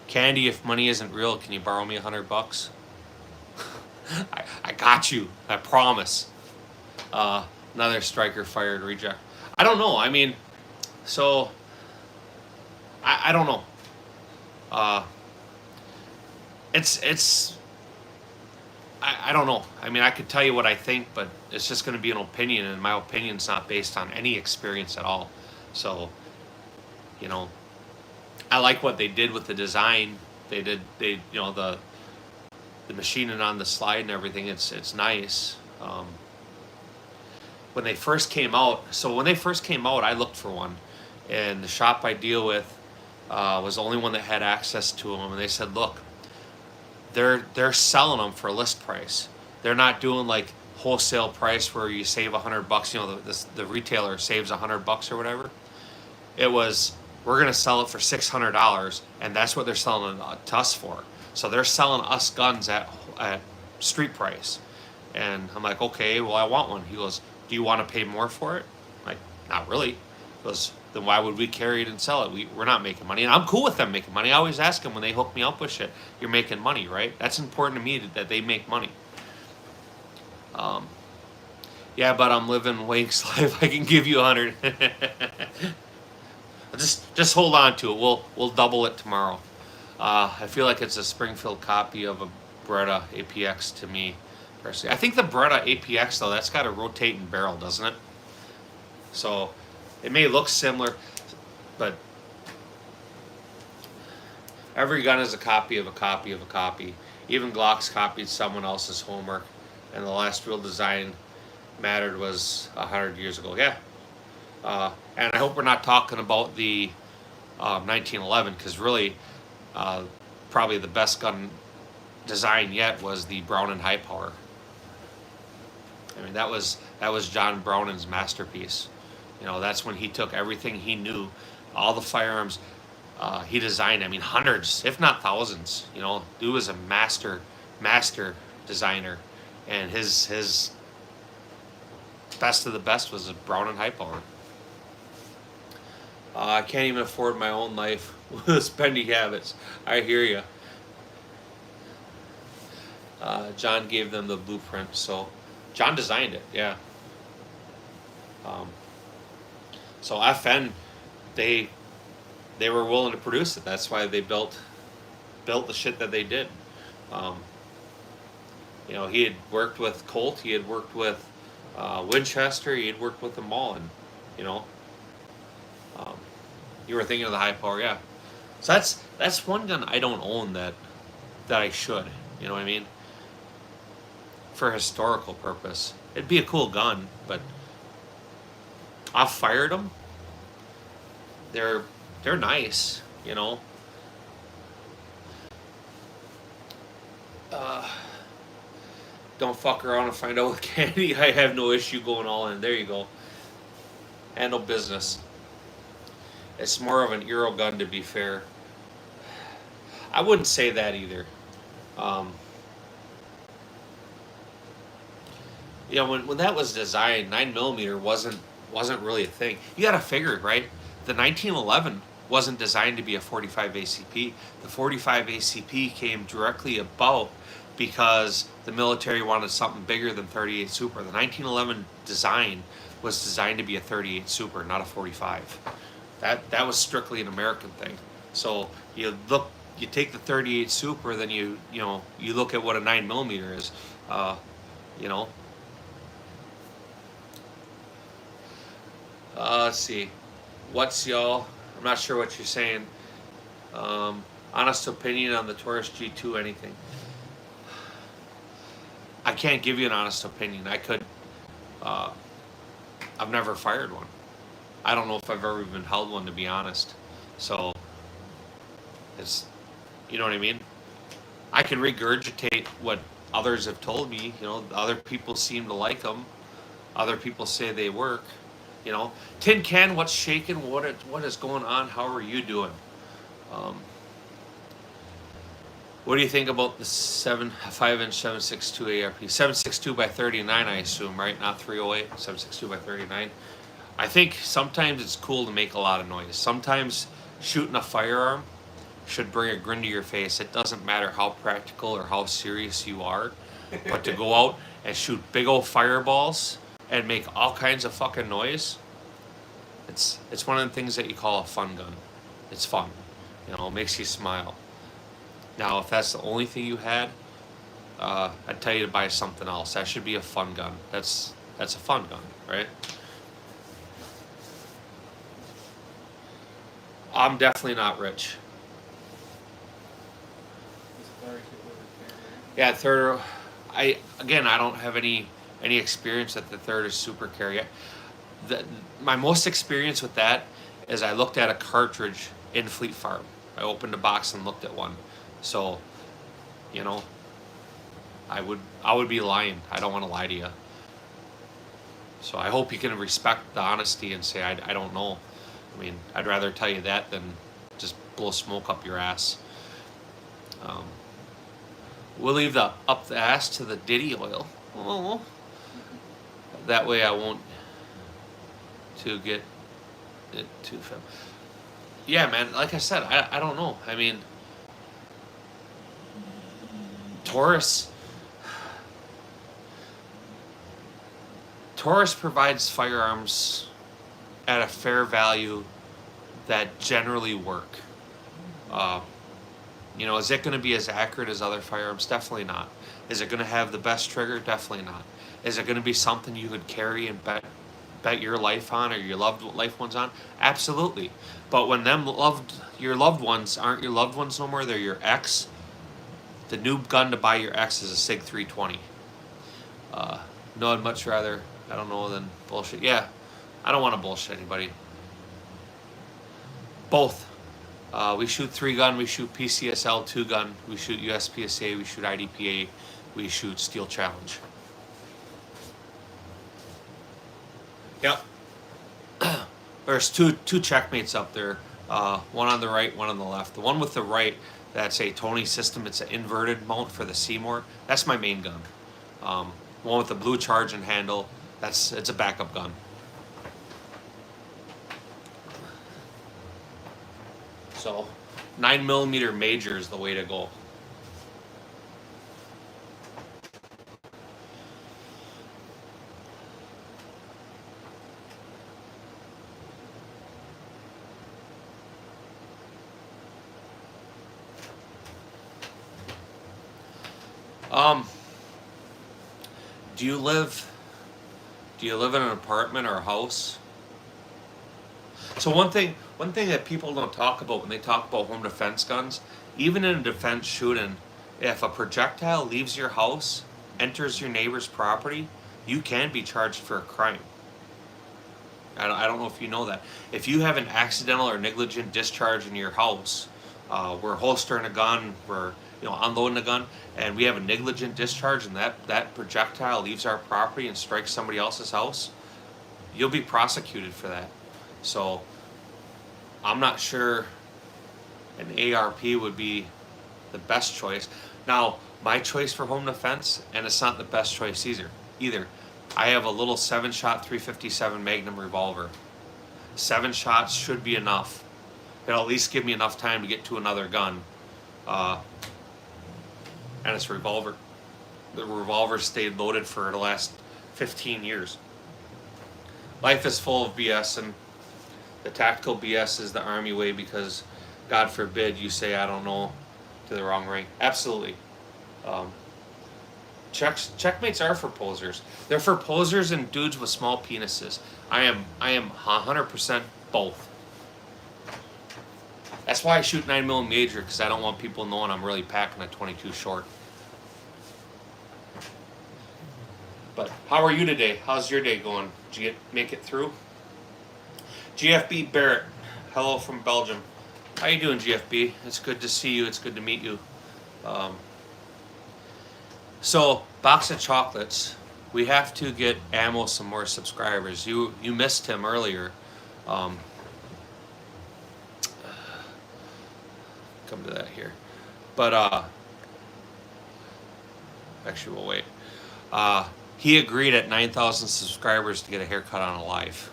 Candy, if money isn't real, can you borrow me $100? I got you. I promise. Another striker fired reject. I don't know. I mean, so I don't know. I don't know. I mean, I could tell you what I think, but it's just going to be an opinion, and my opinion's not based on any experience at all. So, you know, I like what they did with the design. They the machining on the slide and everything. It's nice. When they first came out, I looked for one, and the shop I deal with was the only one that had access to them, and they said, look, they're selling them for list price. They're not doing like wholesale price where you save $100. You know, the retailer saves $100 or whatever. It was, we're gonna sell it for $600, and that's what they're selling to us for. So they're selling us guns at street price. And I'm like, okay, well, I want one. He goes, do you want to pay more for it? I'm like, not really. He goes, then why would we carry it and sell it? We're not making money. And I'm cool with them making money. I always ask them when they hook me up with shit, you're making money, right? That's important to me that they make money. Yeah, but I'm living Wake's life. I can give you 100. Just hold on to it. We'll double it tomorrow. I feel like it's a Springfield copy of a Beretta APX to me, personally. I think the Beretta APX, though, that's got a rotating barrel, doesn't it? So it may look similar, but every gun is a copy of a copy of a copy. Even Glock's copied someone else's homework, and the last real design mattered was 100 years ago. Yeah. And I hope we're not talking about the 1911, because really, probably the best gun design yet was the Browning High Power. I mean, that was John Browning's masterpiece. You know, that's when he took everything he knew, all the firearms he designed. I mean, hundreds, if not thousands. You know, dude was a master designer, and his best of the best was a Browning High Power. I can't even afford my own life with spending habits. I hear you. John gave them the blueprint, so John designed it. Yeah. So FN, they were willing to produce it. That's why they built the shit that they did. You know, he had worked with Colt, he had worked with Winchester, he had worked with them all, and you know, you were thinking of the High Power, yeah. So that's one gun I don't own that I should. You know what I mean? For historical purpose, it'd be a cool gun, but I've fired them. They're nice, you know. Don't fuck around and find out with candy. I have no issue going all in. There you go. Handle business. It's more of an Euro gun, to be fair. I wouldn't say that either. You know, when that was designed, 9mm wasn't really a thing. You got to figure, right? The 1911 wasn't designed to be a 45 ACP. The 45 ACP came directly about because the military wanted something bigger than 38 Super. The 1911 design was designed to be a 38 Super, not a 45. That was strictly an American thing. So you take the 38 Super, then you look at what a 9mm is. You know. Let's see. What's y'all? I'm not sure what you're saying. Honest opinion on the Taurus G2, anything. I can't give you an honest opinion. I could. I've never fired one. I don't know if I've ever even held one, to be honest. So it's, you know what I mean? I can regurgitate what others have told me. You know, other people seem to like them. Other people say they work. You know, Tin Can, what's shaking? What is going on? How are you doing? What do you think about the 5-inch 7.62 ARP? 7.62 by 39, I assume, right? Not 308. 7.62 by 39. I think sometimes it's cool to make a lot of noise. Sometimes shooting a firearm should bring a grin to your face. It doesn't matter how practical or how serious you are, but to go out and shoot big old fireballs and make all kinds of fucking noise, it's one of the things that you call a fun gun. It's fun. You know, it makes you smile. Now, if that's the only thing you had, I'd tell you to buy something else. That should be a fun gun. That's a fun gun, right? I'm definitely not rich. Yeah, third. I don't have any experience that the third is super carry. My most experience with that is I looked at a cartridge in Fleet Farm. I opened a box and looked at one. So, you know, I would be lying. I don't want to lie to you. So I hope you can respect the honesty and say I don't know. I mean, I'd rather tell you that than just blow smoke up your ass. We'll leave the up the ass to the Diddy oil. Oh, that way I won't to get it too fast. Yeah, man. Like I said, I don't know. I mean, Taurus provides firearms at a fair value that generally work. You know, is it going to be as accurate as other firearms? Definitely not. Is it going to have the best trigger? Definitely not. Is it going to be something you could carry and bet your life on or your loved life ones on? Absolutely. But when your loved ones aren't your loved ones no more, they're your ex. The new gun to buy your ex is a SIG 320. No, I'd much rather, I don't know, than bullshit. Yeah, I don't want to bullshit anybody. Both. We shoot 3-gun, we shoot PCSL 2-gun, we shoot USPSA, we shoot IDPA, we shoot Steel Challenge. Yep. There's two checkmates up there. One on the right, one on the left. The one with the right, that's a Tony system. It's an inverted mount for the Seymour. That's my main gun. The one with the blue charging handle, it's a backup gun. So 9mm major is the way to go. Do you live in an apartment or a house? So one thing that people don't talk about when they talk about home defense guns, even in a defense shooting, if a projectile leaves your house, enters your neighbor's property, you can be charged for a crime. I don't know if you know that. If you have an accidental or negligent discharge in your house, we're holstering a gun, we're unloading a gun, and we have a negligent discharge, and that projectile leaves our property and strikes somebody else's house, you'll be prosecuted for that. So I'm not sure an ARP would be the best choice. Now, my choice for home defense, and it's not the best choice either. I have a little 7-shot 357 Magnum revolver. 7 shots should be enough. It'll at least give me enough time to get to another gun. And it's a revolver. The revolver stayed loaded for the last 15 years. Life is full of BS, and the tactical BS is the Army way because, God forbid, you say, I don't know, to the wrong rank. Absolutely. Checkmates are for posers. They're for posers and dudes with small penises. I am 100% both. That's why I shoot 9mm major, because I don't want people knowing I'm really packing a 22 short. But how are you today? How's your day going? Did you make it through? GFB Barrett, hello from Belgium. How you doing, GFB? It's good to see you. It's good to meet you. So, box of chocolates. We have to get Ammo some more subscribers. You missed him earlier. Come to that here. But actually, we'll wait. He agreed at 9,000 subscribers to get a haircut on a live.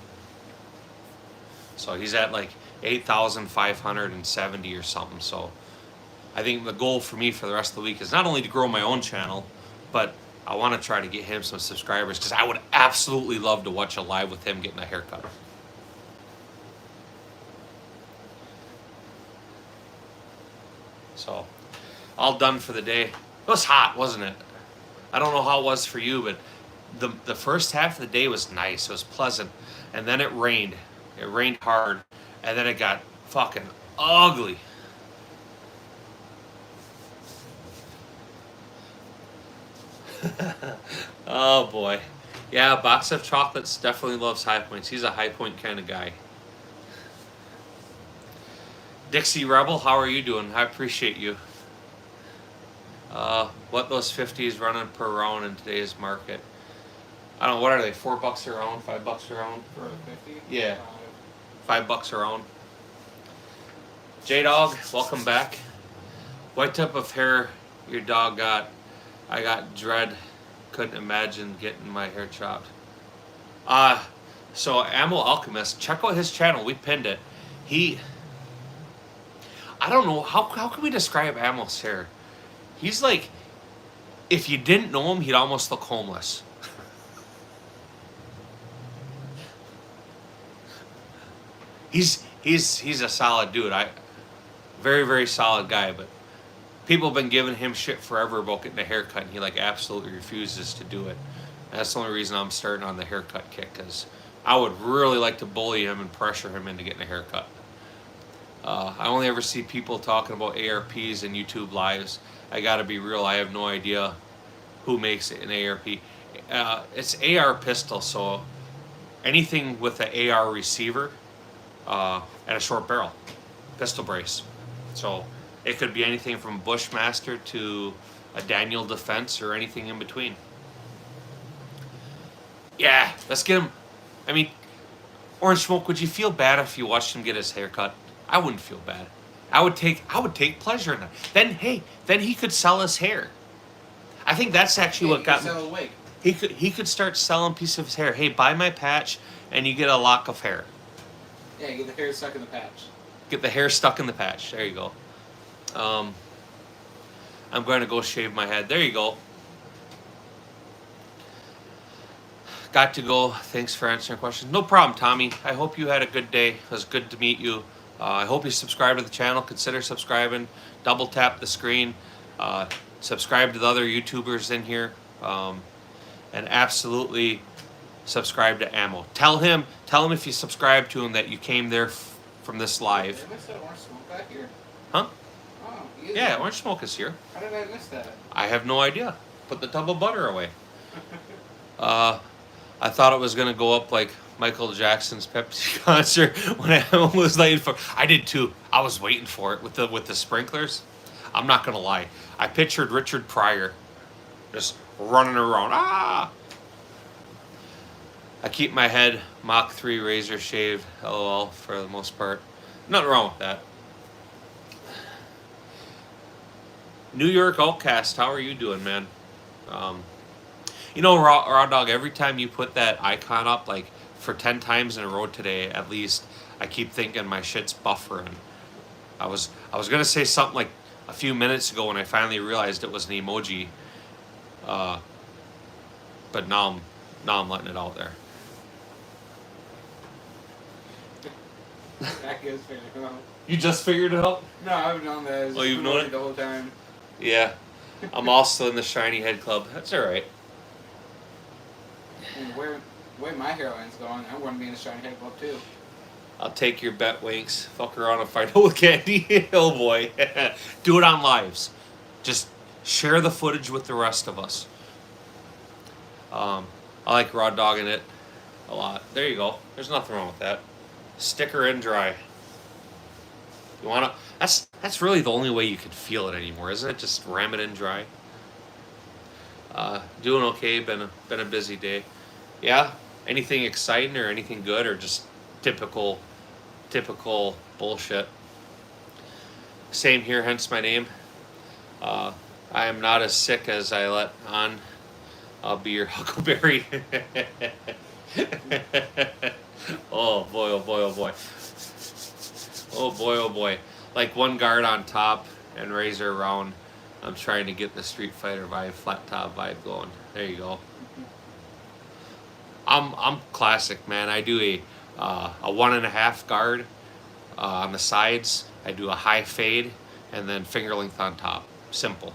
So he's at like 8,570 or something. So I think the goal for me for the rest of the week is not only to grow my own channel, but I want to try to get him some subscribers because I would absolutely love to watch a live with him getting a haircut. So all done for the day. It was hot, wasn't it? I don't know how it was for you, but the first half of the day was nice. It was pleasant. And then it rained. It rained hard. And then it got fucking ugly. Oh boy. Yeah, box of chocolates definitely loves High Points. He's a High Point kind of guy. Dixie Rebel, how are you doing? I appreciate you. What those 50s running per round in today's market? I don't know, what are they? $4 a round? $5 a round? For a 50? Yeah. $5 a round. J-Dog, welcome back. What type of hair your dog got? I got dread. Couldn't imagine getting my hair chopped. So Ammo Alchemist, check out his channel. We pinned it. I don't know, how can we describe Ammo's hair? He's like, if you didn't know him, he'd almost look homeless. He's a solid dude. Very, very solid guy, but people have been giving him shit forever about getting a haircut, and he like absolutely refuses to do it. And that's the only reason I'm starting on the haircut kick, because I would really like to bully him and pressure him into getting a haircut. I only ever see people talking about ARPs and YouTube lives. I gotta be real, I have no idea who makes an ARP. It's AR pistol, so anything with an AR receiver and a short barrel, pistol brace. So it could be anything from Bushmaster to a Daniel Defense or anything in between. Yeah, let's get him. I mean, Orange Smoke, would you feel bad if you watched him get his hair cut? I wouldn't feel bad. I would take pleasure in that. Then he could sell his hair. I think that's actually what got me. Sell a wig. He could start selling pieces of his hair. Hey, buy my patch, and you get a lock of hair. Yeah, you get the hair stuck in the patch. Get the hair stuck in the patch. There you go. I'm going to go shave my head. There you go. Got to go. Thanks for answering questions. No problem, Tommy. I hope you had a good day. It was good to meet you. I hope you subscribe to the channel. Consider subscribing. Double tap the screen. Subscribe to the other YouTubers in here. And absolutely subscribe to Ammo. Tell him if you subscribe to him that you came there from this live. Did I miss that Orange Smoke back here? Huh? Oh, Yeah, Orange Smoke is here. How did I miss that? I have no idea. Put the tub of butter away. I thought it was going to go up like Michael Jackson's Pepsi concert when I was waiting for. I did too. I was waiting for it with the sprinklers. I'm not going to lie. I pictured Richard Pryor just running around. Ah! I keep my head Mach 3 razor shaved. LOL for the most part. Nothing wrong with that. New York Outcast, how are you doing, man? You know, Raw Dog, every time you put that icon up, like for 10 times in a row today, at least, I keep thinking my shit's buffering. I was gonna say something like a few minutes ago when I finally realized it was an emoji, but now I'm letting it out there. I guess figured it out. You just figured it out? No, I've known that. Oh, you've known it the whole time. Yeah, I'm also in the Shiny Head Club. That's all right. And where my hairline's going, I want to be in the Shiny Head Club too. I'll take your bet, Winks. Fuck around and find out with Candy. Oh boy. Do it on lives. Just share the footage with the rest of us. I like raw dogging it a lot. There you go. There's nothing wrong with that. Stick her in dry. You wanna? That's really the only way you can feel it anymore, isn't it? Just ram it in dry. Doing okay. Been a busy day. Yeah. Anything exciting or anything good or just typical bullshit. Same here. Hence my name. I am not as sick as I let on. I'll be your Huckleberry. Oh boy, oh boy, oh boy. Oh boy, oh boy. Like one guard on top and razor around. I'm trying to get the Street Fighter vibe, flat top vibe going. There you go. I'm classic, man. I do a 1.5 guard on the sides. I do a high fade and then finger length on top. Simple.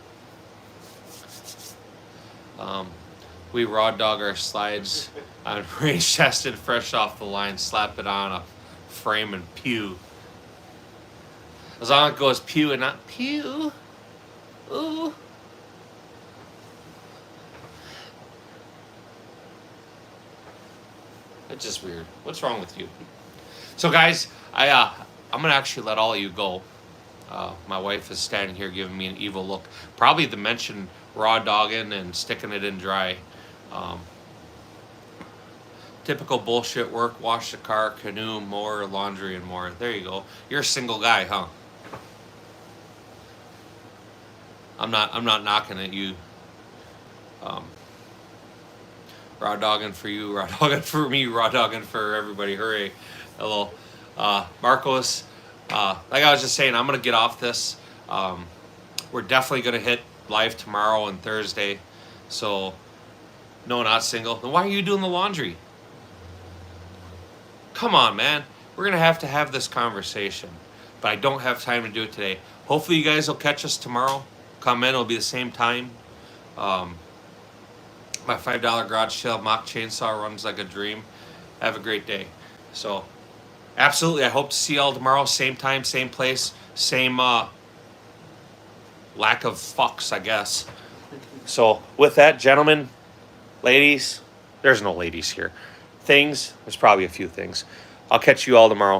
We raw dog our slides on range tested, fresh off the line. Slap it on a frame and pew. As long as it goes pew and not pew. Ooh. It's just weird. What's wrong with you? So guys, I'm gonna actually let all of you go. My wife is standing here giving me an evil look. Probably the mention raw dogging and sticking it in dry. Typical bullshit work, wash the car, canoe, mower, laundry, and more. There you go. You're a single guy, huh? I'm not knocking at you. Raw dogging for you, raw dogging for me, raw dogging for everybody. Hooray. Hello. Marcos, like I was just saying, I'm going to get off this. We're definitely going to hit live tomorrow and Thursday. So, no, not single. Then why are you doing the laundry? Come on, man. We're going to have this conversation. But I don't have time to do it today. Hopefully you guys will catch us tomorrow. Come in. It'll be the same time. My $5 garage sale mock chainsaw runs like a dream. Have a great day. So, absolutely, I hope to see y'all tomorrow. Same time, same place, same lack of fucks, I guess. So, with that, gentlemen, ladies, there's no ladies here. Things, there's probably a few things. I'll catch you all tomorrow.